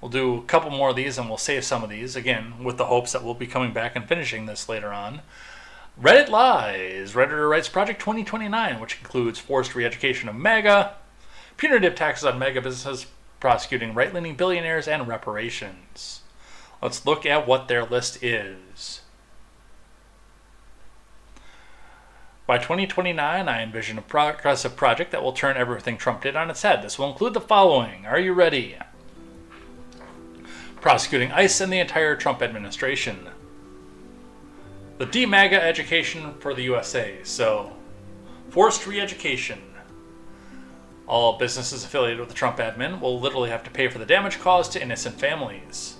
We'll do a couple more of these and we'll save some of these, again, with the hopes that we'll be coming back and finishing this later on. Reddit Lies, Redditor Writes Project 2029, which includes forced re-education of MAGA, punitive taxes on mega businesses, prosecuting right-leaning billionaires, and reparations. Let's look at what their list is. By 2029, I envision a progressive project that will turn everything Trump did on its head. This will include the following. Are you ready? Prosecuting ICE and the entire Trump administration. The DMAGA education for the USA. So, forced re-education. All businesses affiliated with the Trump admin will literally have to pay for the damage caused to innocent families.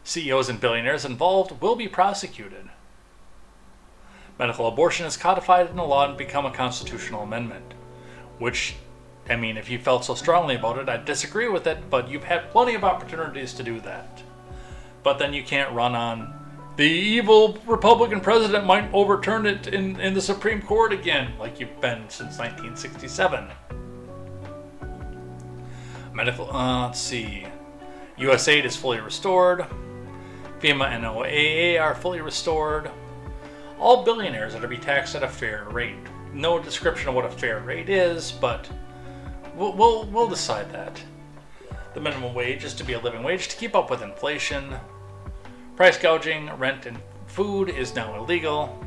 CEOs and billionaires involved will be prosecuted. Medical abortion is codified in the law and become a constitutional amendment. Which, I mean, if you felt so strongly about it, I'd disagree with it, but you've had plenty of opportunities to do that. But then you can't run on, the evil Republican president might overturn it in the Supreme Court again, like you've been since 1967. Let's see. USAID is fully restored. FEMA and OAA are fully restored. All billionaires are to be taxed at a fair rate. No description of what a fair rate is, but we'll decide that. The minimum wage is to be a living wage to keep up with inflation. Price gouging, rent, and food is now illegal.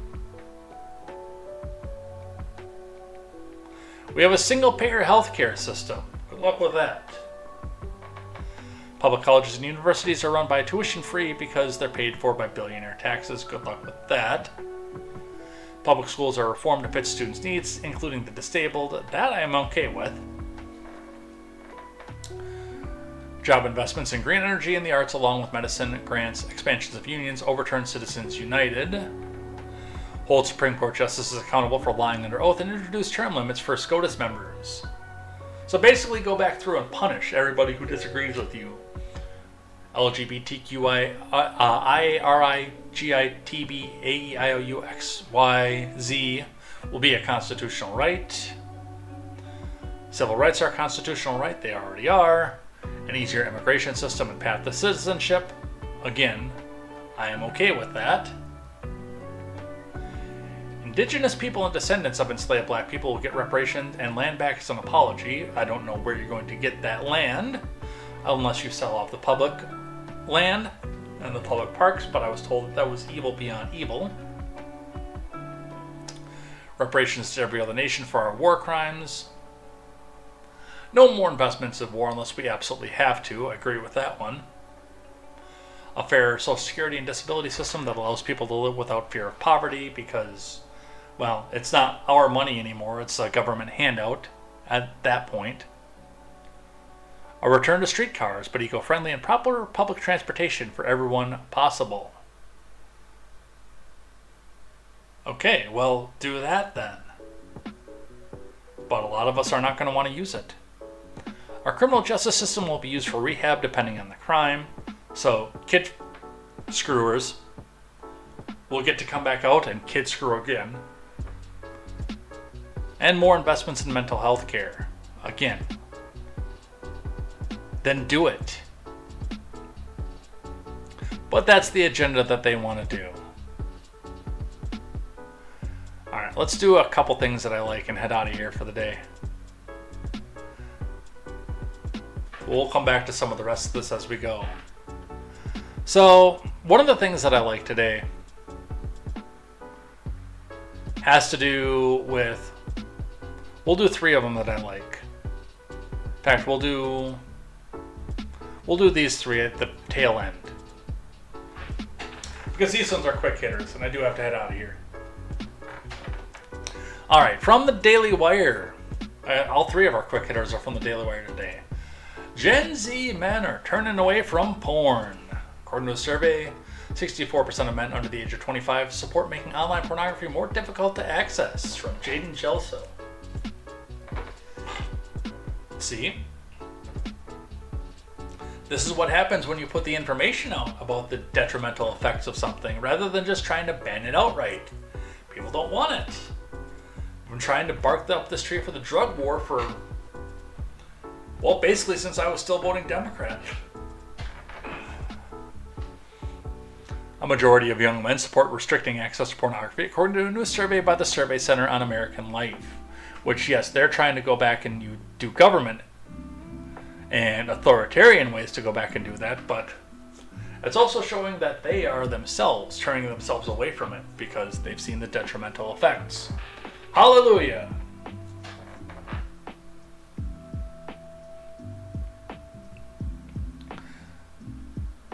We have a single-payer healthcare system. Good luck with that. Public colleges and universities are run by tuition-free because they're paid for by billionaire taxes. Good luck with that. Public schools are reformed to fit students' needs, including the disabled. That I am okay with. Job investments in green energy and the arts, along with medicine, grants, expansions of unions, overturn Citizens United. Hold Supreme Court justices accountable for lying under oath and introduce term limits for SCOTUS members. So basically go back through and punish everybody who disagrees with you. LGBTQI-RIGITBAEIOUXYZ will be a constitutional right. Civil rights are a constitutional right, they already are. An easier immigration system and path to citizenship. Again, I am okay with that. Indigenous people and descendants of enslaved black people will get reparations and land back as an apology. I don't know where you're going to get that land unless you sell off the public land and the public parks, but I was told that was evil beyond evil. Reparations to every other nation for our war crimes. No more investments in war unless we absolutely have to. I agree with that one. A fair Social Security and disability system that allows people to live without fear of poverty because, well, it's not our money anymore. It's a government handout at that point. A return to streetcars, but eco-friendly and proper public transportation for everyone possible. Okay, well, do that then. But a lot of us are not going to want to use it. Our criminal justice system will be used for rehab depending on the crime. So, kid screwers will get to come back out and kid screw again. And more investments in mental health care. Again. Then do it. But that's the agenda that they want to do. Alright, let's do a couple things that I like and head out of here for the day. We'll come back to some of the rest of this as we go. So, one of the things that I like today has to do with... We'll do 3 of them that I like. In fact, we'll do these 3 at the tail end. Because these ones are quick hitters, and I do have to head out of here. Alright, from the Daily Wire. All 3 of our quick hitters are from the Daily Wire today. Gen Z men are turning away from porn. According to a survey, 64% of men under the age of 25 support making online pornography more difficult to access. From Jaden Gelso. See? This is what happens when you put the information out about the detrimental effects of something, rather than just trying to ban it outright. People don't want it. I've been trying to bark up this tree for the drug war for, well, basically since I was still voting Democrat. A majority of young men support restricting access to pornography, according to a new survey by the Survey Center on American Life. Which, yes, they're trying to go back and you do government and authoritarian ways to go back and do that, but it's also showing that they are themselves turning themselves away from it because they've seen the detrimental effects. Hallelujah!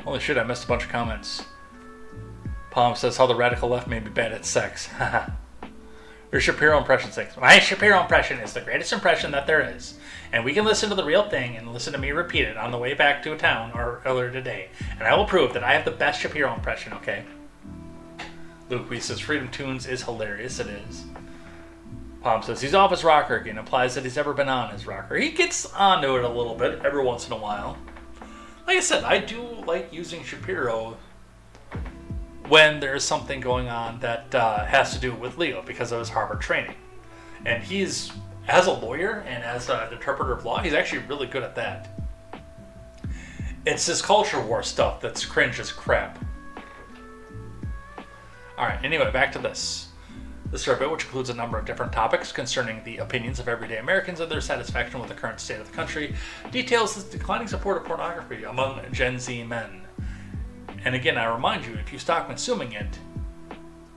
Holy shit, I missed a bunch of comments. Palm says how the radical left may be bad at sex. Haha. Your Shapiro impression sings. My Shapiro impression is the greatest impression that there is. And we can listen to the real thing and listen to me repeat it on the way back to a town or earlier today. And I will prove that I have the best Shapiro impression, okay? Luke Weiss says Freedom Tunes is hilarious. It is. Palm says he's off his rocker again. Implies that he's ever been on his rocker. He gets onto it a little bit every once in a while. Like I said, I do like using Shapiro when there's something going on that has to do with legal because of his Harvard training. And he's, as a lawyer and as an interpreter of law, he's actually really good at that. It's this culture war stuff that's cringe as crap. Alright, anyway, back to this. The survey, which includes a number of different topics concerning the opinions of everyday Americans and their satisfaction with the current state of the country, details the declining support of pornography among Gen Z men. And again, I remind you, if you stop consuming it,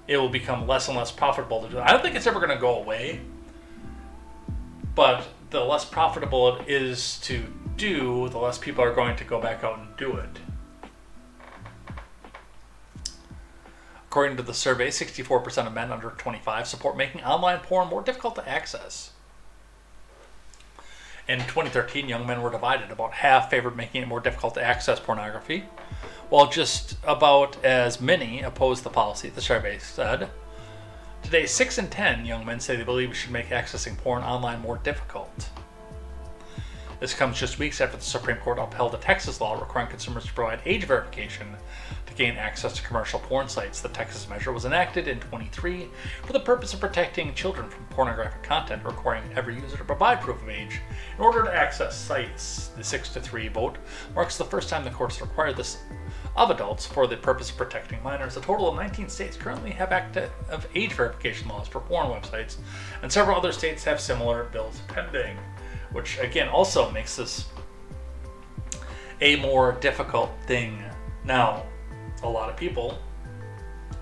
it will become less and less profitable to do. I don't think it's ever going to go away, but the less profitable it is to do, the less people are going to go back out and do it. According to the survey, 64% of men under 25 support making online porn more difficult to access. In 2013, young men were divided. About half favored making it more difficult to access pornography, while just about as many opposed the policy, the survey said. Today, 6 in 10 young men say they believe we should make accessing porn online more difficult. This comes just weeks after the Supreme Court upheld a Texas law requiring consumers to provide age verification to gain access to commercial porn sites. The Texas measure was enacted in 23 for the purpose of protecting children from pornographic content, requiring every user to provide proof of age in order to access sites. The 6-3 vote marks the first time the courts required this of adults for the purpose of protecting minors. A total of 19 states currently have active age verification laws for porn websites, and several other states have similar bills pending, which again also makes this a more difficult thing. Now, a lot of people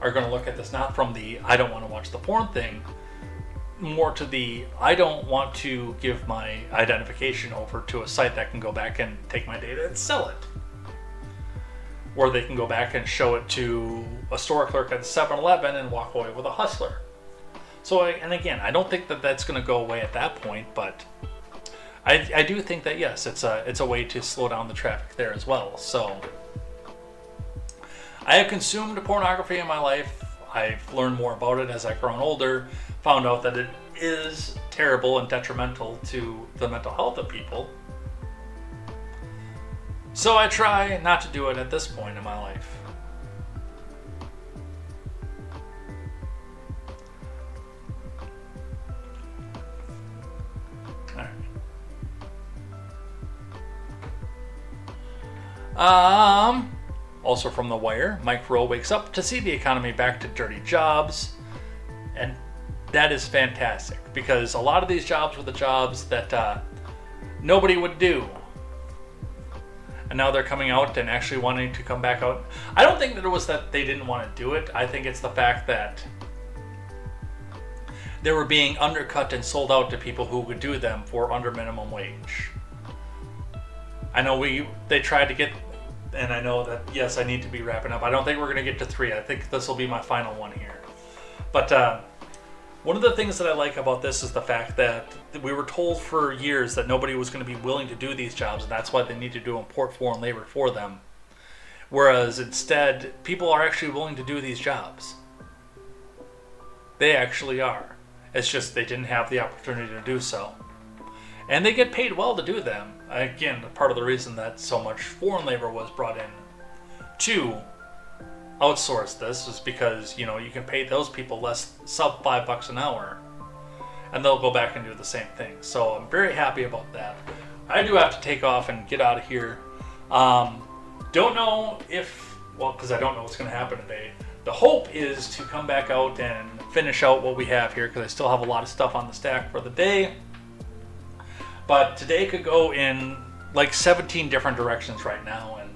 are going to look at this not from the I don't want to watch the porn thing, more to the I don't want to give my identification over to a site that can go back and take my data and sell it. Or they can go back and show it to a store clerk at 7-Eleven and walk away with a hustler. So, and again, I don't think that that's going to go away at that point, but I do think that yes, it's a way to slow down the traffic there as well. So I have consumed pornography in my life. I've learned more about it as I've grown older, found out that it is terrible and detrimental to the mental health of people. So I try not to do it at this point in my life. Also from The Wire, Mike Rowe wakes up to see the economy back to dirty jobs. And that is fantastic, because a lot of these jobs were the jobs that nobody would do. And now they're coming out and actually wanting to come back out. I don't think that it was that they didn't want to do it. I think it's the fact that they were being undercut and sold out to people who would do them for under minimum wage. I know they tried to get, and I know that, yes, I need to be wrapping up. I don't think we're going to get to 3. I think this will be my final one here. But one of the things that I like about this is the fact that we were told for years that nobody was going to be willing to do these jobs, and that's why they needed to import foreign labor for them. Whereas instead, people are actually willing to do these jobs. They actually are. It's just they didn't have the opportunity to do so. And they get paid well to do them. Again, part of the reason that so much foreign labor was brought in to outsource this is because, you can pay those people less, sub $5 an hour, and they'll go back and do the same thing. So I'm very happy about that. I do have to take off and get out of here. Don't know because I don't know what's going to happen today. The hope is to come back out and finish out what we have here, because I still have a lot of stuff on the stack for the day. But today could go in like 17 different directions right now, and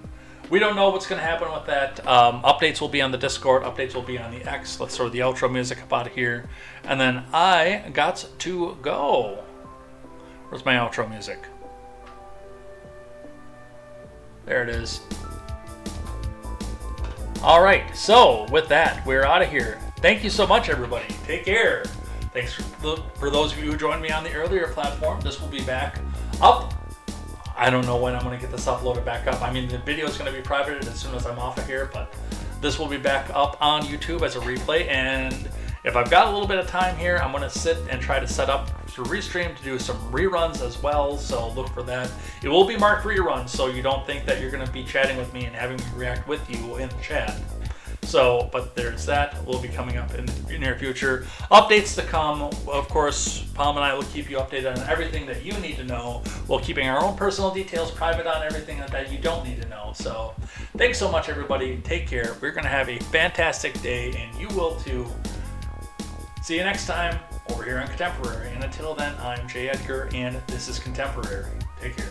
we don't know what's going to happen with that. Updates will be on the Discord. Updates will be on the X. Let's throw the outro music up out of here. And then I got to go. Where's my outro music? There it is. All right. So with that, we're out of here. Thank you so much, everybody. Take care. Thanks for those of you who joined me on the earlier platform. This will be back up. I don't know when I'm going to get this uploaded back up. I mean, the video is going to be privated as soon as I'm off of here, but this will be back up on YouTube as a replay. And if I've got a little bit of time here, I'm going to sit and try to set up to restream to do some reruns as well. So look for that. It will be marked reruns, so you don't think that you're going to be chatting with me and having me react with you in the chat. So, but there's that. Will be coming up in the near future. Updates to come. Of course, Palm and I will keep you updated on everything that you need to know, while keeping our own personal details private on everything that you don't need to know. So, thanks so much, everybody. Take care. We're going to have a fantastic day, and you will too. See you next time over here on Contemporary. And until then, I'm Jay Edgar, and this is Contemporary. Take care.